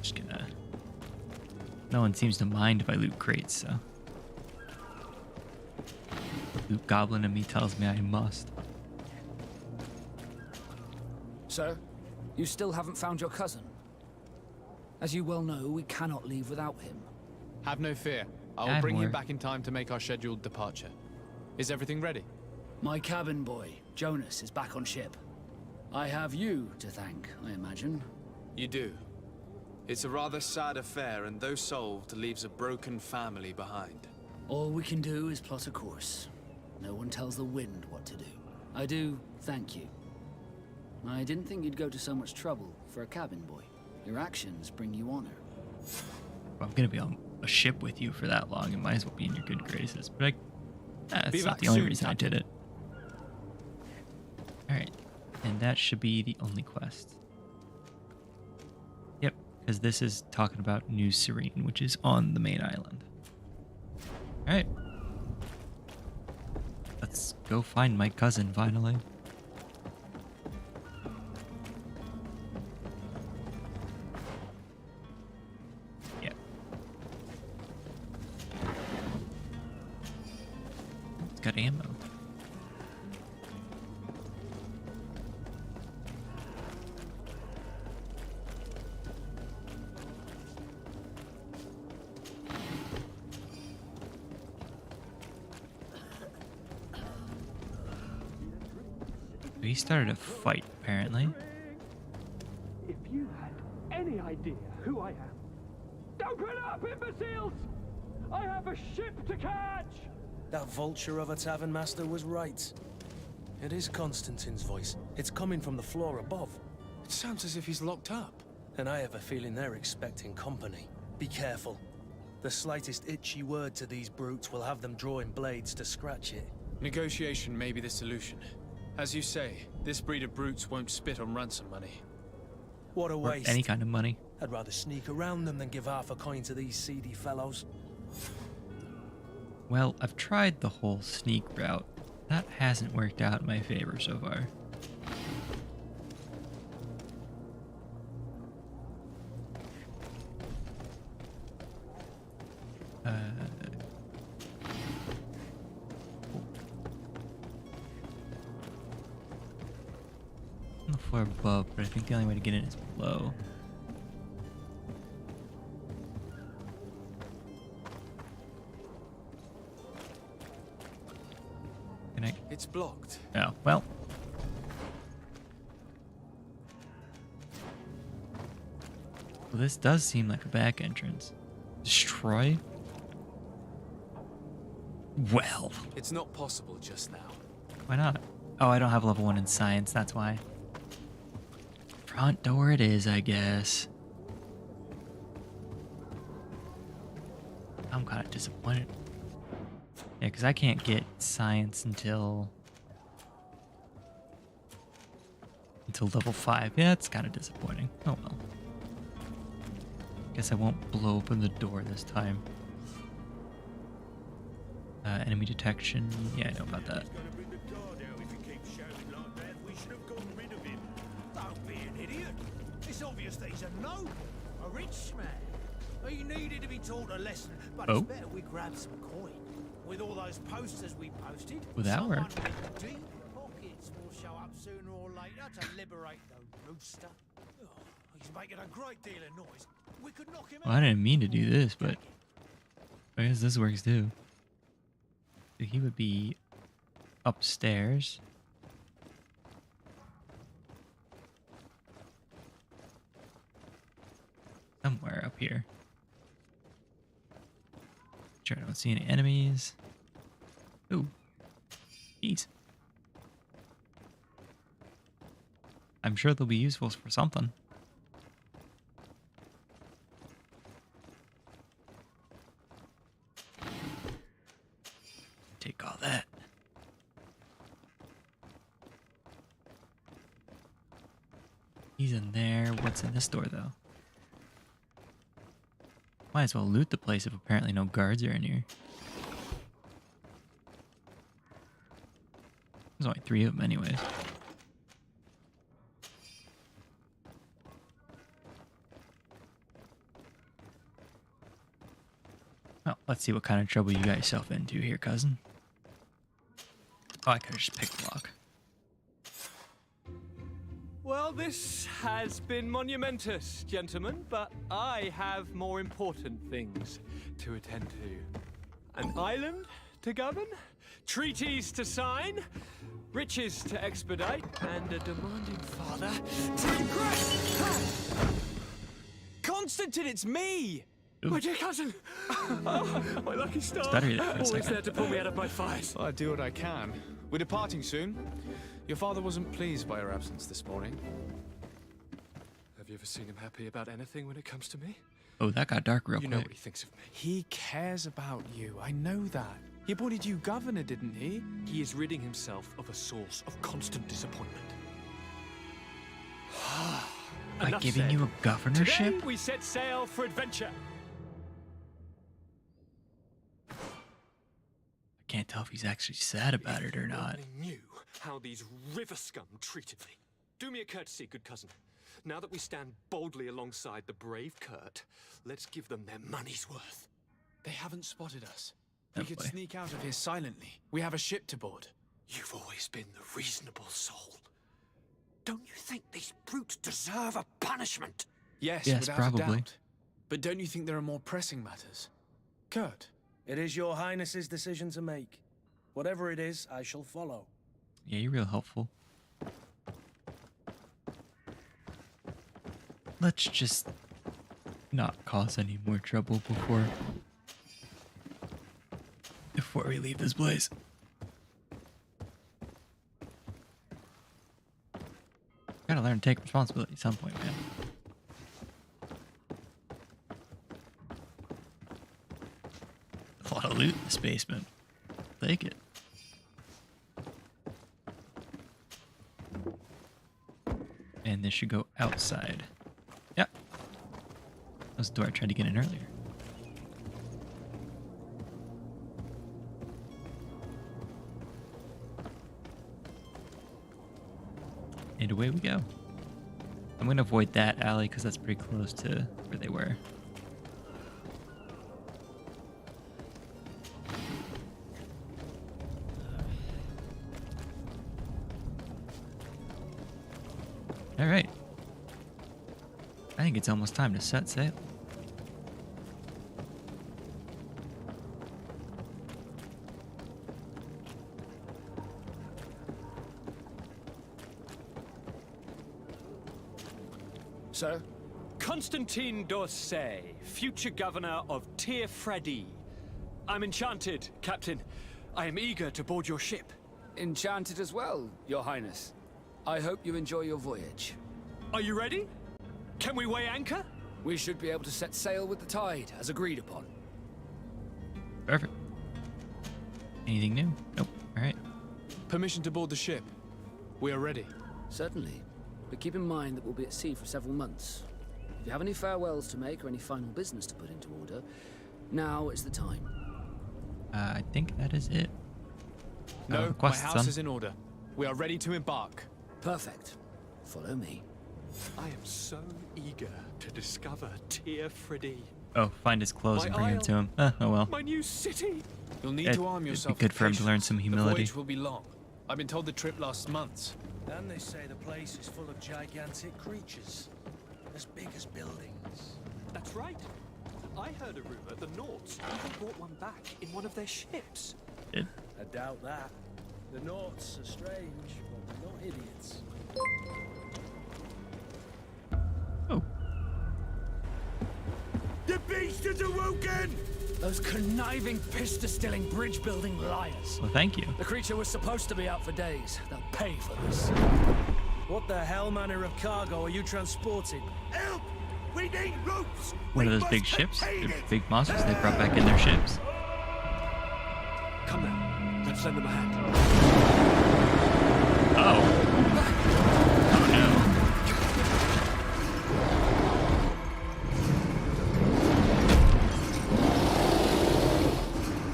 Just gonna... No one seems to mind if I loot crates, so... Loot goblin in me tells me I must. Sir, you still haven't found your cousin. As you well know, we cannot leave without him. Have no fear. I will bring him back in time to make our scheduled departure. Is everything ready? My cabin boy, Jonas, is back on ship. I have you to thank, I imagine. You do. It's a rather sad affair, and though solved, leaves a broken family behind. All we can do is plot a course. No one tells the wind what to do. I do thank you. I didn't think you'd go to so much trouble for a cabin boy. Your actions bring you honor. Well, I'm gonna be on a ship with you for that long. It might as well be in your good graces. But that's not the only reason I did it. Alright. And that should be the only quest. Yep, because this is talking about New Serene, which is on the main island. Alright. Let's go find my cousin, finally. Got ammo. He started a fight, apparently. If you had any idea who I am. Open up, imbeciles! I have a ship to catch! That vulture of a tavern master was right. It is Constantine's voice. It's coming from the floor above. It sounds as if he's locked up. And I have a feeling they're expecting company. Be careful. The slightest itchy word to these brutes will have them drawing blades to scratch it. Negotiation may be the solution. As you say, this breed of brutes won't spit on ransom money. What a waste. Or any kind of money. I'd rather sneak around them than give half a coin to these seedy fellows. Well, I've tried the whole sneak route. That hasn't worked out in my favor so far. On the floor above, but I think the only way to get in is below. Can I? It's blocked. Oh, well. Well, this does seem like a back entrance. Destroy? Well. It's not possible just now. Why not? Oh, I don't have level 1 in science, that's why. Front door it is, I guess. I'm kind of disappointed. Yeah, because I can't get science until level 5. Yeah, it's kind of disappointing. Oh well. Guess I won't blow open the door this time. Enemy detection. Yeah, I know about that. Don't be an idiot. It's obvious that he's a noble, a rich man. He needed to be taught a lesson, but it's better we grab some coin. With all those posters we posted, Would that work? someone with deep pockets will show up sooner or later to liberate the rooster. Oh, he's making a great deal of noise. We could knock him Well, I didn't mean to do this, but I guess this works too. So he would be upstairs. Somewhere up here. Sure, I don't see any enemies. Ooh. Jeez. I'm sure they'll be useful for something. Take all that. He's in there. What's in this door, though? Might as well loot the place if apparently no guards are in here. There's only 3 of them anyways. Well, let's see what kind of trouble you got yourself into here, cousin. Oh, I could've just picked lock. Well, this has been monumentous, gentlemen, but I have more important things to attend to. An island to govern, treaties to sign, riches to expedite, and a demanding father to impress. Constantine, it's me! Ooh. My dear cousin! Oh, my lucky star! Stuttered there for a Always second. there to pull me out of my fires. I do what I can. We're departing soon. Your father wasn't pleased by your absence this morning. Have you ever seen him happy about anything when it comes to me? Oh, that got dark real You know quick. what he thinks of me. He cares about you. I know that. He appointed you governor, didn't he? He is ridding himself of a source of constant disappointment. By Enough giving said. you a governorship? Today we set sail for adventure. I can't tell if he's actually sad about it or not. I knew how these river scum treated me. Do me a courtesy, good cousin. Now that we stand boldly alongside the brave Kurt, let's give them their money's worth. They haven't spotted us. Oh, We could boy. sneak out of here silently. We have a ship to board. You've always been the reasonable soul. Don't you think these brutes deserve a punishment? Yes, Yes, without probably. a doubt. But don't you think there are more pressing matters? Kurt, It is your highness's decision to make. Whatever it is, I shall follow. Yeah, you're real helpful. let's just not cause any more trouble before we leave this place. Gotta learn to take responsibility at some point, man. A lot of loot in this basement. Take it. And this should go outside. Yep. That was the door I tried to get in earlier. And away we go. I'm going to avoid that alley because that's pretty close to where they were. All right. I think it's almost time to set sail. Sir? Constantine d'Orsay, future governor of Tir Freddy. I'm enchanted, Captain. I am eager to board your ship. Enchanted as well, Your Highness. I hope you enjoy your voyage. Are you ready? Can we weigh anchor? We should be able to set sail with the tide, as agreed upon. Perfect. Anything new? Nope. All right. Permission to board the ship. We are ready. Certainly. But keep in mind that we'll be at sea for several months. If you have any farewells to make or any final business to put into order, now is the time. I think that is it. No, my house is in order. We are ready to embark. Perfect. Follow me. I am so eager to discover Tir Freddy. Oh, find his clothes and bring him to him. Oh well. My new city. You'll need to arm yourself. It'd be good for him to learn some humility. The voyage will be long. I've been told the trip lasts months. And they say the place is full of gigantic creatures, as big as buildings. That's right. I heard a rumor the Nauts even brought one back in one of their ships. It? I doubt that. The Nauts are strange, but they're not idiots. Oh. The beast is awoken! Those conniving, pista-stilling, bridge-building liars. Well, thank you. The creature was supposed to be out for days. They'll pay for this. What the hell manner of cargo are you transporting? Help! We need ropes! One of those big ships? They're big monsters they brought back in their ships. Come now. Let's lend them a hand. Oh. Oh no.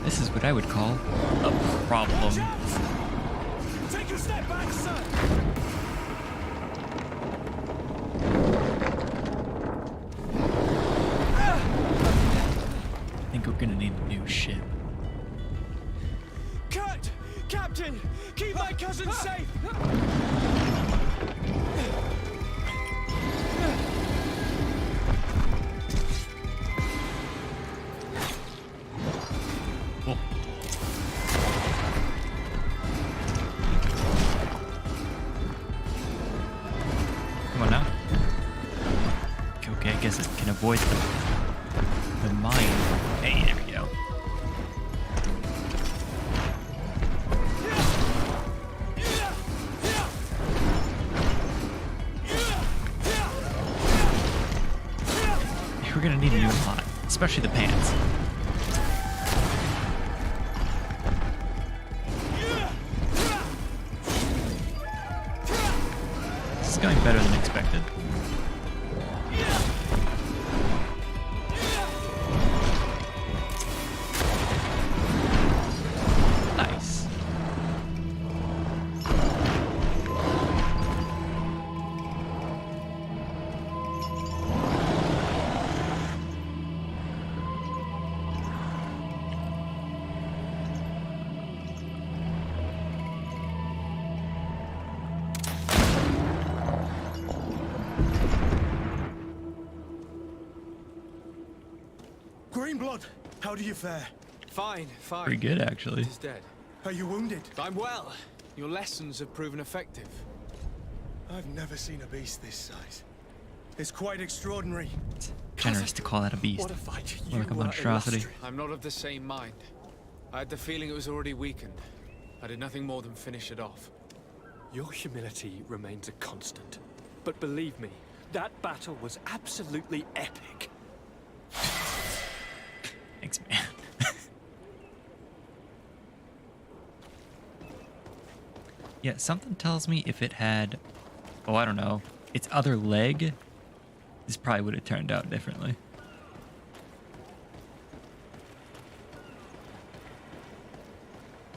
This is what I would call a problem. Take a step back, son! I think we're gonna need a new ship. Cut! Captain! Keep my cousin safe! Cool. Come on now. Okay, I guess it can avoid the mine. Hey, there we go. We're gonna need a new lot, especially the pants. This is going better than expected. Nice. Greenblood, how do you fare? Fine, fine. Pretty good, actually. He's dead. Are you wounded? I'm well. Your lessons have proven effective. I've never seen a beast this size. It's quite extraordinary. Generous to call that a beast. What a fight. More like a monstrosity. I'm not of the same mind. I had the feeling it was already weakened. I did nothing more than finish it off. Your humility remains a constant. But believe me, that battle was absolutely epic. Thanks, man. Yeah, something tells me if it had, oh, I don't know, its other leg, this probably would have turned out differently.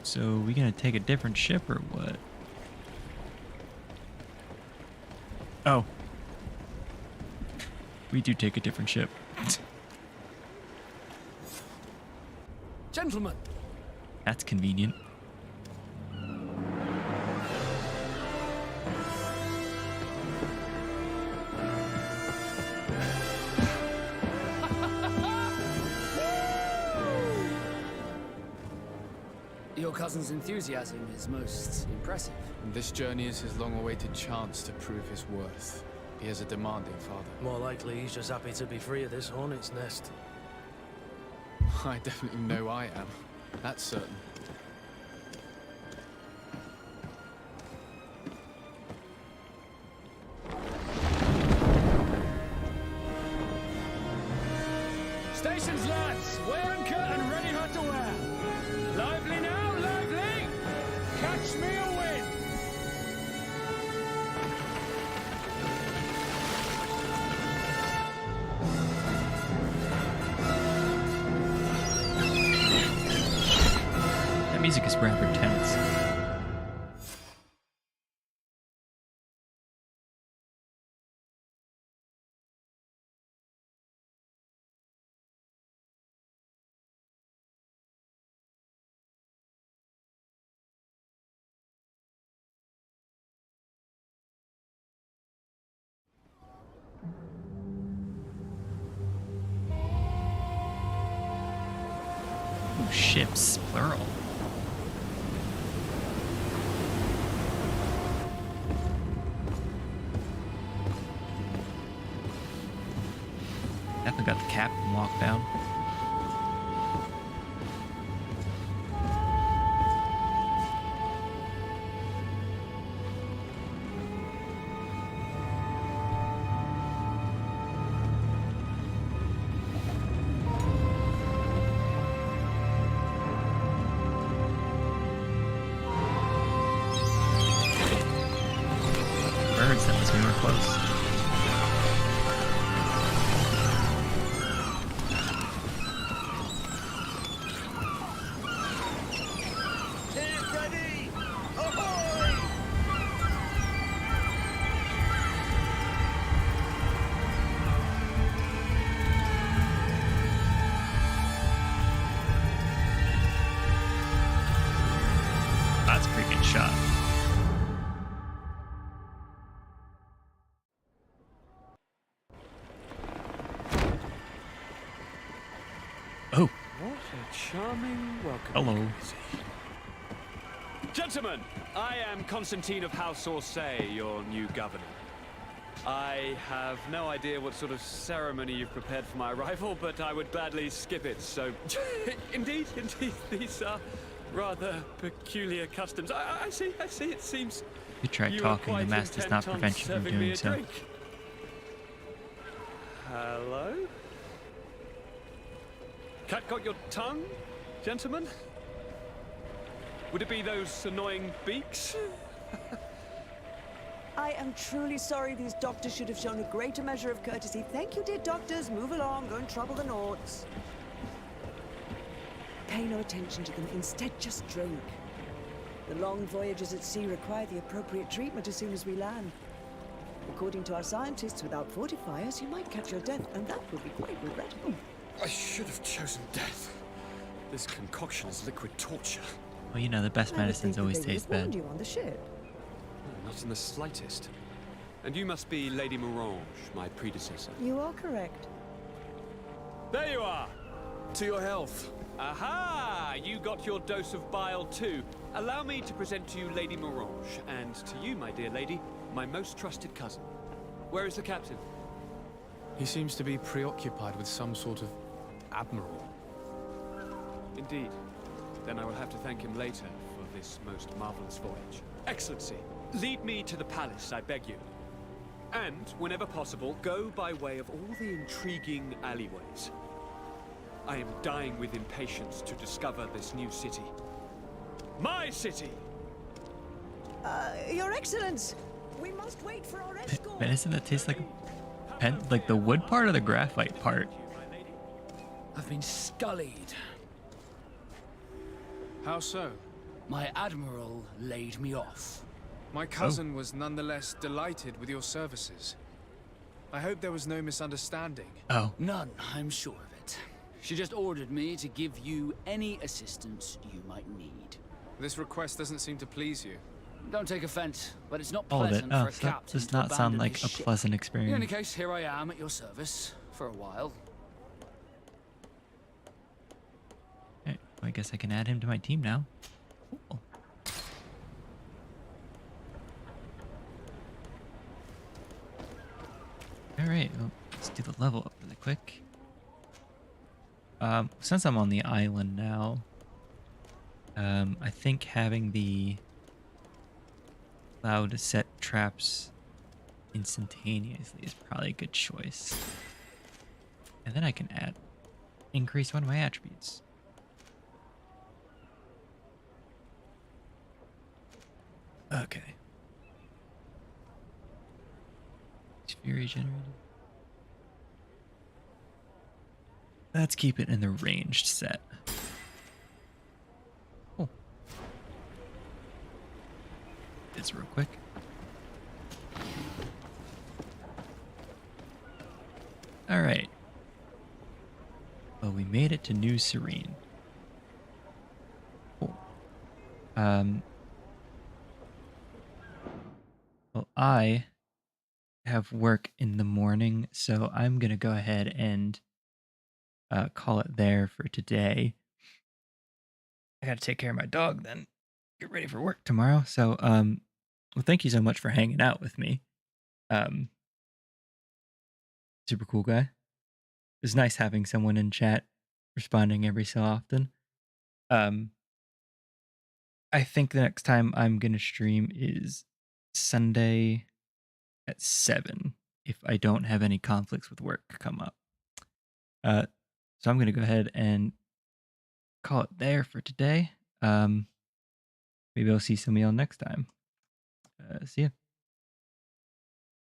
So, we gonna take a different ship or what? Oh. We do take a different ship. Gentlemen! That's convenient. Your cousin's enthusiasm is most impressive. And this journey is his long-awaited chance to prove his worth. He has a demanding father. More likely, he's just happy to be free of this hornet's nest. I definitely know I am. That's certain. Stations, lads! Weigh anchor and ready hot to wear. Lively now, lively! Catch me a wind! That music is rather tense. Ooh, ships, plural. Definitely got the captain locked down. Birds, that must mean we're close. That's a pretty good shot. Oh. What a charming welcome. Hello. Gentlemen, I am Constantine of House Orsay, your new governor. I have no idea what sort of ceremony you've prepared for my arrival, but I would gladly skip it, so... indeed, these are rather peculiar customs. I see, it seems... You try talking, the mask does not prevent you from doing so. Hello? Cat got your tongue, gentlemen? Would it be those annoying beaks? I am truly sorry. These doctors should have shown a greater measure of courtesy. Thank you, dear doctors. Move along. Don't trouble the Naughts. Pay no attention to them. Instead, just drink. The long voyages at sea require the appropriate treatment as soon as we land. According to our scientists, without fortifiers, you might catch your death, and that would be quite regrettable. I should have chosen death. This concoction is liquid torture. Well, you know, the best medicines always They taste warned bad. you on the ship. Not in the slightest. And you must be Lady Morange, my predecessor. You are correct. There you are! To your health. Aha! You got your dose of bile too. Allow me to present to you Lady Morange, and to you, my dear lady, my most trusted cousin. Where is the captain? He seems to be preoccupied with some sort of admiral. Indeed. Then I will have to thank him later for this most marvelous voyage. Excellency, lead me to the palace, I beg you. And, whenever possible, go by way of all the intriguing alleyways. I am dying with impatience to discover this new city. My city! Your Excellence! We must wait for our escort! Medicine that tastes like like the wood part or the graphite part? I've been scullied. How so? My admiral laid me off. My cousin was nonetheless delighted with your services. I hope there was no misunderstanding. Oh. None, I'm sure of it. She just ordered me to give you any assistance you might need. This request doesn't seem to please you. Don't take offense, but it's not All of it. pleasant Oh, for a so that captain does to not sound abandon like his a ship. pleasant In experience. any case, here I am at your service for a while. Alright, well, I guess I can add him to my team now. Cool. Alright, well, let's do the level up really quick. Since I'm on the island now, I think having the allow to set traps instantaneously is probably a good choice. And then I can increase one of my attributes. Okay. Fury generated. Let's keep it in the ranged set. Cool. This real quick. All right. Well, we made it to New Serene. Cool. Well, I have work in the morning, so I'm gonna go ahead and call it there for today. I gotta take care of my dog, then get ready for work tomorrow. So, well, thank you so much for hanging out with me. Super cool guy. It's nice having someone in chat responding every so often. I think the next time I'm gonna stream is Sunday at 7 if I don't have any conflicts with work come up. So I'm gonna go ahead and call it there for today. Maybe I'll see some of y'all next time. See ya.